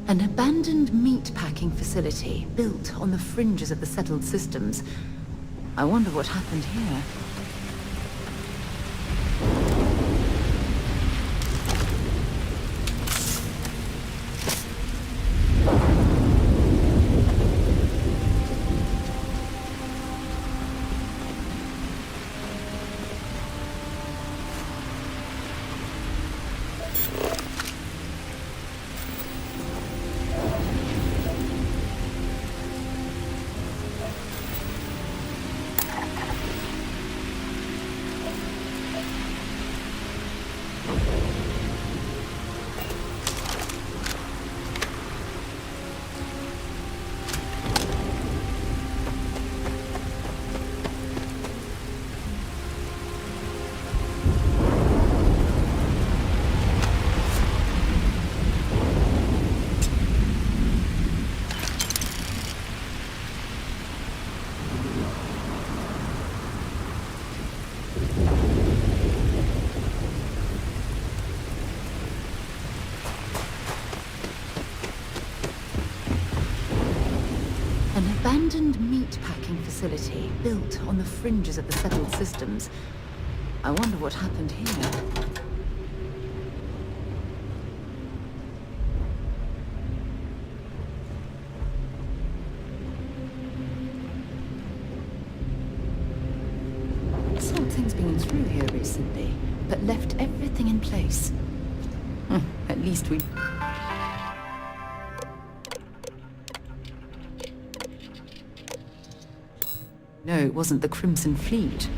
An abandoned meat-packing facility built on the fringes of the settled systems. I wonder what happened here. abandoned meat-packing facility built on the fringes of the settled systems. I wonder what happened here. Something's been through here recently, but left everything in place. At least we... No, it wasn't the Crimson Fleet.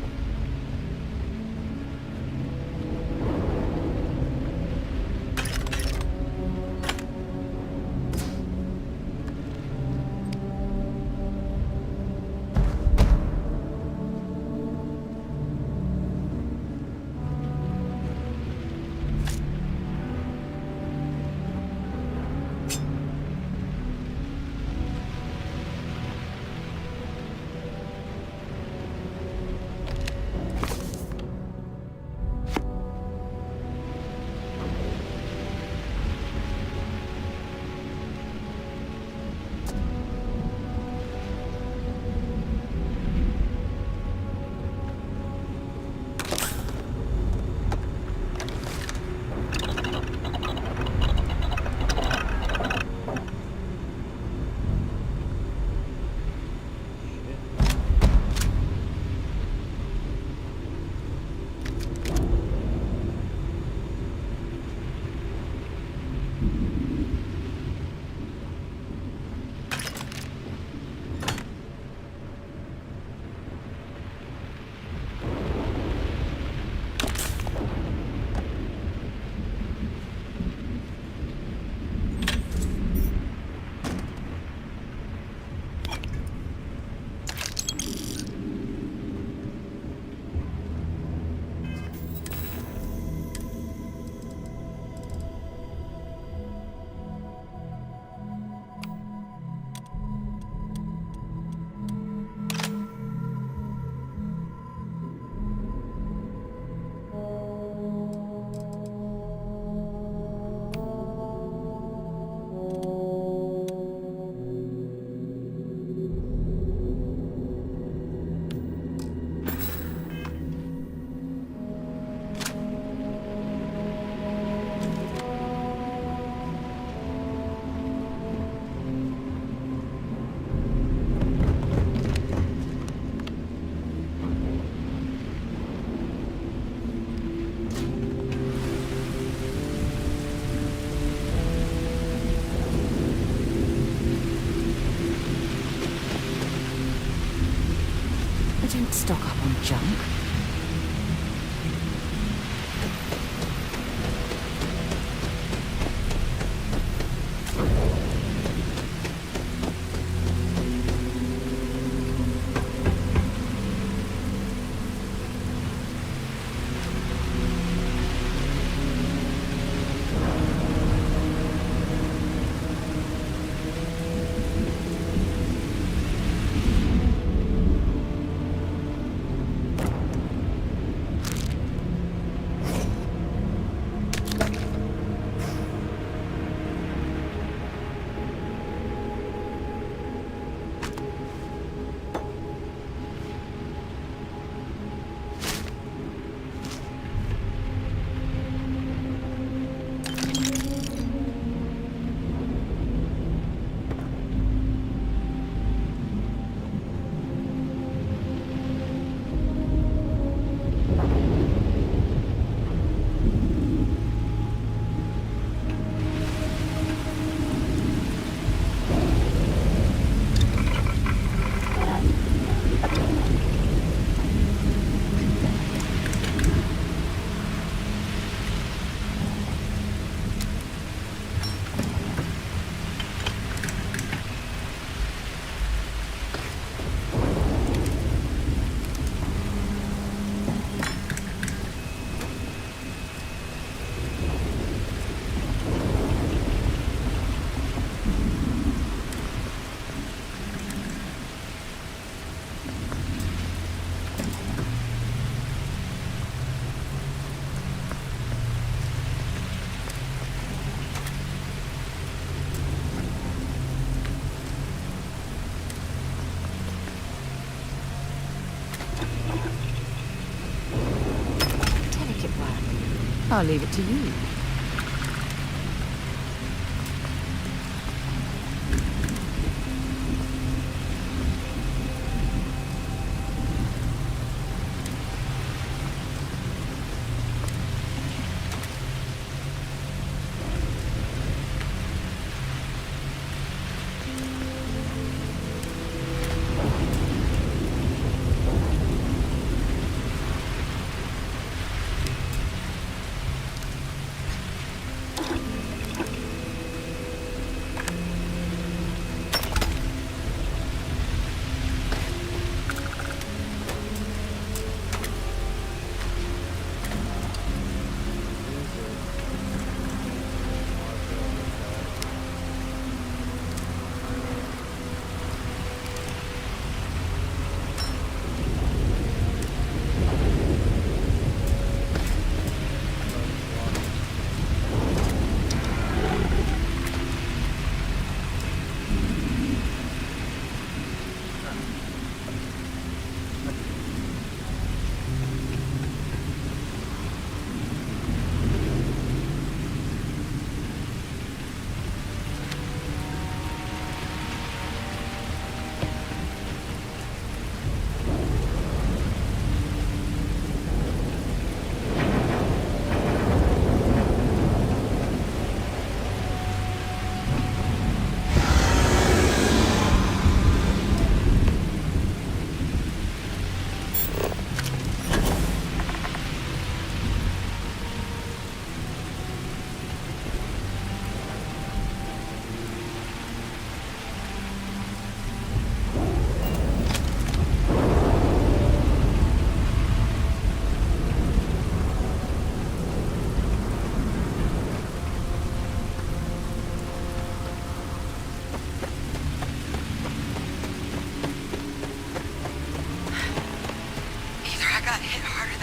Don't stock up on junk. I'll leave it to you.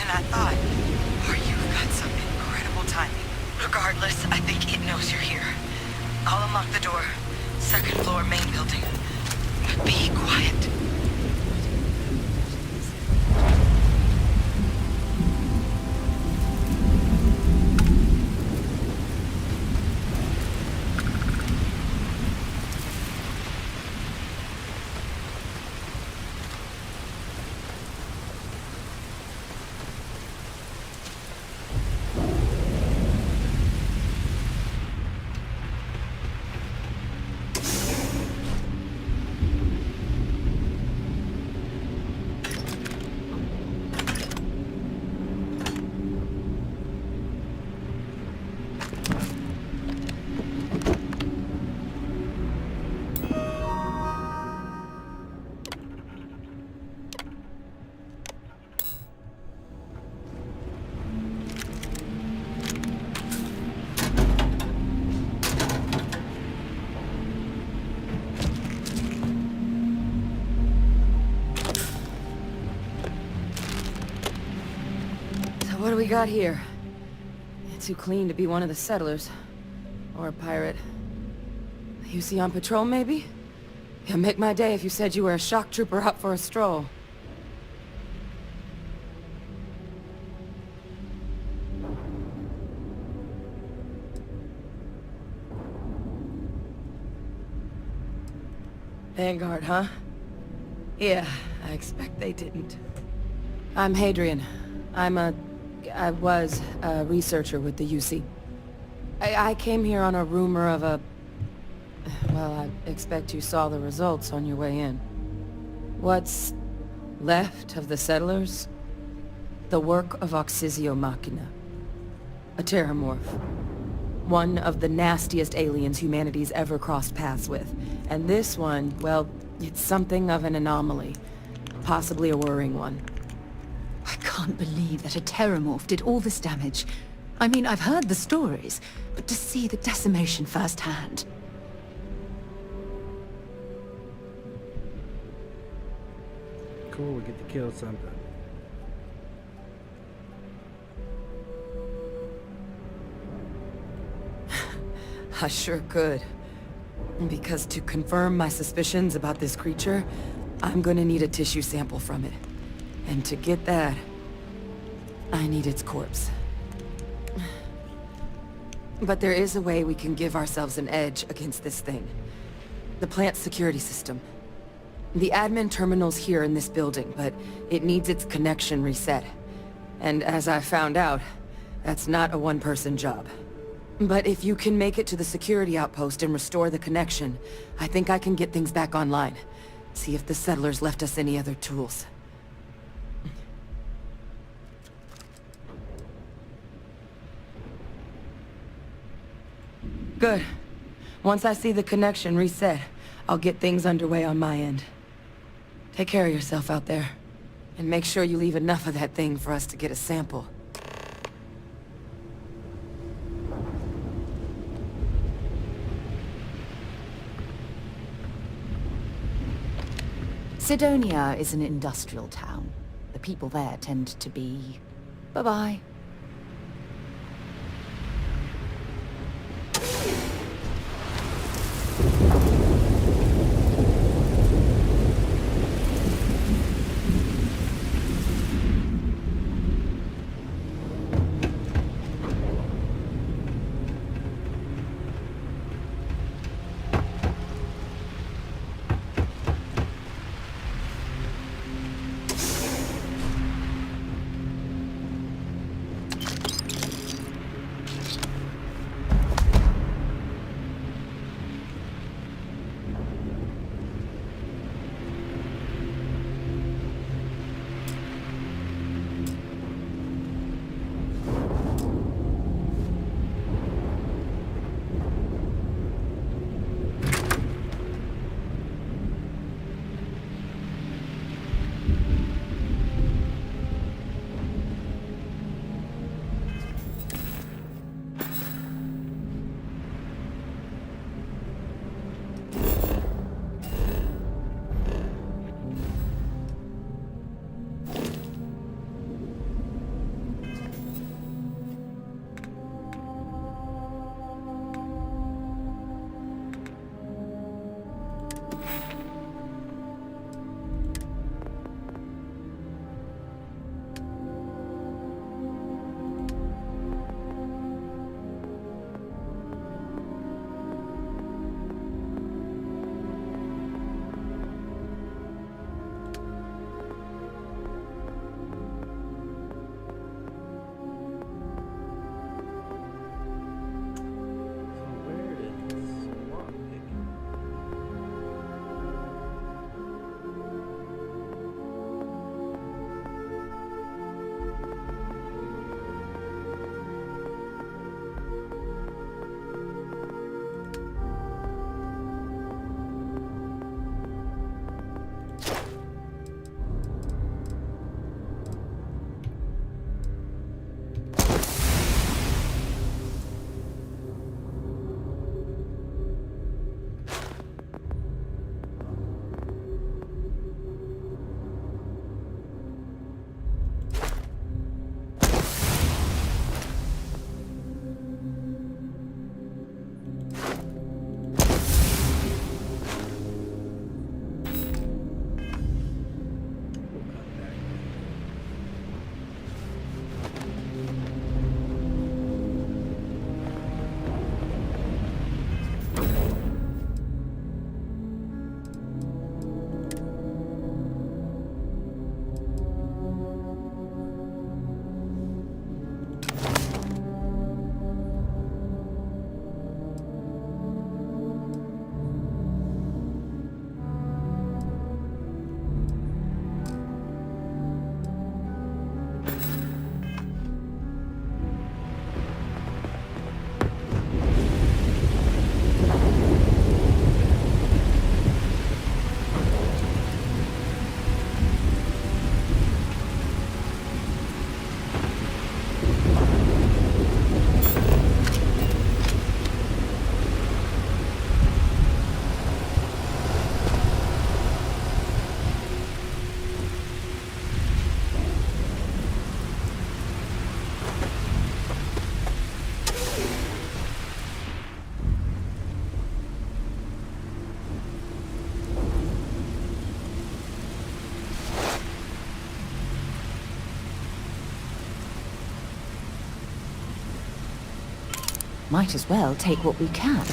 I thought. Or you've got some incredible timing. Regardless, I think it knows you're here. I'll unlock the door. Second floor, main building. Be quiet. What do we got here? Too clean to be one of the settlers. Or a pirate. You see on patrol, maybe? Yeah, make my day if you said you were a shock trooper out for a stroll. Vanguard, huh? Yeah, I expect they didn't. I'm Hadrian. I was a researcher with the UC. I came here on a rumor of a... Well, I expect you saw the results on your way in. What's left of the settlers? The work of Oxysio Machina. A terramorph. One of the nastiest aliens humanity's ever crossed paths with. And this one, well, it's something of an anomaly. Possibly a worrying one. I can't believe that a terramorph did all this damage. I mean, I've heard the stories, but to see the decimation firsthand... Cool, we get to kill something. I sure could. Because to confirm my suspicions about this creature, I'm gonna need a tissue sample from it. And to get that, I need its corpse. But there is a way we can give ourselves an edge against this thing. The plant's security system. The admin terminal's here in this building, but it needs its connection reset. And as I found out, that's not a one-person job. But if you can make it to the security outpost and restore the connection, I think I can get things back online. See if the settlers left us any other tools. Good. Once I see the connection reset, I'll get things underway on my end. Take care of yourself out there. And make sure you leave enough of that thing for us to get a sample. Sidonia is an industrial town. The people there tend to be... Bye-bye. Might as well take what we can.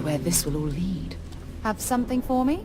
Where this will all lead. Have something for me?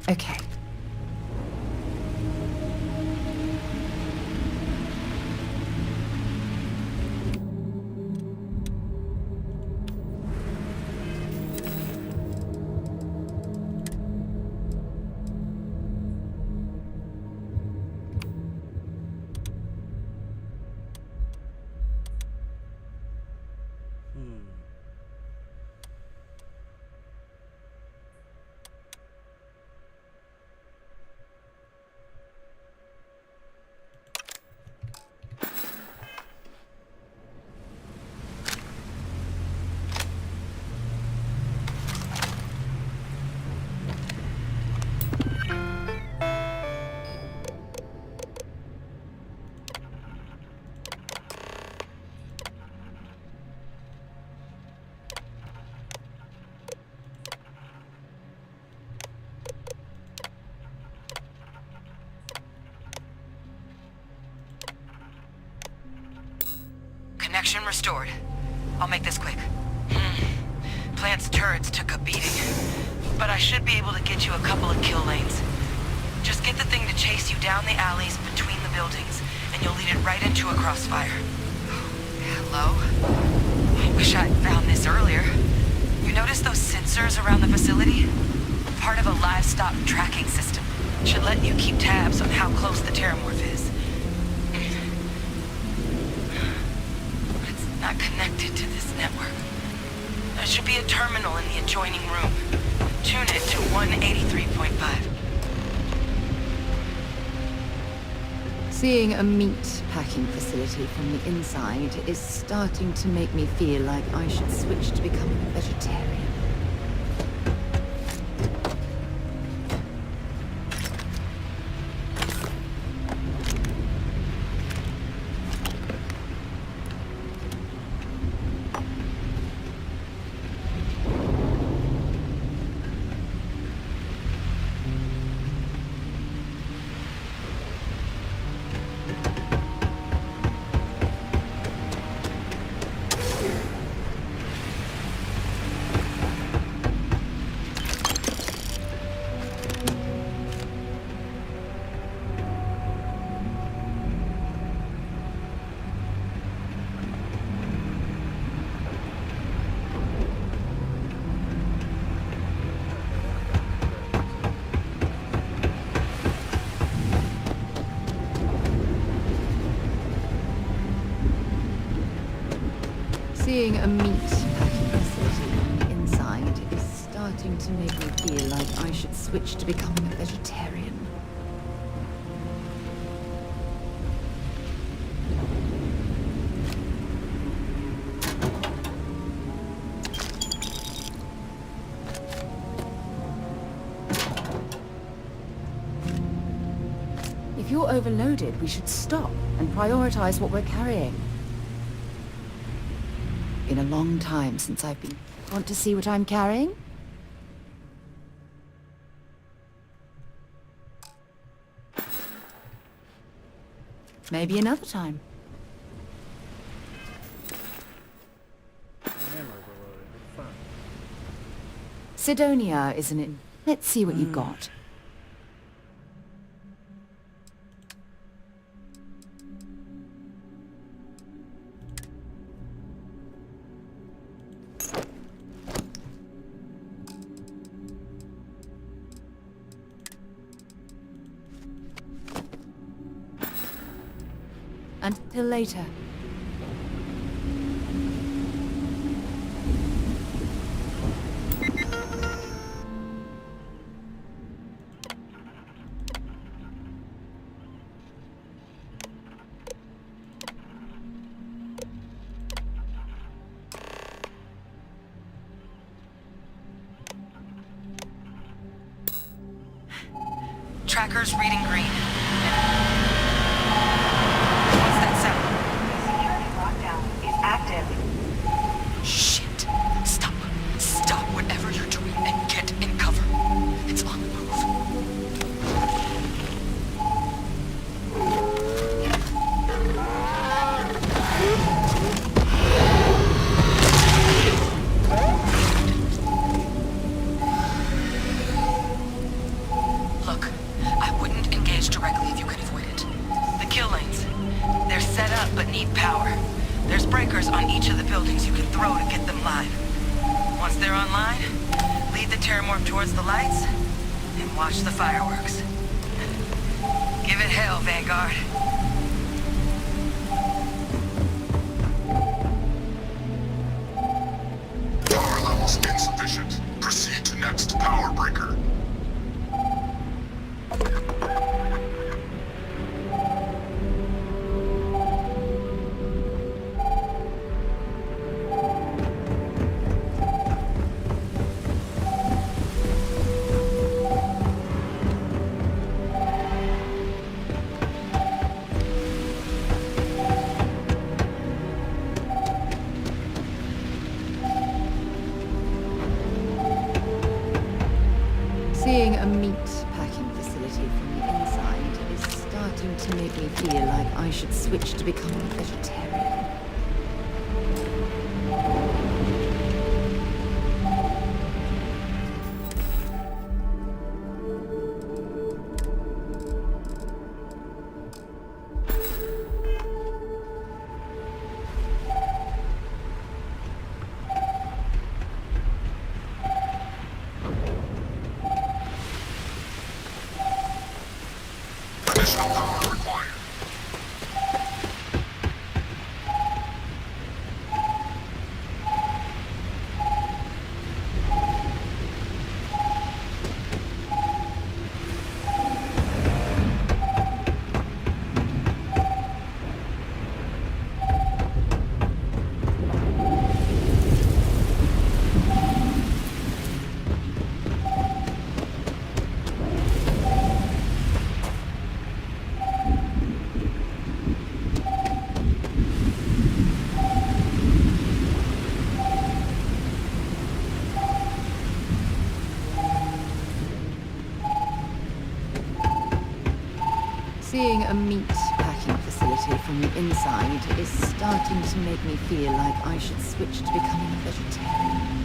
Okay. Connection restored. I'll make this quick. Plant's turrets took a beating, but I should be able to get you a couple of kill lanes. Just get the thing to chase you down the alleys between the buildings, and you'll lead it right into a crossfire. Hello? I wish I'd found this earlier. You notice those sensors around the facility? Part of a livestock tracking system. Should let you keep tabs on how close the terramorph is. It's not connected to this network. There should be a terminal in the adjoining room. Tune it to 183.5. Seeing a meat packing facility from the inside is starting to make me feel like I should switch to becoming a vegetarian. Seeing a meat packing facility on the inside is starting to make me feel like I should switch to becoming a vegetarian. If you're overloaded, we should stop and prioritize what we're carrying. Been a long time since I've been... Want to see what I'm carrying? Maybe another time. Sidonia isn't it? Let's see what you've got. Until later. Tracker's reading green. What's that sound? Security lockdown is active. Shit. Stop. Stop whatever you're doing and get in cover. It's on the move. Look, I wouldn't engage directly if you could avoid it. The kill lanes, they're set up but need power. There's breakers on each of the buildings you can throw to get them live. Once they're online, lead the terramorph towards the lights and watch the fireworks. Give it hell, Vanguard. Power levels insufficient. Proceed to next power breaker. Seeing a meat packing facility from the inside is starting to make me feel like I should switch to becoming a vegetarian. Additional power required. Seeing a meat packing facility from the inside is starting to make me feel like I should switch to becoming a vegetarian.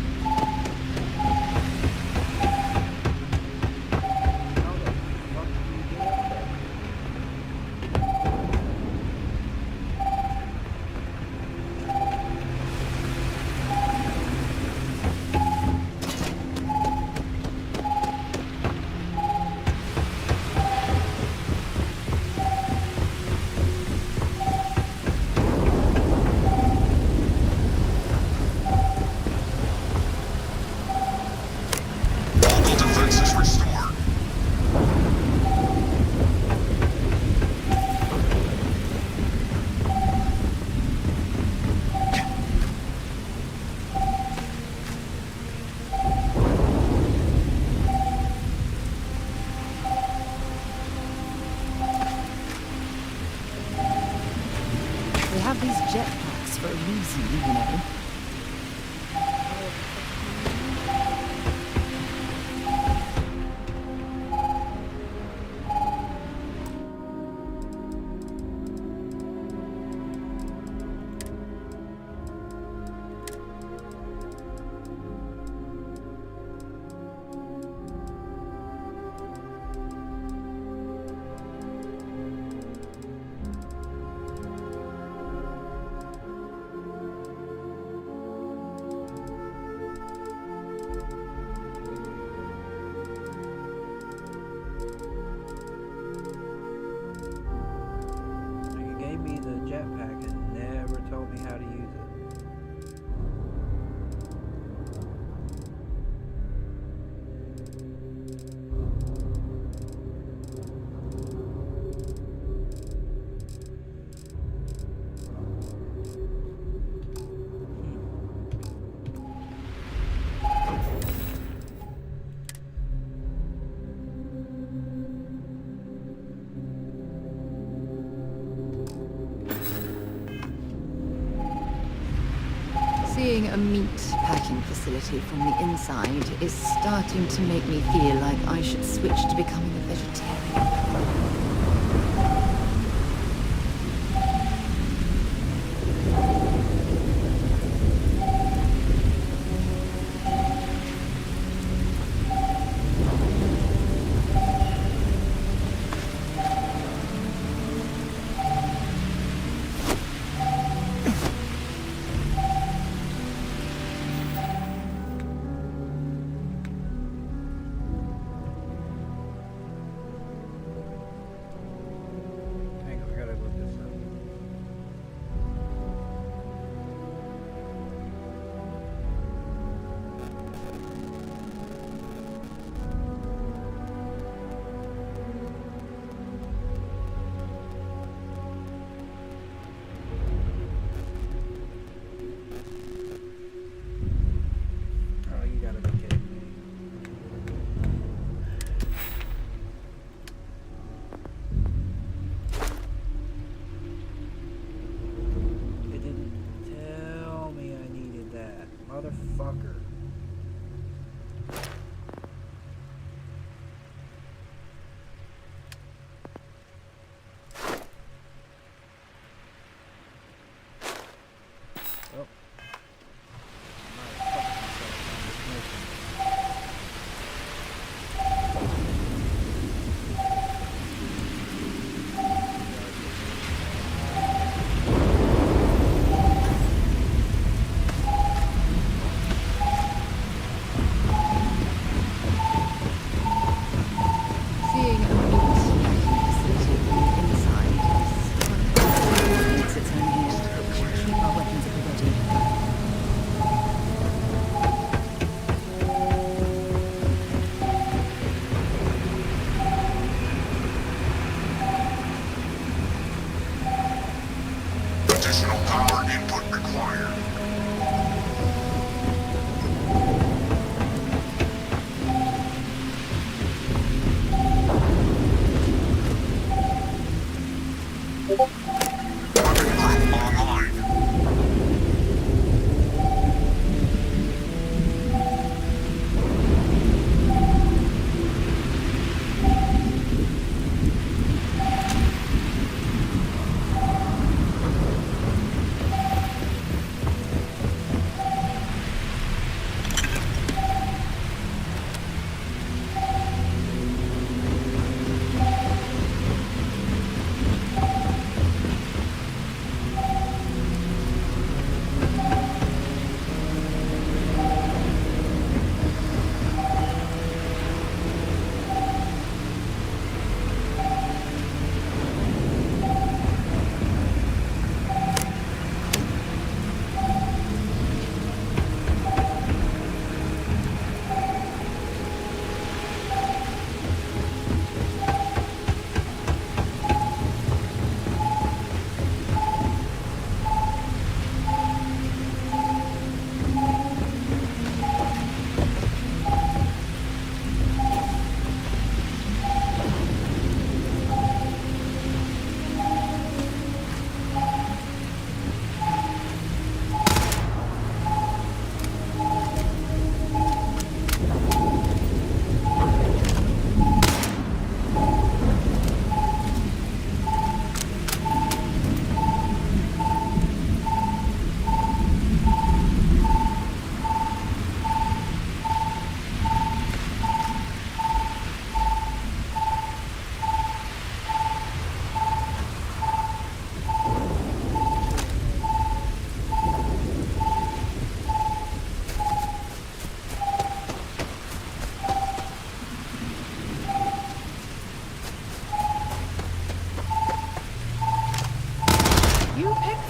have these jetpacks for a reason, you know. Seeing a meat packing facility from the inside is starting to make me feel like I should switch to becoming a vegetarian. Motherfucker. Oh. Additional power input required.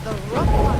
the rough one.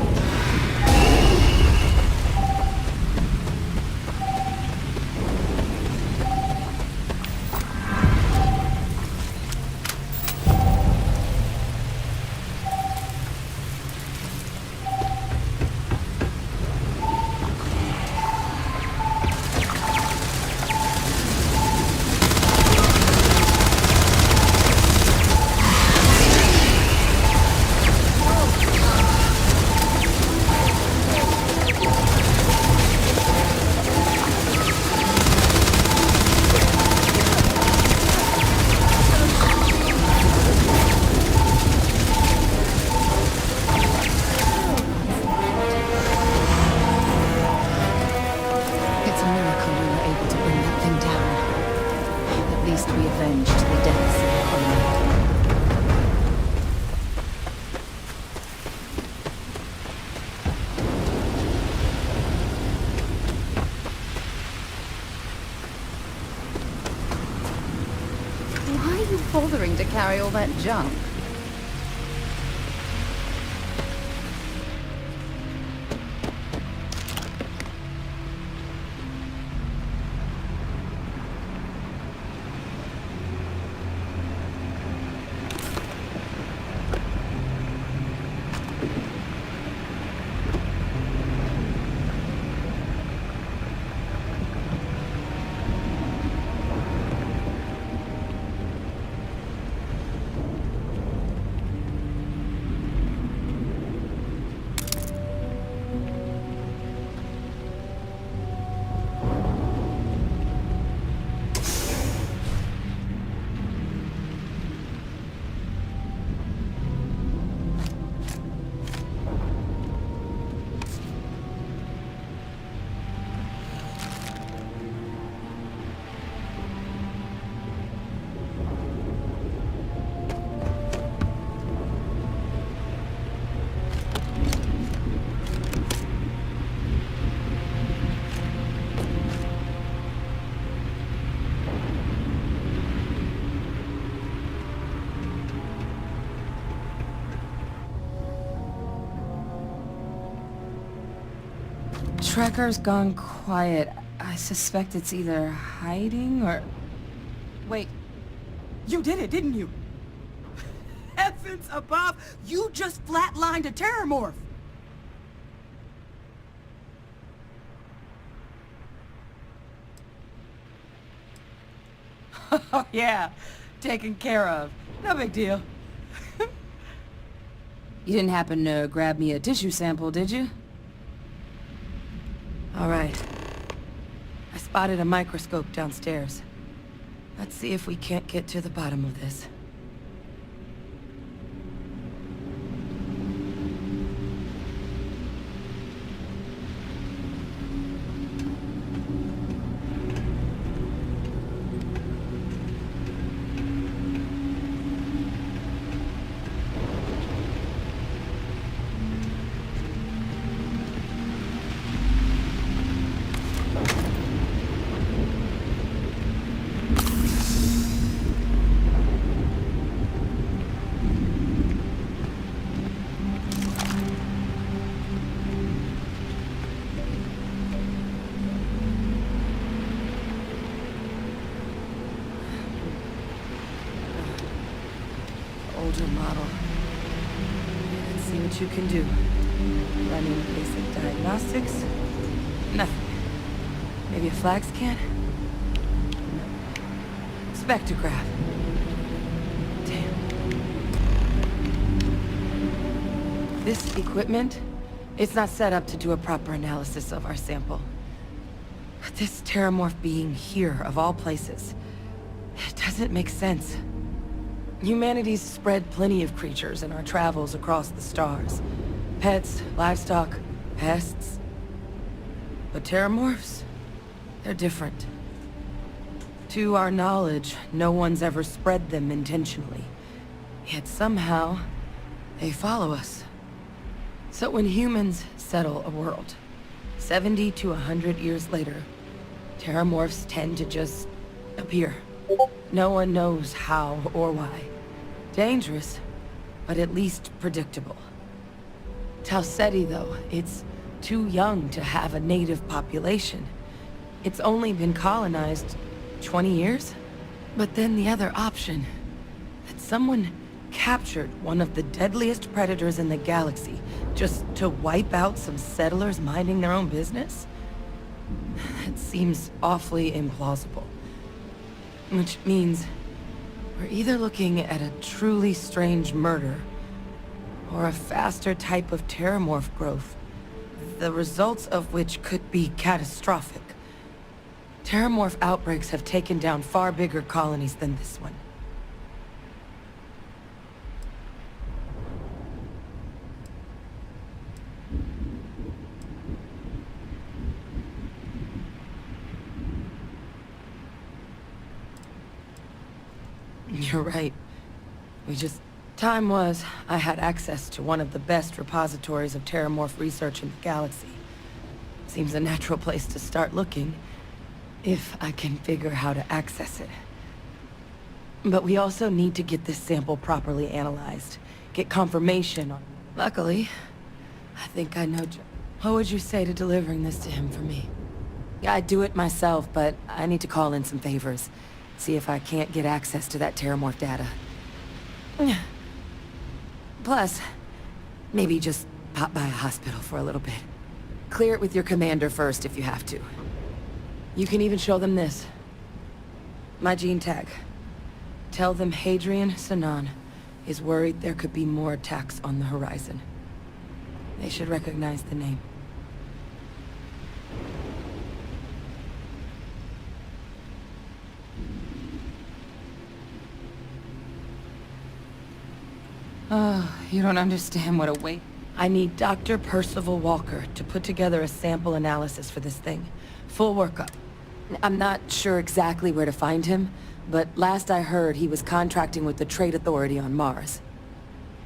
Bothering to carry all that junk. Trekker's gone quiet. I suspect it's either hiding or... Wait. You did it, didn't you? Heavens above! You just flatlined a terramorph! Oh yeah, taken care of. No big deal. You didn't happen to grab me a tissue sample, did you? All right. I spotted a microscope downstairs. Let's see if we can't get to the bottom of this. Older model. Let's see what you can do. Running basic diagnostics. Nothing. Maybe a flag scan? No. Spectrograph. Damn. This equipment, it's not set up to do a proper analysis of our sample. But this terramorph being here, of all places, it doesn't make sense. Humanity's spread plenty of creatures in our travels across the stars. Pets, livestock, pests. But terramorphs? They're different. To our knowledge, no one's ever spread them intentionally. Yet somehow, they follow us. So when humans settle a world, 70 to 100 years later, terramorphs tend to just appear. No one knows how or why. Dangerous, but at least predictable. Tau Ceti, though, it's too young to have a native population. It's only been colonized 20 years? But then the other option, that someone captured one of the deadliest predators in the galaxy just to wipe out some settlers minding their own business? It seems awfully implausible. Which means we're either looking at a truly strange murder or a faster type of terramorph growth, the results of which could be catastrophic. Terramorph outbreaks have taken down far bigger colonies than this one. You're right. Time was, I had access to one of the best repositories of terramorph research in the galaxy. Seems a natural place to start looking, if I can figure how to access it. But we also need to get this sample properly analyzed, get confirmation on... Luckily, I think I know... What would you say to delivering this to him for me? Yeah, I'd do it myself, but I need to call in some favors. See if I can't get access to that terramorph data. Plus, maybe just pop by a hospital for a little bit. Clear it with your commander first if you have to. You can even show them this. My gene tag. Tell them Hadrian Sanan is worried there could be more attacks on the horizon. They should recognize the name. Oh, you don't understand what a weight... I need Dr. Percival Walker to put together a sample analysis for this thing. Full workup. I'm not sure exactly where to find him, but last I heard he was contracting with the Trade Authority on Mars.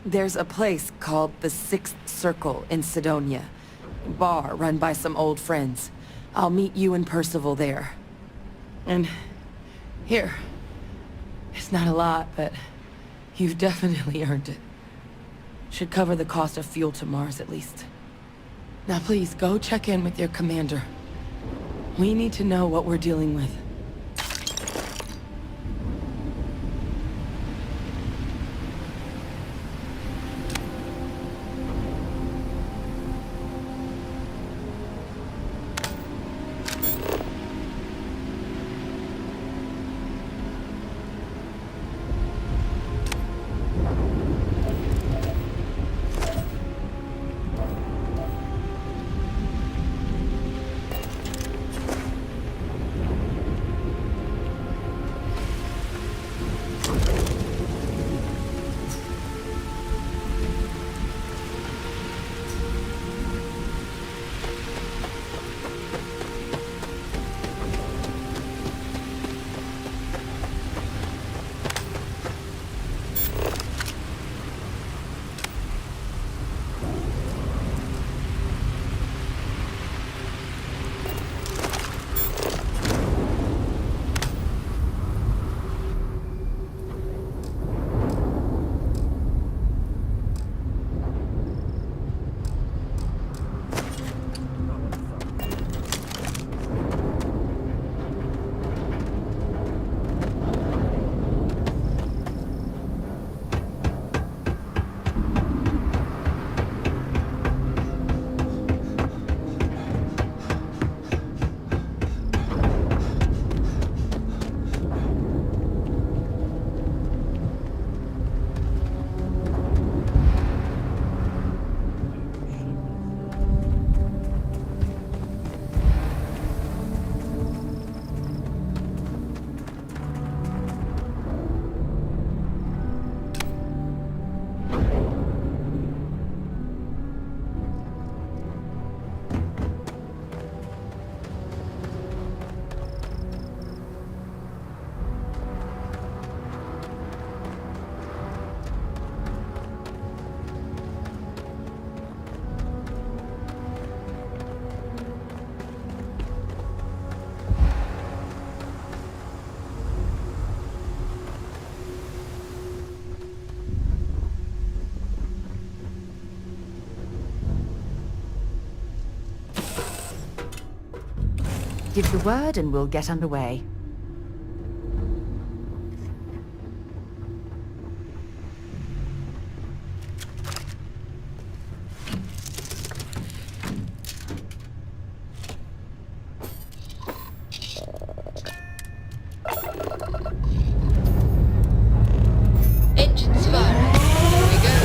There's a place called the Sixth Circle in Sidonia. Bar run by some old friends. I'll meet you and Percival there. And... here. It's not a lot, but you've definitely earned it. Should cover the cost of fuel to Mars, at least. Now please, go check in with your commander. We need to know what we're dealing with. Give the word and we'll get underway. Engines firing. Here we go.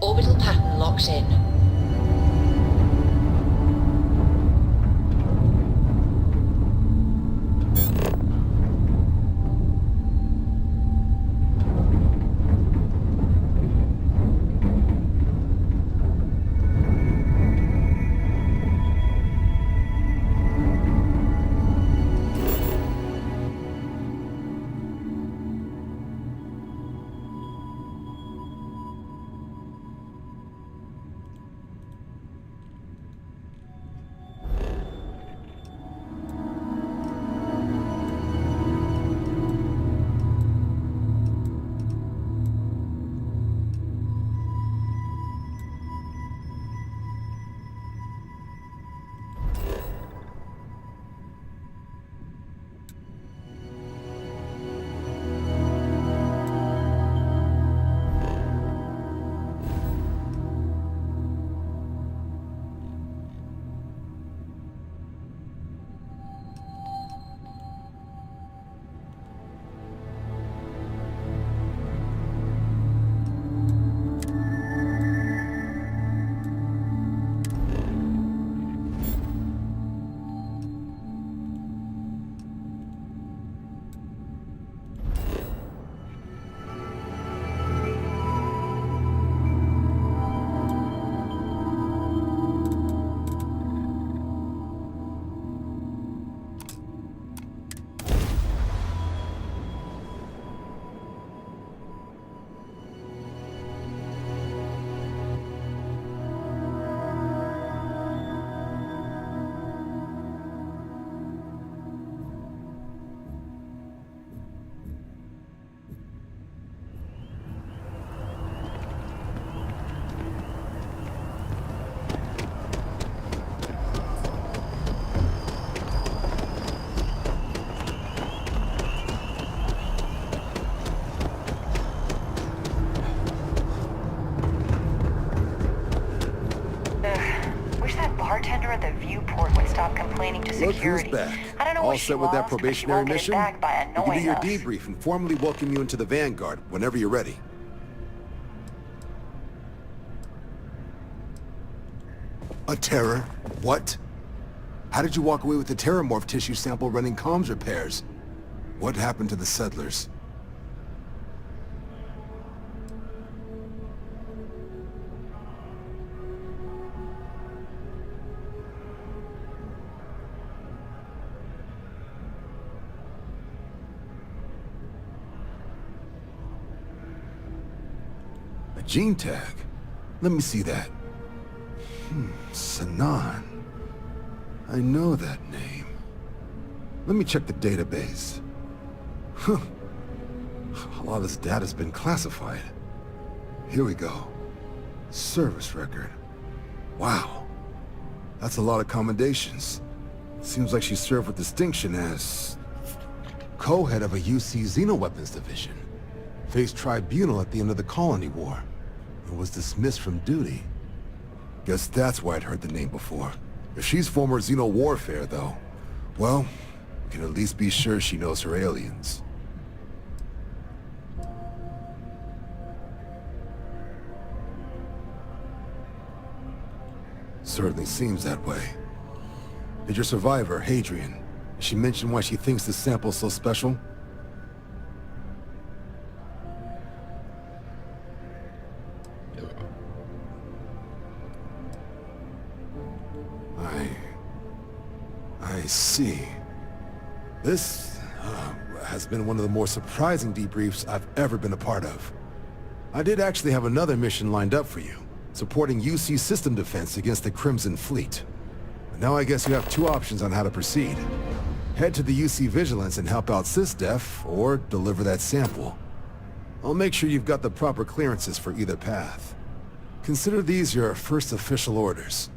Orbital pattern locked in. Bartender at the viewport would stop complaining to security. Look who's back. I don't know All what she set with that wants, but she probationary won't get it mission? back by You can annoying do your us. debrief and formally welcome you into the Vanguard whenever you're ready. A terror? What? How did you walk away with the terramorph tissue sample running comms repairs? What happened to the settlers? A gene tag? Let me see that. Sanan. I know that name. Let me check the database. Huh. A lot of this data's been classified. Here we go. Service record. Wow. That's a lot of commendations. Seems like she served with distinction as co-head of a UC Xenoweapons division. Faced tribunal at the end of the Colony War. And was dismissed from duty. Guess that's why I'd heard the name before. If she's former Xeno warfare, though, well, we can at least be sure she knows her aliens. Certainly seems that way. Did your survivor, Hadrian, she mention why she thinks this sample's so special? I see. This has been one of the more surprising debriefs I've ever been a part of. I did actually have another mission lined up for you, supporting UC system defense against the Crimson Fleet. And now I guess you have two options on how to proceed. Head to the UC Vigilance and help out SysDef, or deliver that sample. I'll make sure you've got the proper clearances for either path. Consider these your first official orders.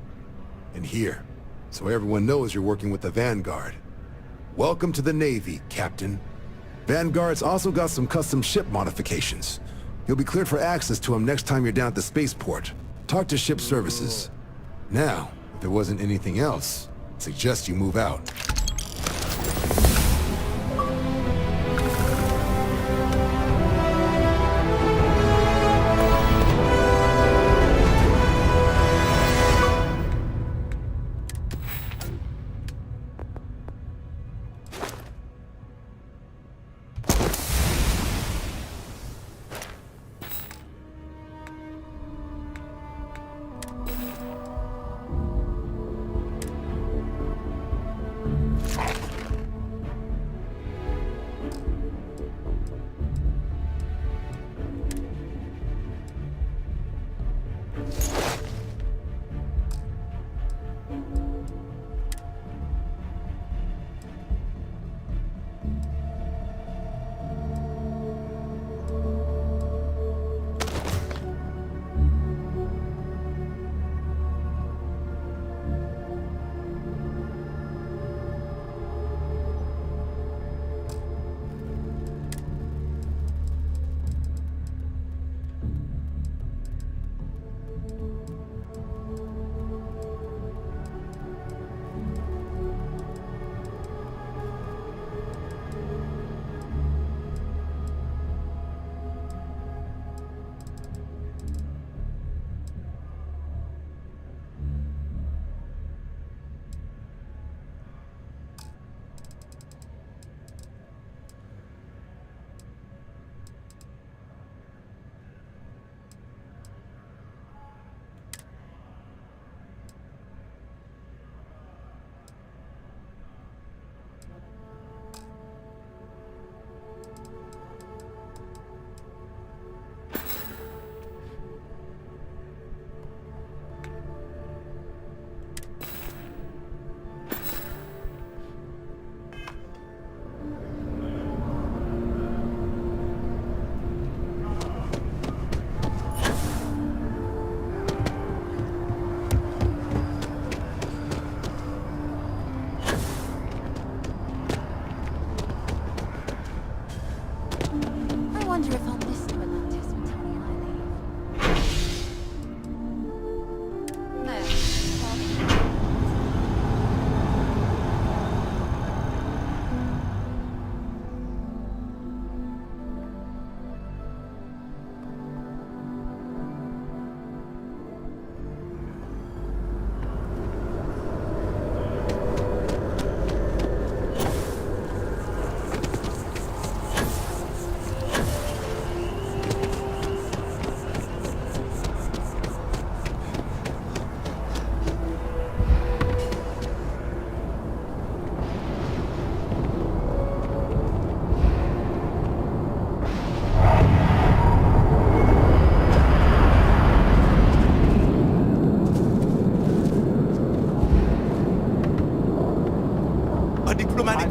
And here, so everyone knows you're working with the Vanguard. Welcome to the Navy, Captain. Vanguard's also got some custom ship modifications. You'll be cleared for access to them next time you're down at the spaceport. Talk to ship services. Now, if there wasn't anything else, I'd suggest you move out.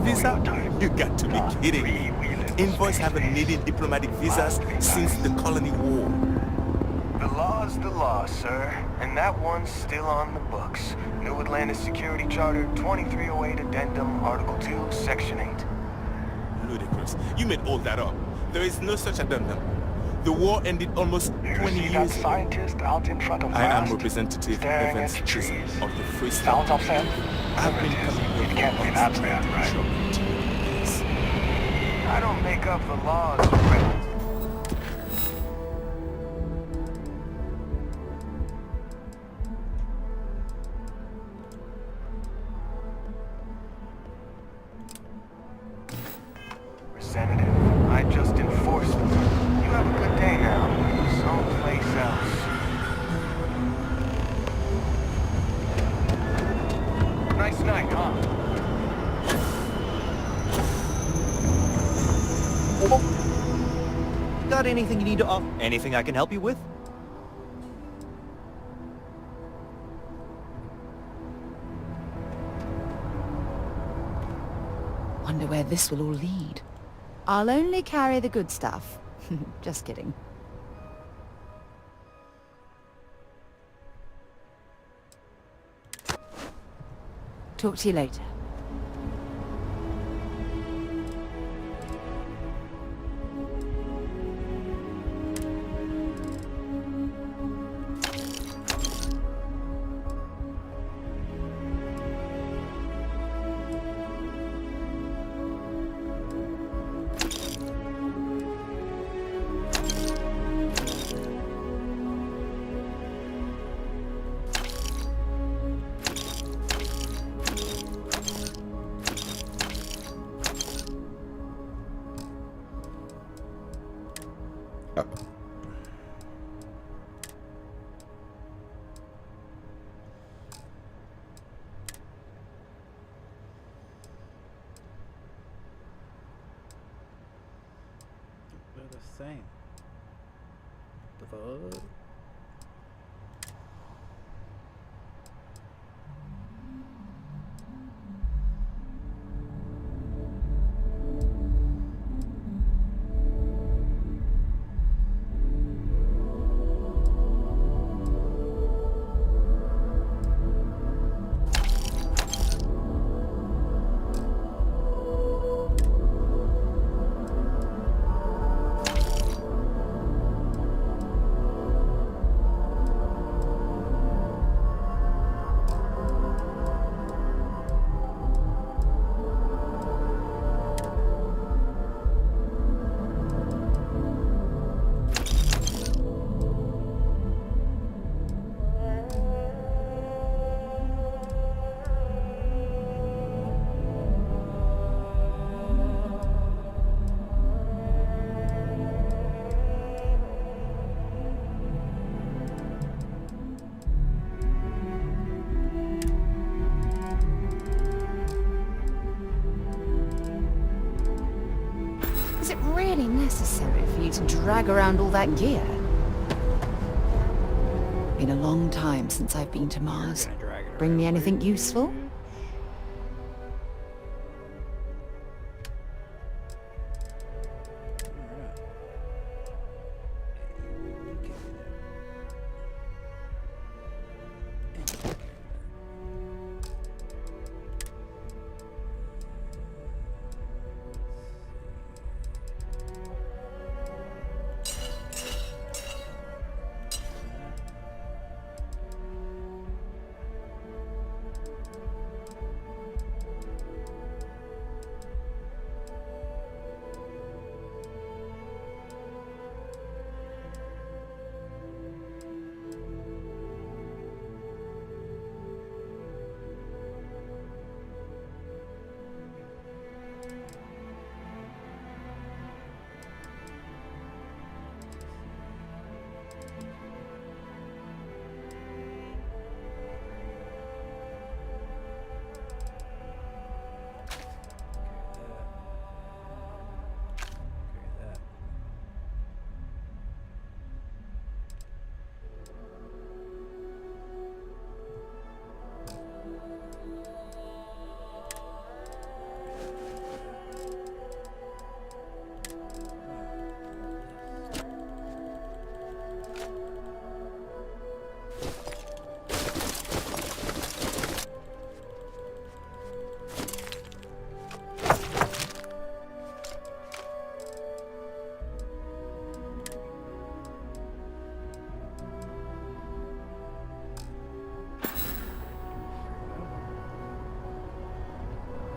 Visa? You got to be kidding me. Envoys haven't needed diplomatic visas since the Colony War. The law's the law, sir. And that one's still on the books. New Atlantis Security Charter 2308 Addendum, Article 2, Section 8. Ludicrous. You made all that up. There is no such addendum. The war ended almost 20 years ago. Scientist out in front of I am Representative Evans Chisholm of the Free State. I have been coming here for months trying to show you to this. I don't make up the laws, right? Representative, I just enforced them. You have a good day now. Someplace else. Nice night, huh? Got anything you need to offer? Anything I can help you with? wonder where this will all lead. I'll only carry the good stuff. Just kidding. Talk to you later. They're the same. The fuck? Is it really necessary for you to drag around all that gear? Been a long time since I've been to Mars. Bring me anything useful?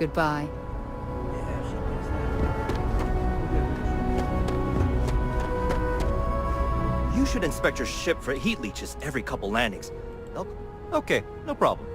Goodbye. You should inspect your ship for heat leeches every couple landings. Oh, okay, no problem.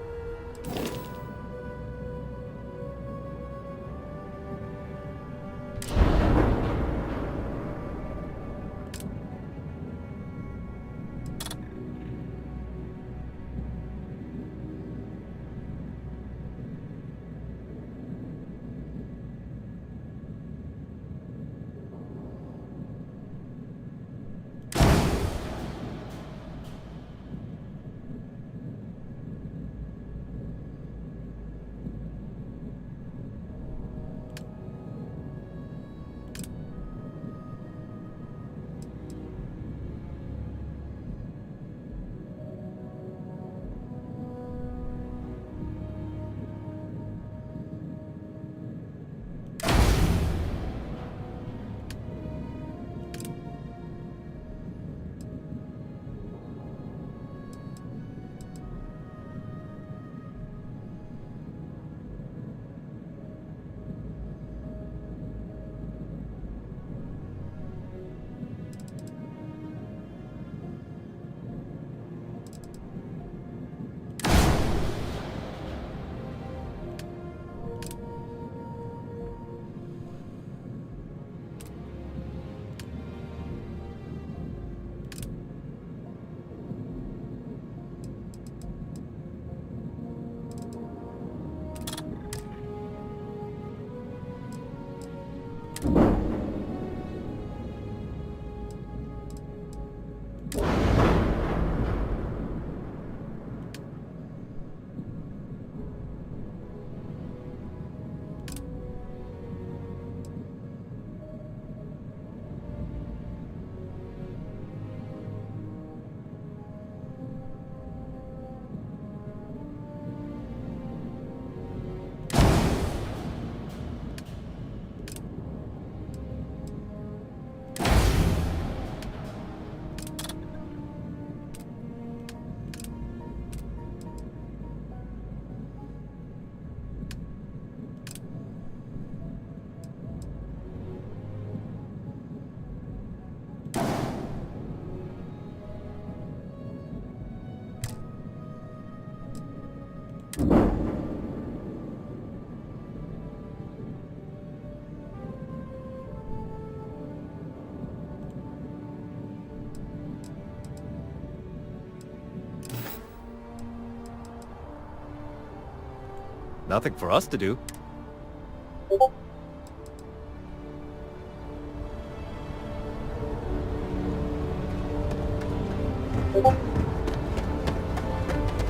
Nothing for us to do.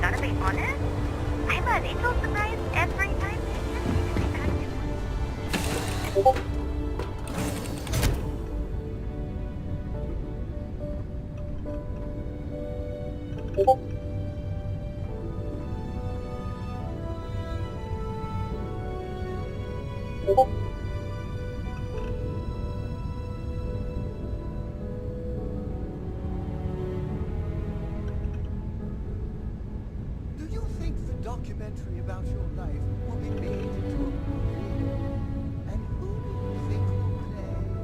Gotta be honest, I'm a little surprised every time they Do you think the documentary about your life will be made into a movie? And who do you think will play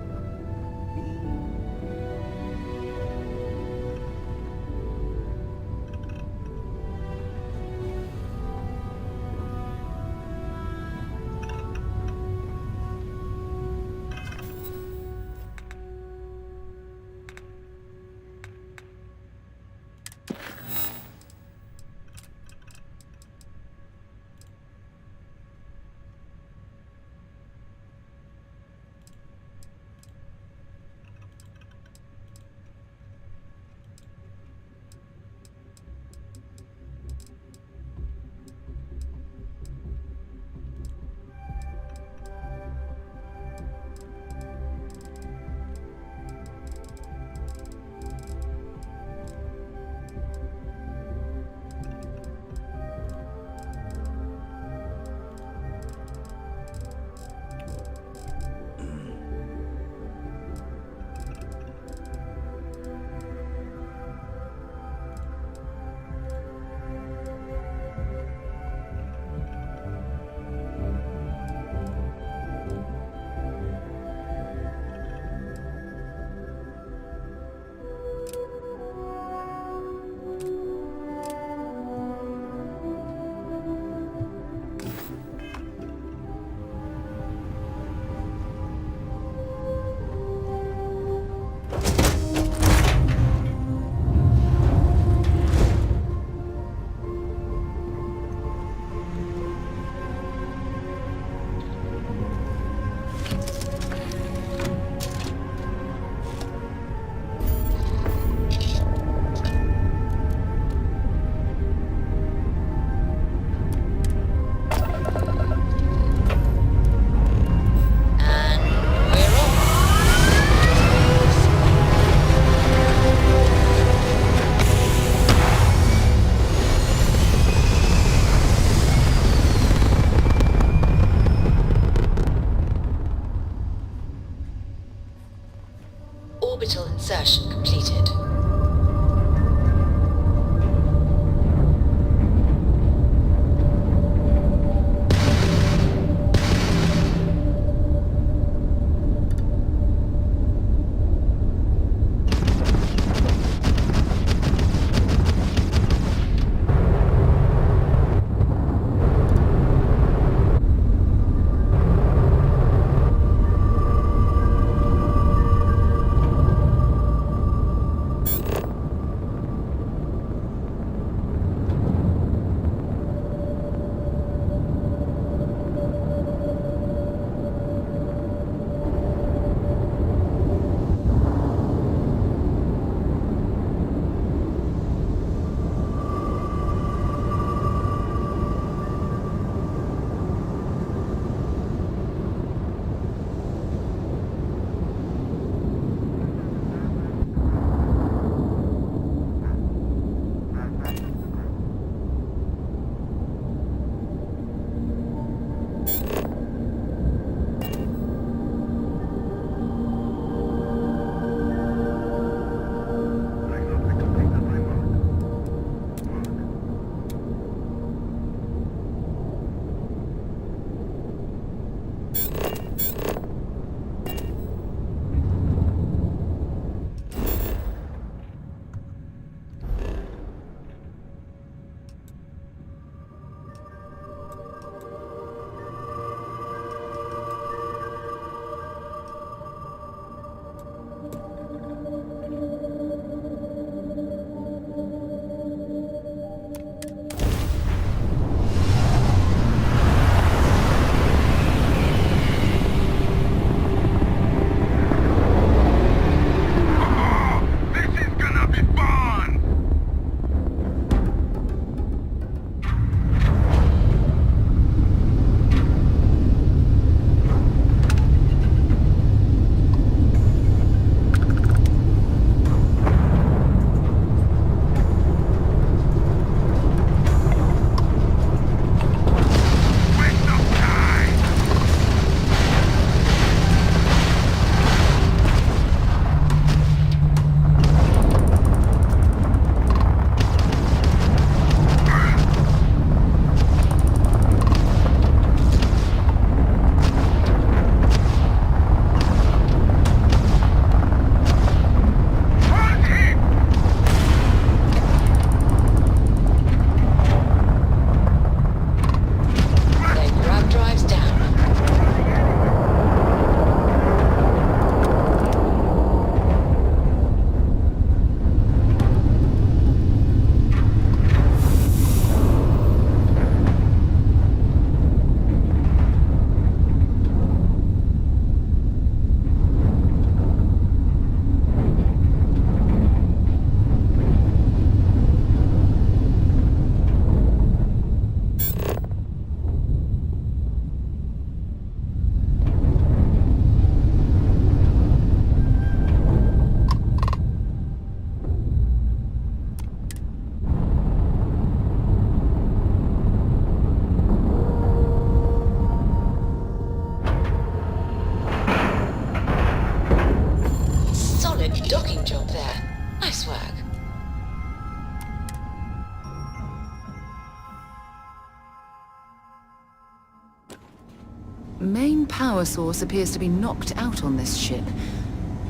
Main power source appears to be knocked out on this ship.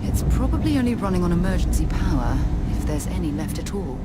It's probably only running on emergency power, if there's any left at all.